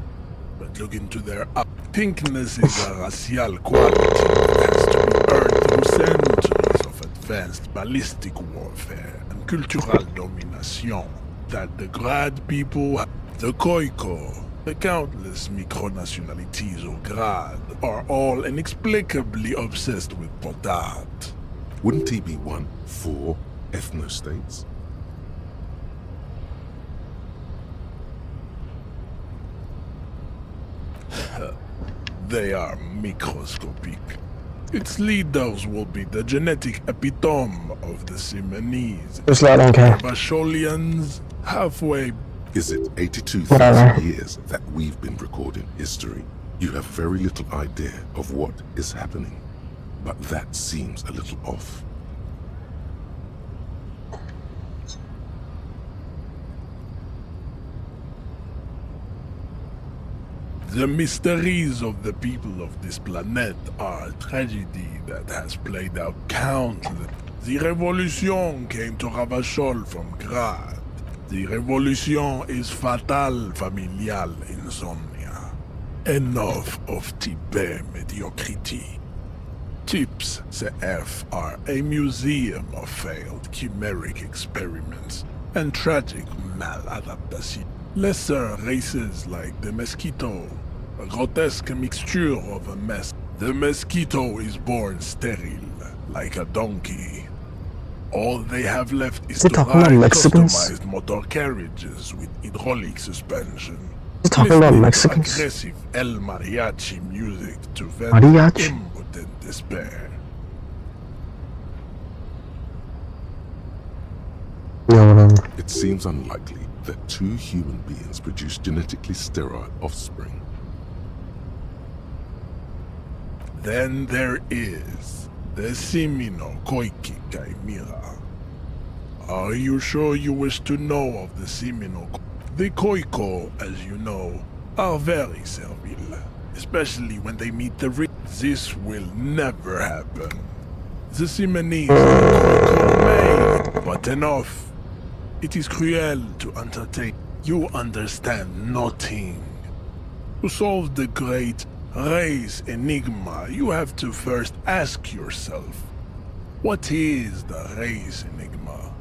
But look into their pinkness is a racial quality that has to be earned through centuries of advanced ballistic warfare and cultural domination that the Grad people have. The Koiko, the countless micronationalities of Grad, are all inexplicably obsessed with potard. Wouldn't he be one for ethnostates? They are microscopic. Its leaders will be the genetic epitome of the Simonese. Just let them care. Vasholians, halfway. Is it 82,000 years that we've been recording history? You have very little idea of what is happening, but that seems a little off. The mysteries of the people of this planet are a tragedy that has played out countless. The Revolution came to Ravachol from Grad. The Revolution is fatal familial insomnia. Enough of type mediocrity. Types CF are a museum of failed chimeric experiments and tragic maladaptation. Lesser races like the mosquito, a grotesque mixture of a mess. The mosquito is born sterile, like a donkey. All they have left is to ride customized motor carriages with hydraulic suspension. He's talking about Mexicans. Aggressive El Mariachi music to vent impotent despair. It seems unlikely that two human beings produce genetically sterile offspring. Then there is the Simino Koiki Chimera. Are you sure you wish to know of the Simino? The Koiko, as you know, are very servile, especially when they meet the rich. This will never happen. The Simonese Koiko may, but enough. It is cruel to entertain. You understand nothing. To solve the great race enigma, you have to first ask yourself, what is the race enigma?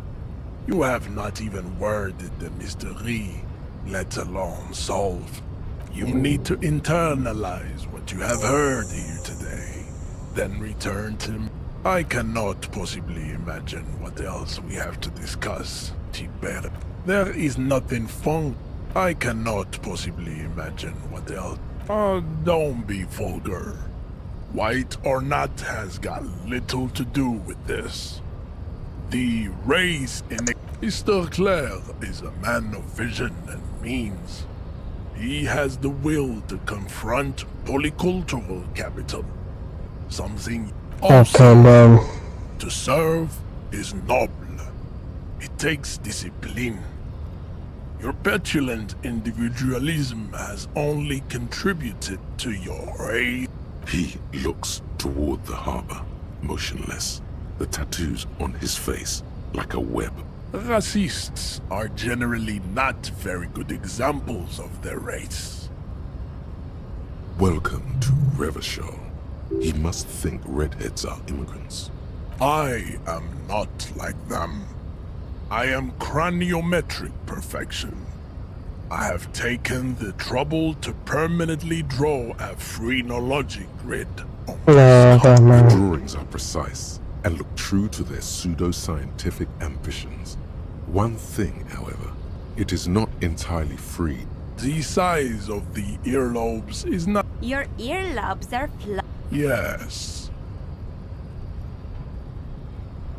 You have not even worded the mystery, let alone solved. You need to internalize what you have heard here today, then return to me. I cannot possibly imagine what else we have to discuss. There is nothing fun. I cannot possibly imagine what else. Don't be vulgar. White or not has got little to do with this. The race in Mr. Claire is a man of vision and means. He has the will to confront polycultural capital. Something Okay, bro. To serve is noble. It takes discipline. Your petulant individualism has only contributed to your rage. He looks toward the harbor, motionless, the tattoos on his face like a web. Racists are generally not very good examples of their race. Welcome to Revachol. He must think redheads are immigrants. I am not like them. I am craniometric perfection. I have taken the trouble to permanently draw a phrenologic grid. The drawings are precise and look true to their pseudo-scientific ambitions. One thing, however, it is not entirely free. The size of the earlobes is not... Your earlobes are Yes.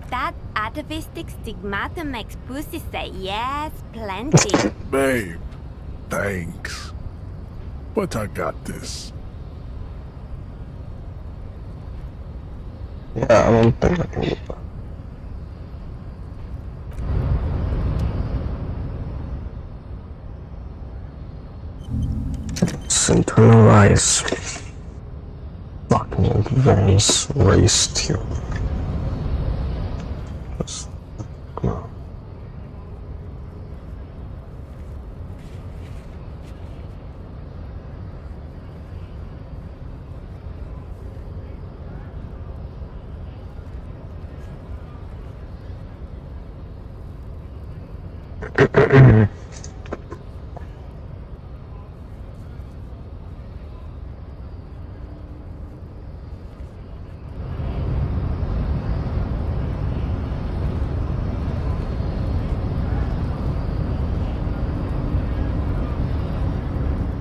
That atavistic stigmatum makes pussy say yes, plenty. Babe, thanks. But I got this. Yeah, I don't think I can do that. Internalize. Fucking advanced race tuning. Come on.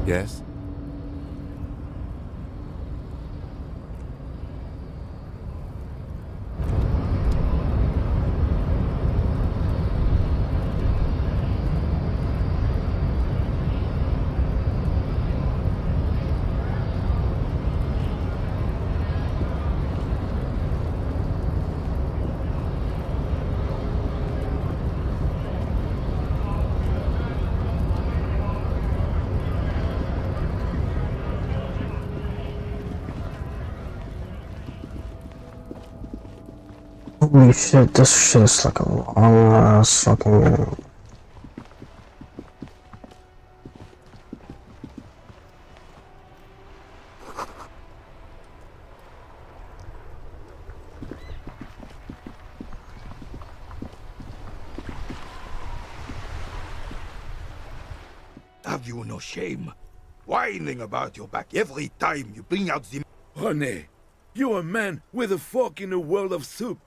Yes? Holy shit, this shit is like a long ass fucking game. Have you no shame? Whining about your back every time you bring out the... René, you're a man with a fork in a world of soup.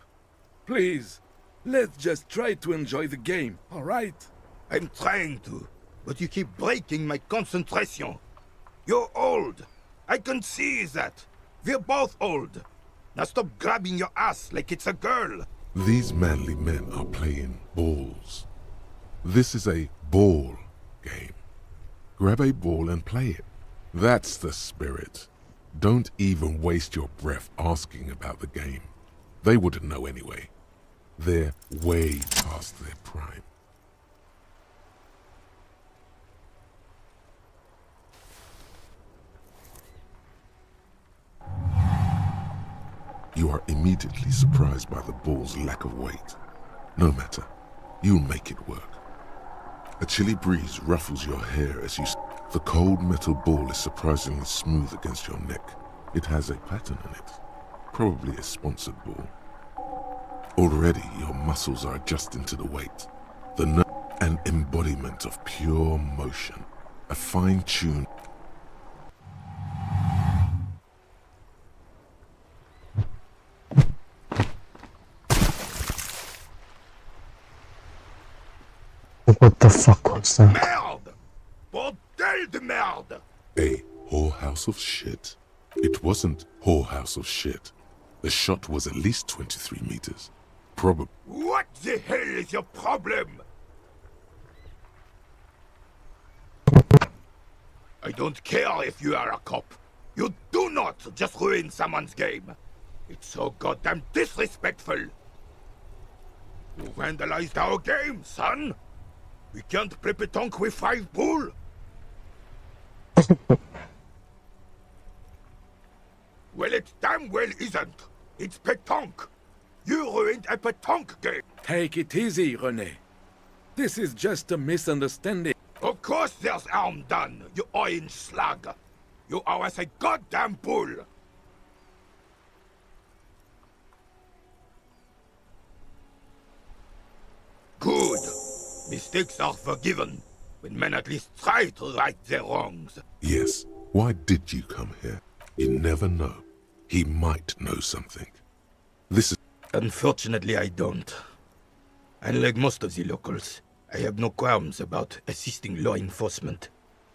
Please, let's just try to enjoy the game, alright? I'm trying to, but you keep breaking my concentration. You're old. I can see that. We're both old. Now stop grabbing your ass like it's a girl. These manly men are playing balls. This is a ball game. Grab a ball and play it. That's the spirit. Don't even waste your breath asking about the game. They wouldn't know anyway. They're way past their prime. You are immediately surprised by the ball's lack of weight. No matter, you'll make it work. A chilly breeze ruffles your hair as you... The cold metal ball is surprisingly smooth against your neck. It has a pattern in it. Probably a sponsored ball. Already your muscles are adjusting to the weight. An embodiment of pure motion. A fine-tuned... What the fuck was that? Merde! Bordel de merde! A whorehouse of shit? It wasn't whorehouse of shit. The shot was at least 23 meters. Probably. What the hell is your problem? I don't care if you are a cop. You do not just ruin someone's game. It's so goddamn disrespectful. You vandalized our game, son. We can't play petanque with 5 bull. Well, it damn well isn't. It's petanque. You ruined a petanque game. Take it easy, René. This is just a misunderstanding. Of course there's harm done, you orange slug. You owe us a goddamn bull. Good. Mistakes are forgiven when men at least try to right their wrongs. Yes. Why did you come here? You never know. He might know something. This is... Unfortunately, I don't. Unlike most of the locals, I have no qualms about assisting law enforcement.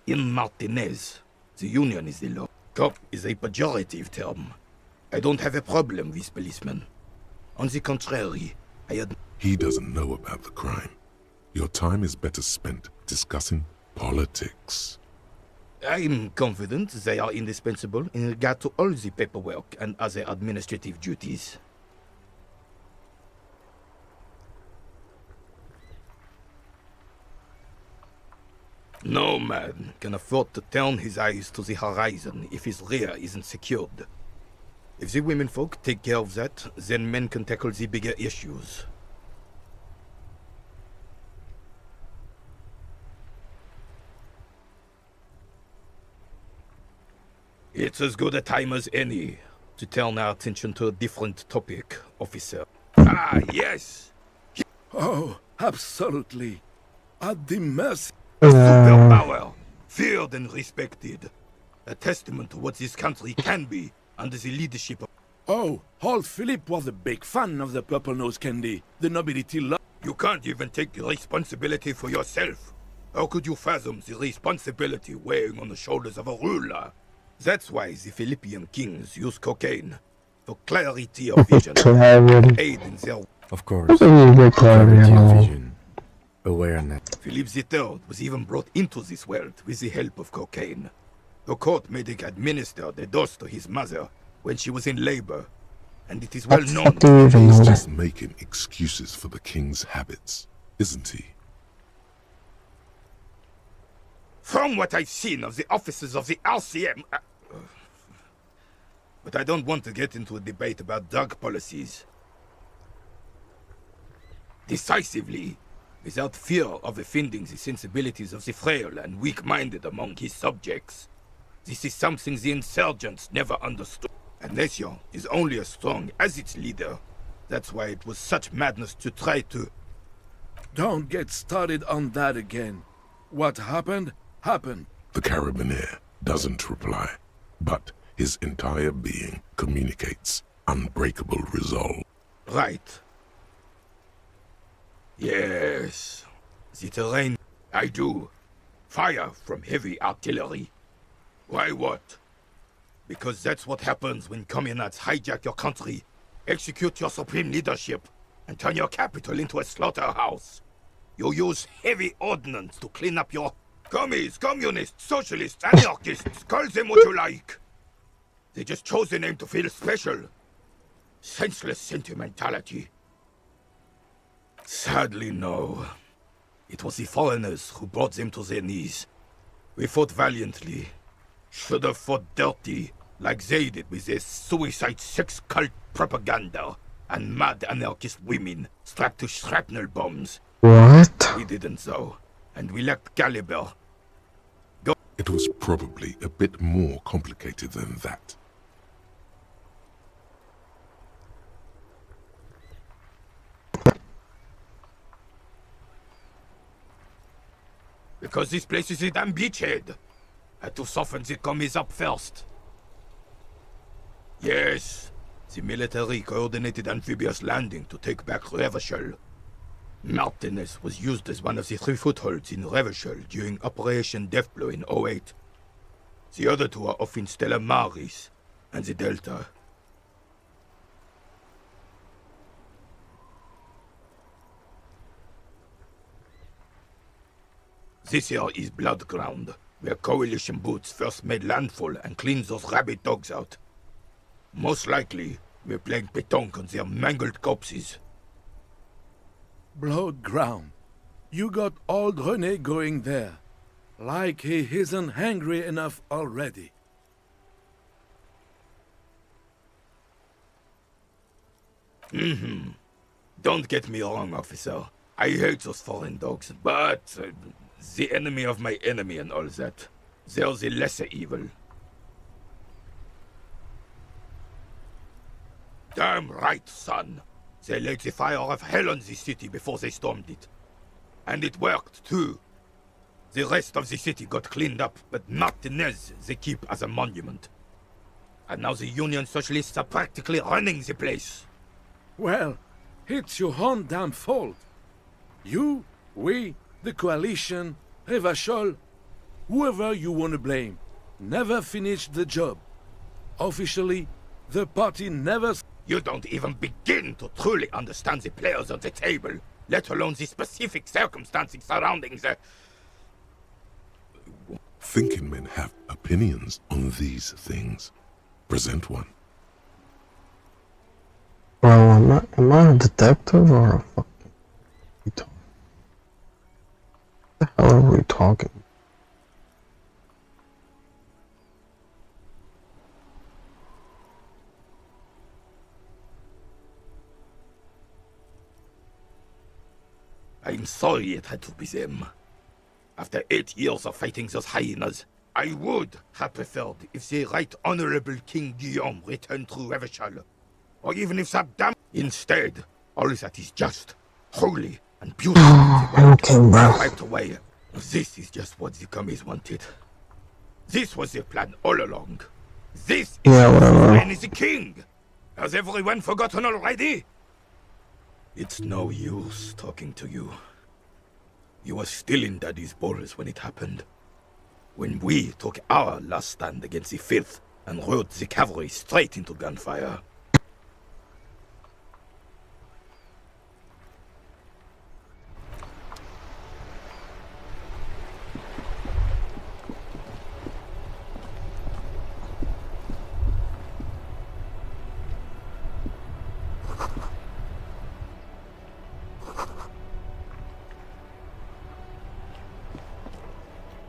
In Martinez, the union is the law. Cop is a pejorative term. I don't have a problem with policemen. On the contrary, I had... He doesn't know about the crime. Your time is better spent discussing politics. I'm confident they are indispensable in regard to all the paperwork and other administrative duties. No man can afford to turn his eyes to the horizon if his rear isn't secured. If the women folk take care of that, then men can tackle the bigger issues. It's as good a time as any to turn our attention to a different topic, officer. Ah, yes! Oh, absolutely. At the mercy. Superpower, feared and respected. A testament to what this country can be under the leadership of... Oh, old Philip was a big fan of the purple nose candy. The nobility love... You can't even take responsibility for yourself. How could you fathom the responsibility weighing on the shoulders of a ruler? That's why the Philippian kings use cocaine. For clarity of vision. Aid in their... Of course. Clarity of vision. Awareness. Philip III was even brought into this world with the help of cocaine. The court medic administered a dose to his mother when she was in labor, and it is well known. He's just making excuses for the king's habits, isn't he? From what I've seen of the officers of the RCM... But I don't want to get into a debate about drug policies. Decisively, without fear of offending the sensibilities of the frail and weak-minded among his subjects. This is something the insurgents never understood. A nation is only as strong as its leader. That's why it was such madness to try to... Don't get started on that again. What happened, happened. The Carabiner doesn't reply, but his entire being communicates unbreakable resolve. Right. Yes. The terrain... I do. Fire from heavy artillery. Why what? Because that's what happens when communards hijack your country, execute your supreme leadership, and turn your capital into a slaughterhouse. You use heavy ordnance to clean up your... Commies, communists, socialists, anarchists, call them what you like. They just chose a name to feel special. Senseless sentimentality. Sadly, no. It was the foreigners who brought them to their knees. We fought valiantly. Should have fought dirty, like they did with their suicide sex cult propaganda and mad anarchist women strapped to shrapnel bombs. What? We didn't though, and we lacked caliber. It was probably a bit more complicated than that. Because this place is a damn beachhead. Had to soften the commies up first. Yes, the military coordinated amphibious landing to take back Revachol. Martinez was used as one of the 3 footholds in Revachol during Operation Deathblow in 08. The other 2 are off in Stella Maris and the Delta. This here is Blood Ground, where coalition boots first made landfall and cleaned those rabid dogs out. Most likely, We're playing pétanque on their mangled corpses. Blood ground. You got old René going there. Like he isn't hungry enough already. Don't get me wrong, officer. I hate those foreign dogs, but the enemy of my enemy and all that. They're the lesser evil. Damn right, son. They laid the fire of hell on the city before they stormed it. And it worked, too. The rest of the city got cleaned up, but Martinez they keep as a monument. And now the Union Socialists are practically running the place. Well, it's your own damn fault. You, we, the coalition, Revachol, whoever you want to blame, never finished the job. Officially, the party never... You don't even begin to truly understand the players on the table, let alone the specific circumstances surrounding the... Thinking men have opinions on these things. Present one. Bro, am I a detective or a fucking retard? What the hell are we talking? I'm sorry it had to be them. After 8 years of fighting those hyenas, I would have preferred if the Right Honorable King Guillaume returned through Revachol. Or even if that damn... Instead, all that is just, holy, and beautiful Okay, bro. wiped away. This is just what the commies wanted. This was their plan all along. This is whatever. is the king. Has everyone forgotten already? It's no use talking to you. You were still in Daddy's balls when it happened. When we took our last stand against the filth and rode the cavalry straight into gunfire.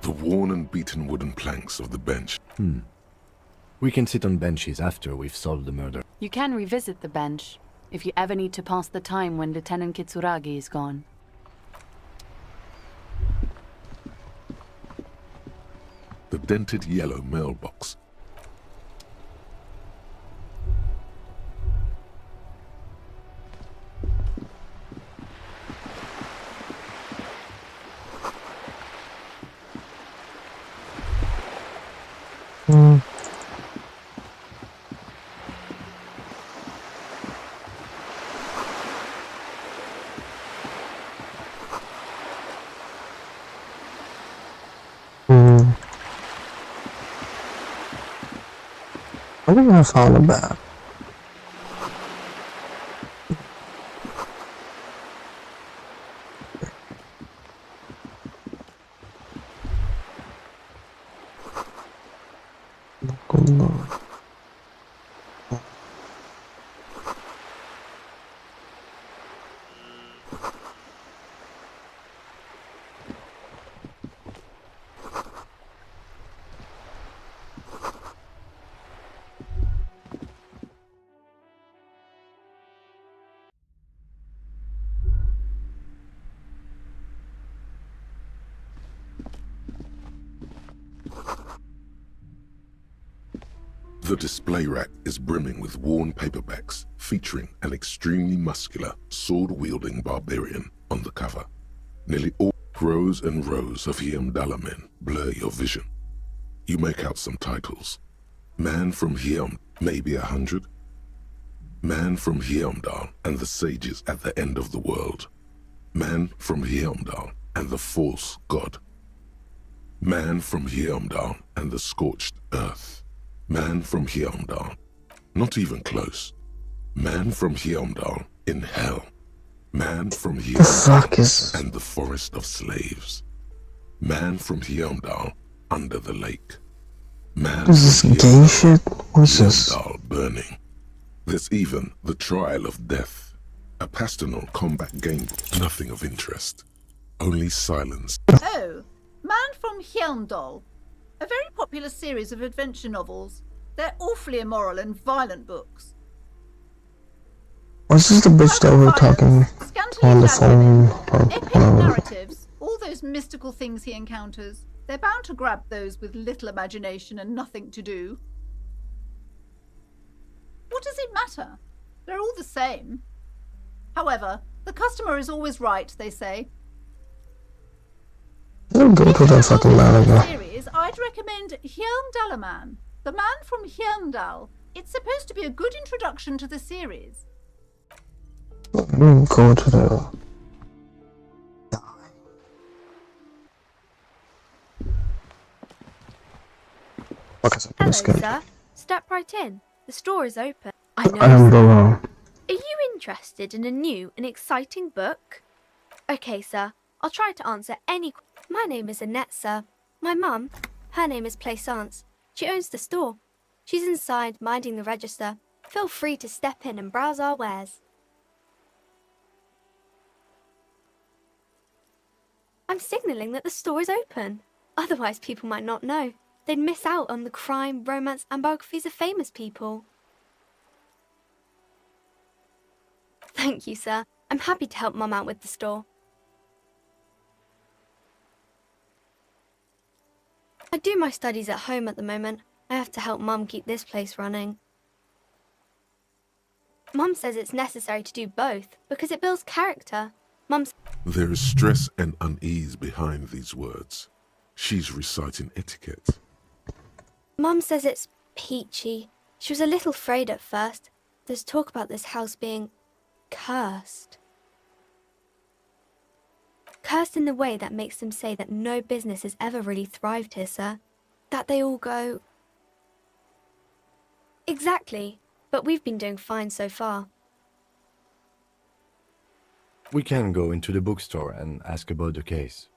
The worn and beaten wooden planks of the bench. We can sit on benches after we've solved the murder. You can revisit the bench if you ever need to pass the time when Lieutenant Kitsuragi is gone. The dented yellow mailbox. I think I found a bag. The display rack is brimming with worn paperbacks featuring an extremely muscular, sword-wielding barbarian on the cover. Nearly all rows and rows of Hiamdala men blur your vision. You make out some titles. Man from Hiam, maybe 100. Man from Hiamdal and the sages at the end of the world. Man from Hiamdal and the false god. Man from Hiamdal and the scorched earth. Man from Hiamdal, not even close. Man from Hiamdal in hell. Man from Hiamdal and the forest of slaves. Man from Hiamdal under the lake. Man Is this from gay shit? What's this? Hiamdal burning. There's even the Trial of Death, a pastoral combat game. Nothing of interest, only silence. Oh, Man from Hjelmdal. A very popular series of adventure novels. They're awfully immoral and violent books. Was this the bitch that we were talking on the phone? Epic narratives, all those mystical things he encounters. They're bound to grab those with little imagination and nothing to do. What does it matter? They're all the same. However, the customer is always right, they say. I'm gonna put that fucking man in there. Series, I'd recommend Hjelmdalaman, the Man from Hjelmdal. It's supposed to be a good introduction to the series. Go to the... Hello, sir. Step right in. The store is open. I know. I am below. Are you interested in a new and exciting book? Okay, sir. I'll try to answer any. My name is Annette, sir. My mum, her name is Plaisance. She owns the store. She's inside, minding the register. Feel free to step in and browse our wares. I'm signalling that the store is open. Otherwise, people might not know. They'd miss out on the crime, romance, and biographies of famous people. Thank you, sir. I'm happy to help Mum out with the store. I do my studies at home at the moment. I have to help Mum keep this place running. Mum says it's necessary to do both because it builds character. There is stress and unease behind these words. She's reciting etiquette. Mum says it's peachy. She was a little afraid at first. There's talk about this house being cursed. Cursed in the way that makes them say that no business has ever really thrived here, sir. That they all go... Exactly. But we've been doing fine so far. We can go into the bookstore and ask about the case,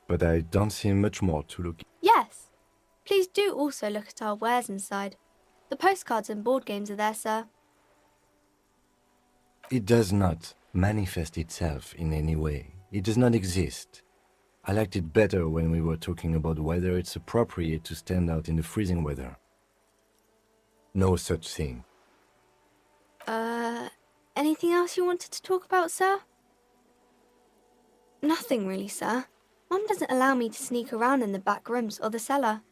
but I don't see much more to look. Yes. Please do also look at our wares inside. The postcards and board games are there, sir. It does not manifest itself in any way. It does not exist. I liked it better when we were talking about whether it's appropriate to stand out in the freezing weather. No such thing. Anything else you wanted to talk about, sir? Nothing really, sir. Mum doesn't allow me to sneak around in the back rooms or the cellar.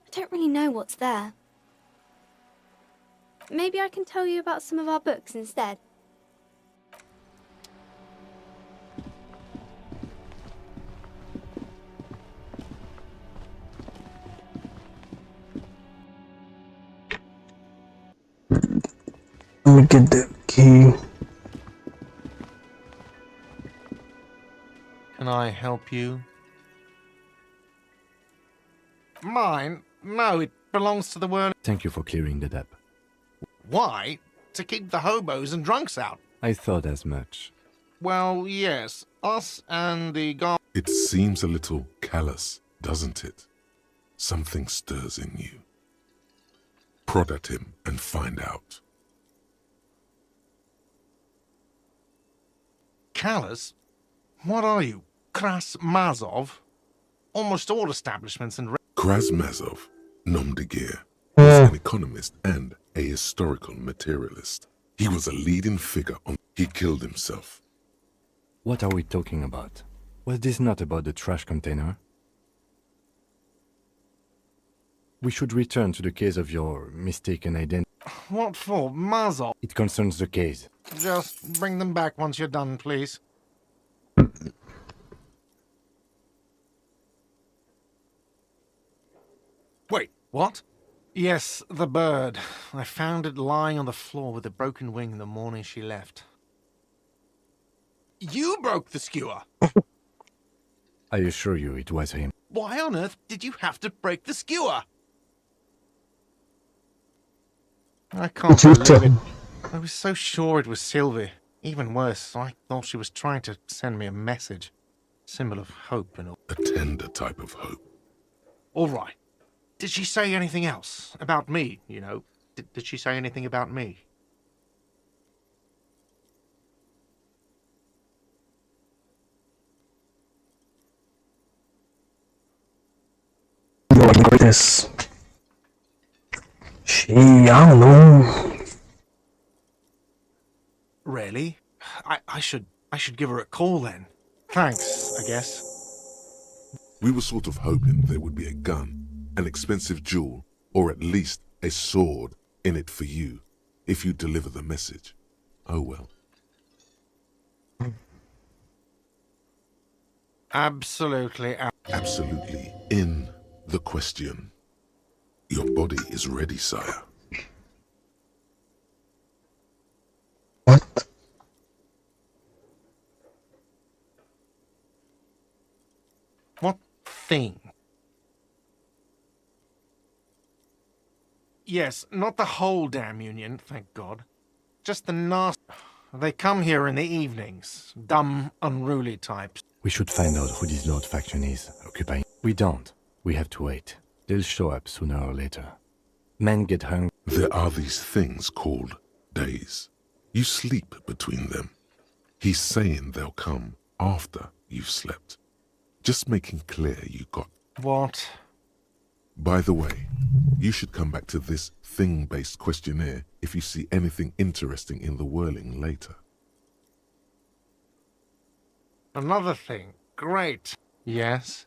I don't really know what's there. Maybe I can tell you about some of our books instead. Let me get the key. Can I help you? Mine? No, it belongs to the whirling. Thank you for clearing that up. Why? To keep the hobos and drunks out. I thought as much. Well, yes. Us and the It seems a little callous, doesn't it? Something stirs in you. Prod at him and find out. Callous? What are you? Krasmazov? Almost all establishments and... Krasmazov, nom de guerre, was an economist and a historical materialist. He was a leading figure on... He killed himself. What are we talking about? Was this not about the trash container? We should return to the case of your mistaken identity. What for? Mazov? It concerns the case. Just bring them back once you're done, please. Wait, what? Yes, the bird. I found it lying on the floor with a broken wing the morning she left. You broke the skewer! I assure you it was him. Why on earth did you have to break the skewer? I can't believe it. I was so sure it was Sylvie. Even worse, I thought she was trying to send me a message. Symbol of hope and all. A tender type of hope. All right. Did she say anything else? About me, you know? Did she say anything about me? I can read this. I don't know. Really? I should give her a call then. Thanks, I guess. We were sort of hoping there would be a gun, an expensive jewel, or at least a sword in it for you, if you deliver the message. Oh well. Absolutely. Absolutely in the question. Your body is ready, sire. What? What thing? Yes, not the whole damn union, thank God. Just the nasty... They come here in the evenings. Dumb, unruly types. We should find out who this Lord faction is, occupying. We don't. We have to wait. They'll show up sooner or later. Men get hungry. There are these things called days. You sleep between them. He's saying they'll come after you've slept. Just making clear you got... What? By the way, you should come back to this thing-based questionnaire if you see anything interesting in the whirling later. Another thing. Great. Yes?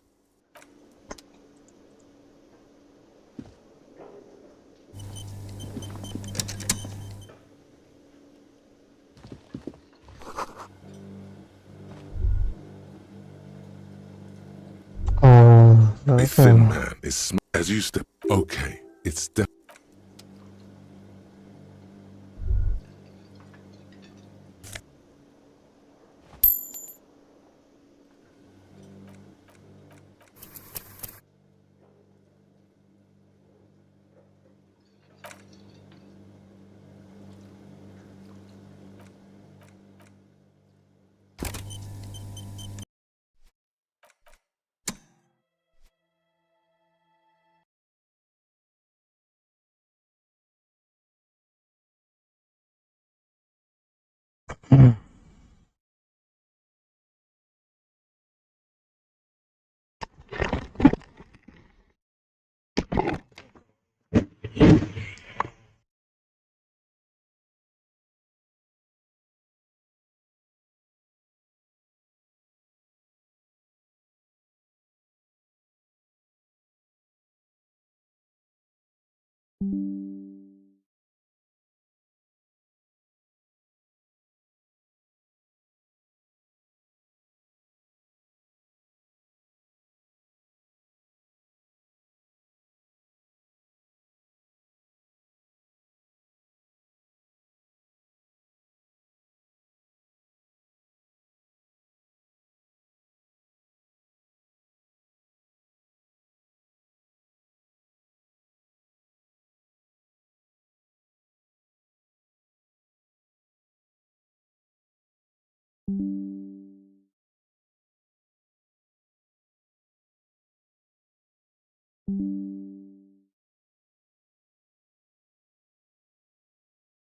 A thin man is as you step. Okay, it's Mm.